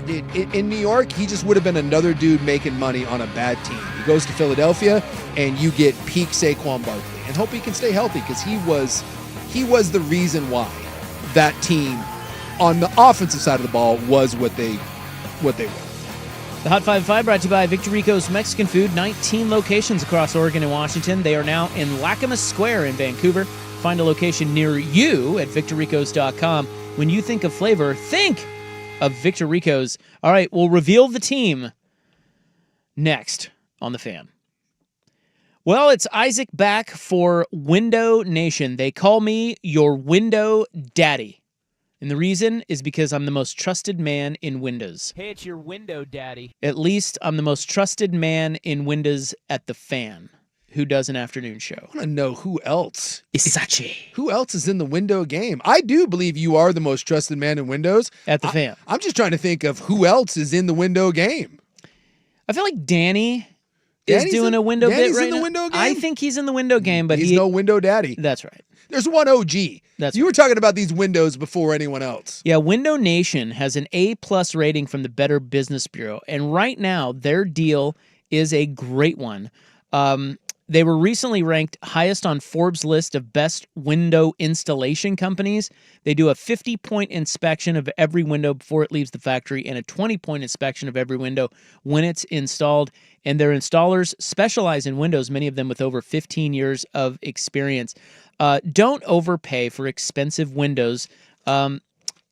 in New York, he just would have been another dude making money on a bad team. He goes to Philadelphia, and you get peak Saquon Barkley. And hope he can stay healthy, because he was the reason why that team on the offensive side of the ball was what they were. The Hot 5 brought to you by Victor Rico's Mexican Food. 19 locations across Oregon and Washington. They are now in Lacamas Square in Vancouver. Find a location near you at victorricos.com. When you think of flavor, think of Victor Rico's. All right, we'll reveal the team next on The Fan. Well, it's Isaac back for Window Nation. They call me your Window Daddy. And the reason is because I'm the most trusted man in Windows. Hey, it's your Window Daddy. At least I'm the most trusted man in Windows at The Fan, who does an afternoon show. I want to know who else. Isachi. Who else is in the Window game? I do believe you are the most trusted man in Windows. At The Fan. I'm just trying to think of who else is in the Window game. I feel like Danny is doing a window bit Danny's right in the now. window game? I think he's in the window game, but he's no window daddy. That's right. There's one OG. You were talking about these windows before anyone else. Yeah, Window Nation has an A+ rating from the Better Business Bureau, and right now their deal is a great one. They were recently ranked highest on Forbes' list of best window installation companies. They do a 50-point inspection of every window before it leaves the factory and a 20-point inspection of every window when it's installed. And their installers specialize in windows, many of them with over 15 years of experience. Don't overpay for expensive windows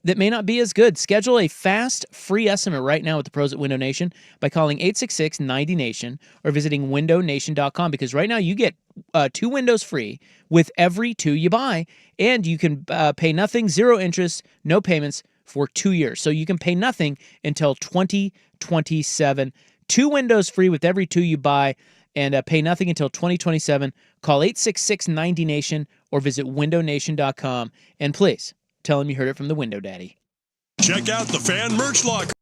that may not be as good. Schedule a fast, free estimate right now with the pros at Window Nation by calling 866-90NATION or visiting windownation.com, because right now you get 2 windows free with every 2 you buy, and you can pay nothing, 0 interest, no payments for 2 years. So you can pay nothing until 2027. 2 windows free with every 2 you buy, and pay nothing until 2027. Call 866-90NATION or visit windownation.com. And please, tell him you heard it from the Window Daddy. Check out the Fan Merch Locker.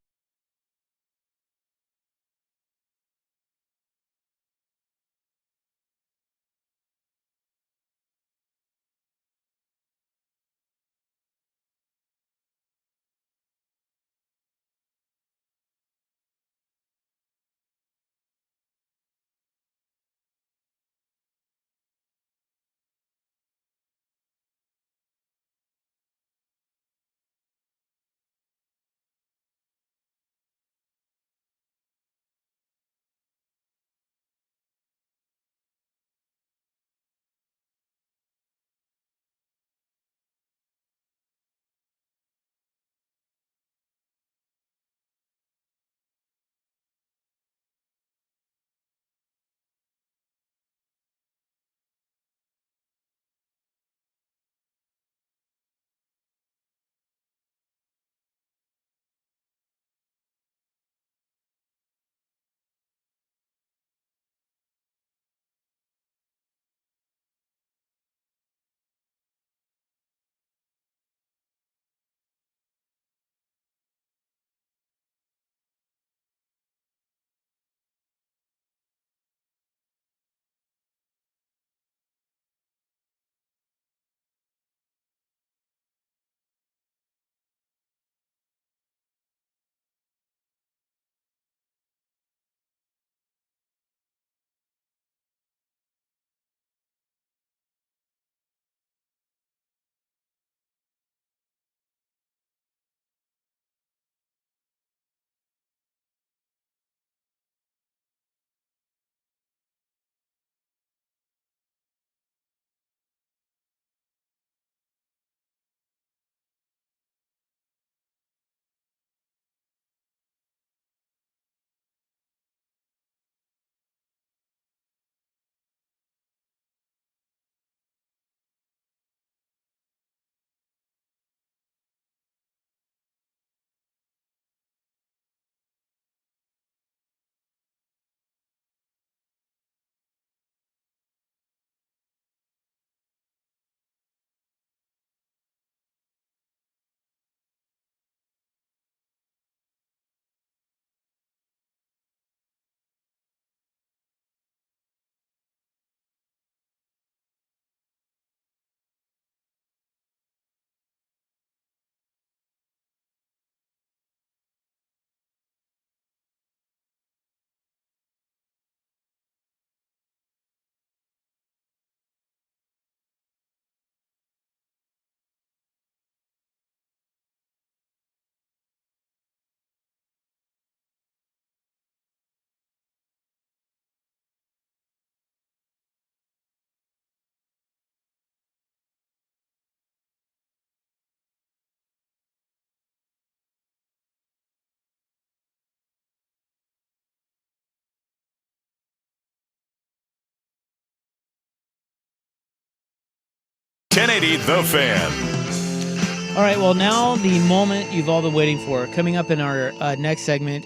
The Fan. All right, well, now the moment you've all been waiting for. Coming up in our next segment.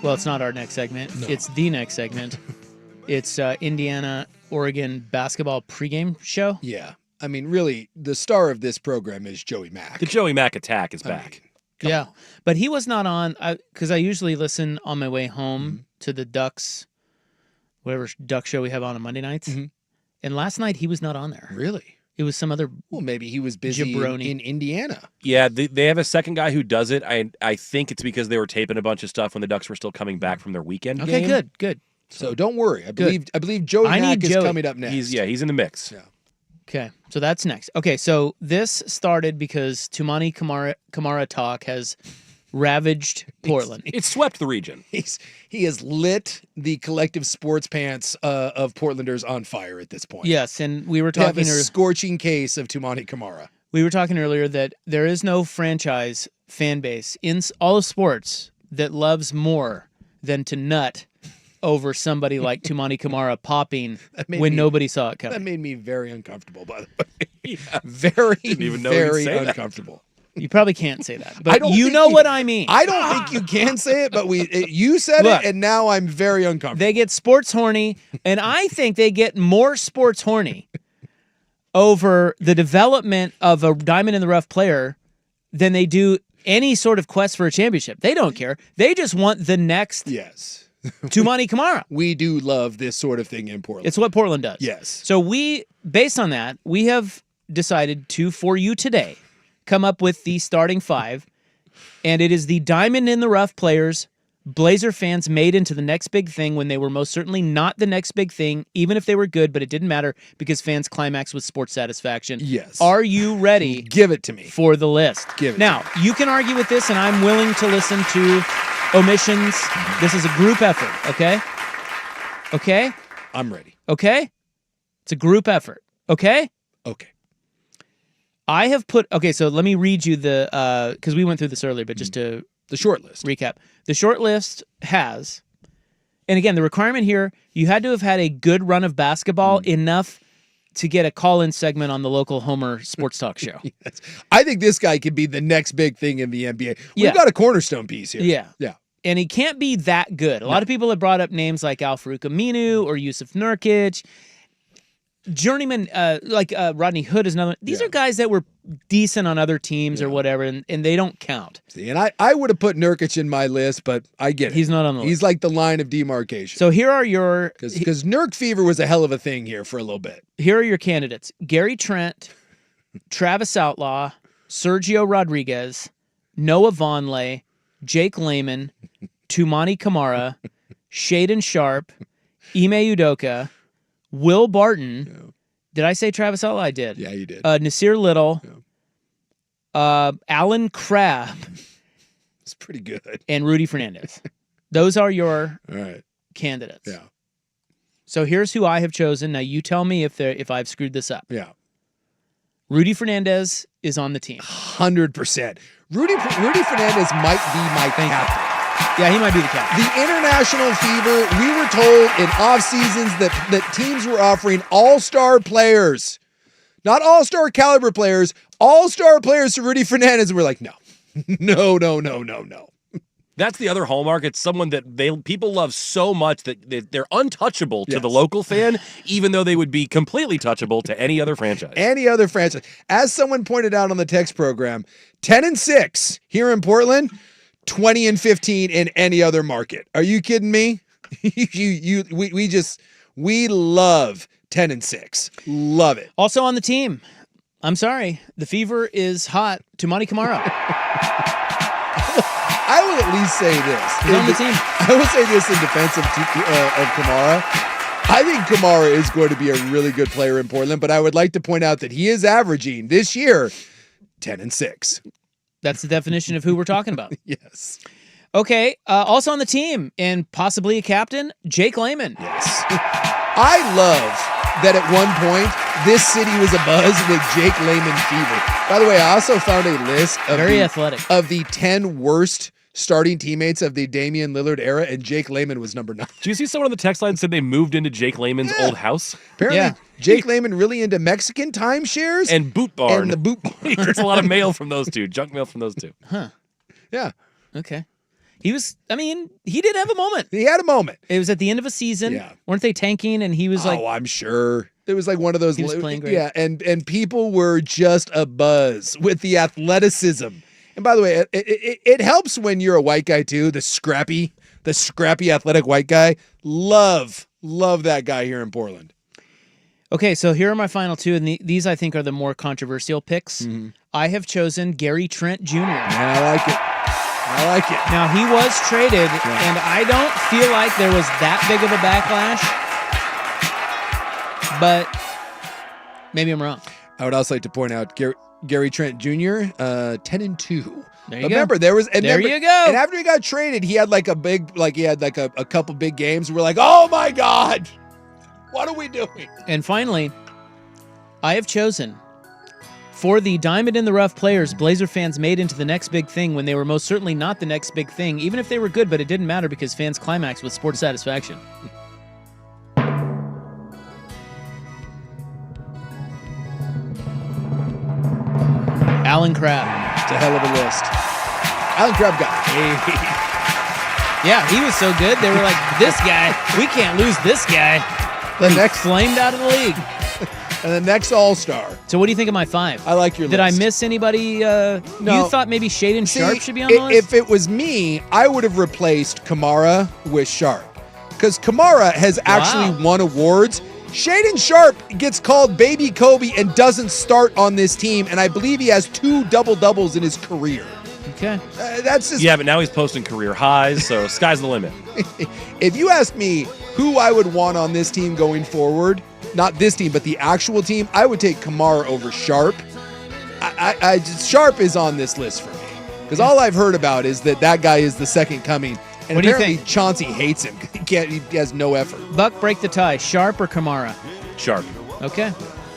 Well, it's not our next segment. No. It's the next segment. It's Indiana-Oregon basketball pregame show. Yeah. I mean, really, the star of this program is Joey Mack. The Joey Mack attack is back. Yeah, but he was not on, because I usually listen on my way home to the Ducks, whatever Duck show we have on Monday nights. And last night he was not on there. Really? It was some other. Well, maybe he was busy in Indiana. Yeah, they have a second guy who does it. I think it's because they were taping a bunch of stuff when the Ducks were still coming back from their weekend game. Okay, good. So don't worry. I believe Joe Knack is coming up next. He's in the mix. Yeah. Okay, so that's next. Okay, so this started because Tumani Kamara talk has ravaged Portland. It's swept the region. He has lit the collective sports pants of Portlanders on fire at this point. Yes, and we were They have talking. a scorching case of Tumani Kamara. We were talking earlier that there is no franchise fan base in all of sports that loves more than to nut over somebody like Tumani Kamara popping when nobody saw it coming. That made me very uncomfortable, by the way. Very, very uncomfortable. You probably can't say that, but you know what I mean. I don't think you can say it, but you said it, and now I'm very uncomfortable. They get sports horny, and I think they get more sports horny over the development of a diamond in the rough player than they do any sort of quest for a championship. They don't care. They just want the next Tumani Kamara. We do love this sort of thing in Portland. It's what Portland does. Yes. So based on that, we have decided to, for you today, come up with the starting five, and it is the diamond in the rough players Blazer fans made into the next big thing when they were most certainly not the next big thing, even if they were good, but it didn't matter because fans climaxed with sports satisfaction. Yes. Are you ready? Give it to me. For the list. Give it now, to me. you can argue with this, and I'm willing to listen to omissions. This is a group effort, okay? Okay? I'm ready. Okay? It's a group effort, okay? Okay. I have put, so let me read you the, because we went through this earlier, but just to the short list recap. The short list has, and again, the requirement here, you had to have had a good run of basketball enough to get a call-in segment on the local Homer sports talk show. Yes. I think this guy could be the next big thing in the NBA. We've got a cornerstone piece here. Yeah. Yeah. And he can't be that good. A lot of people have brought up names like Al-Farouq Aminu or Yusuf Nurkic. Journeyman, Rodney Hood is another. These are guys that were decent on other teams or whatever, and they don't count. See, and I would have put Nurkic in my list, but I get it. He's not on the list. He's like the line of demarcation. So here are your... Because Nurk fever was a hell of a thing here for a little bit. Here are your candidates. Gary Trent, Travis Outlaw, Sergio Rodriguez, Noah Vonleh, Jake Layman, Tumani Kamara, Shaden Sharp, Ime Udoka, Will Barton. Did I say Travis Outlaw? I did. Yeah, you did. Nasir Little. Alan Crabb. It's pretty good. And Rudy Fernandez. Those are your candidates. Yeah. So here's who I have chosen. Now you tell me if I've screwed this up. Yeah. Rudy Fernandez is on the team. 100%. Rudy Fernandez might be my captain. Yeah, he might be the captain. The international fever, we were told in off seasons that teams were offering all-star players. Not all-star caliber players, all-star players to Rudy Fernandez. And we're like, no. No. That's the other hallmark. It's someone that people love so much that they're untouchable to the local fan, even though they would be completely touchable to any other franchise. Any other franchise. As someone pointed out on the text program, 10-6 here in Portland, 20-15 in any other market. Are you kidding me? We love 10-6. Love it. Also on the team, I'm sorry, the fever is hot. Tumani Kamara. I will at least say this. He's on the team. I will say this in defense of Kamara. I think Kamara is going to be a really good player in Portland, but I would like to point out that he is averaging this year 10-6. That's the definition of who we're talking about. Yes. Okay. Also on the team and possibly a captain, Jake Layman. Yes. I love that at one point this city was abuzz with Jake Layman fever. By the way, I also found a list of athletic of the 10 worst starting teammates of the Damian Lillard era, and Jake Layman was number 9. Do you see someone on the text line said they moved into Jake Layman's old house? Apparently, Jake Layman really into Mexican timeshares and Boot Barn. And the Boot Barn. He gets a lot of mail from those two, junk mail from those two. Huh. Yeah. Okay. He did have a moment. He had a moment. It was at the end of a season. Yeah. Weren't they tanking? And he was like, oh, I'm sure. It was like one of those. He was playing great. Yeah, and people were just abuzz with the athleticism. And by the way, it helps when you're a white guy too, the scrappy the scrappy athletic white guy. Love that guy here in Portland. Okay, so here are my final two, and these I think are the more controversial picks. Mm-hmm. I have chosen Gary Trent Jr. I like it. Now, he was traded, and I don't feel like there was that big of a backlash, but maybe I'm wrong. I would also like to point out Gary Trent Jr., 10-2. There you remember, go. there was There you go. And after he got traded, he had like a couple big games. We're like, oh my God, what are we doing? And finally, I have chosen for the diamond in the rough players Blazer fans made into the next big thing when they were most certainly not the next big thing, even if they were good, but it didn't matter because fans climaxed with sports satisfaction. Alan Crabb. It's a hell of a list. Alan Crabb got paid. Yeah, he was so good. They were like, this guy, we can't lose this guy. The next flamed out of the league. And the next All-Star. So what do you think of my 5? I like your Did list. I miss anybody? No. You thought maybe Shaden Sharp should be on the list? If it was me, I would have replaced Kamara with Sharp. Because Kamara has actually won awards. Shaden Sharp gets called Baby Kobe and doesn't start on this team, and I believe he has 2 double-doubles in his career. Okay. That's just... Yeah, but now he's posting career highs, so sky's the limit. If you ask me who I would want on this team going forward, not this team, but the actual team, I would take Kamara over Sharp. Sharp is on this list for me. Because all I've heard about is that guy is the second coming. And what do you apparently think? Chauncey hates him. He has no effort. Buck, break the tie. Sharp or Kamara? Sharp. Okay.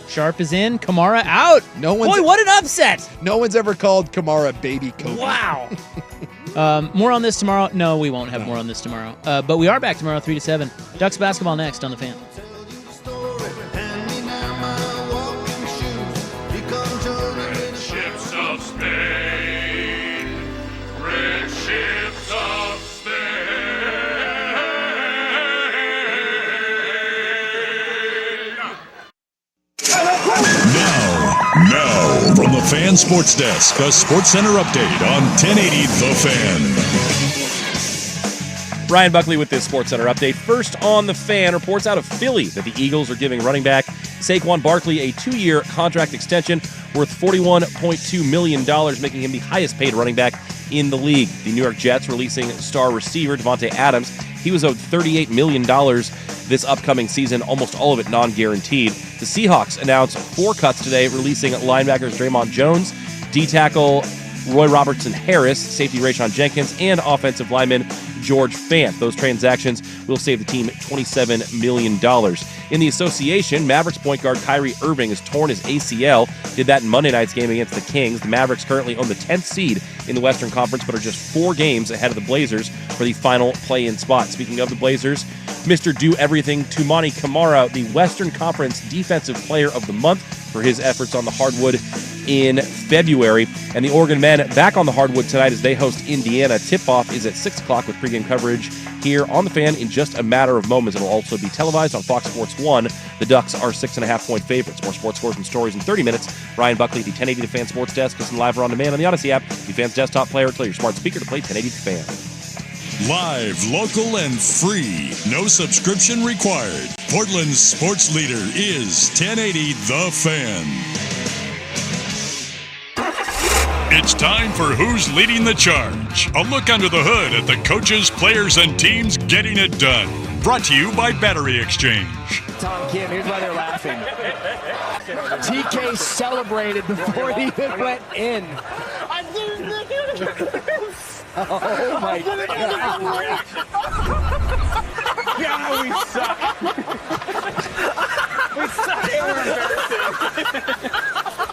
Sharp is in. Kamara out. Boy, what an upset. No one's ever called Kamara Baby Kobe. Wow. More on this tomorrow. No, we won't have more on this tomorrow. But we are back tomorrow, 3 to 7. Ducks basketball next on The Fan. Now, from the Fan Sports Desk, a Sports Center update on 1080 The Fan. Ryan Buckley with this Sports Center update. First on The Fan, reports out of Philly that the Eagles are giving running back Saquon Barkley a 2-year contract extension worth $41.2 million, making him the highest paid running back in the league. The New York Jets releasing star receiver Devontae Adams. He was owed $38 million this upcoming season, almost all of it non-guaranteed. The Seahawks announced 4 cuts today, releasing linebackers Draymond Jones, D-tackle Roy Robertson-Harris, safety Rayshon Jenkins, and offensive lineman George Fant. Those transactions will save the team $27 million. In the association, Mavericks point guard Kyrie Irving has torn his ACL. Did that in Monday night's game against the Kings. The Mavericks currently own the 10th seed in the Western Conference, but are just 4 games ahead of the Blazers for the final play-in spot. Speaking of the Blazers, Mr. Do-Everything Toumani Camara, the Western Conference Defensive Player of the Month for his efforts on the hardwood in February. And the Oregon men back on the hardwood tonight as they host Indiana. Tip-off is at 6 o'clock with pregame coverage here on The Fan in just a matter of moments. It'll also be televised on Fox Sports 1. The Ducks are 6.5-point favorites. More sports scores and stories in 30 minutes. Ryan Buckley, the 1080 The Fan Sports Desk. Listen live or on demand on the Odyssey app, The Fan's desktop player. Tell your smart speaker to play 1080 The Fan. Live, local, and free. No subscription required. Portland's sports leader is 1080 The Fan. It's time for Who's Leading the Charge? A look under the hood at the coaches, players, and teams getting it done. Brought to you by Battery Exchange. Tom Kim, here's why they're laughing. TK celebrated before he even went in. Oh my God. Yeah, we suck. We suck.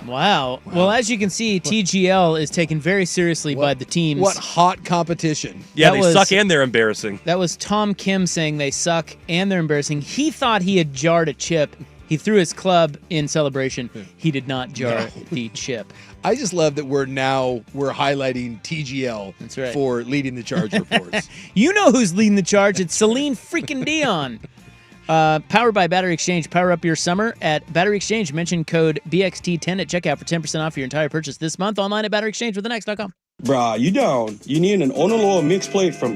Wow. Well, as you can see, TGL is taken very seriously by the teams. What hot competition. Yeah, they suck and they're embarrassing. That was Tom Kim saying they suck and they're embarrassing. He thought he had jarred a chip. He threw his club in celebration. He did not jar the chip. I just love that we're highlighting TGL for leading the charge reports. You know who's leading the charge. It's Celine freaking Dion. Powered by Battery Exchange. Power up your summer at Battery Exchange. Mention code BXT10 at checkout for 10% off your entire purchase this month. Online at batteryexchangewiththenext.com. Bruh, you down. You need an Onaloa mix plate from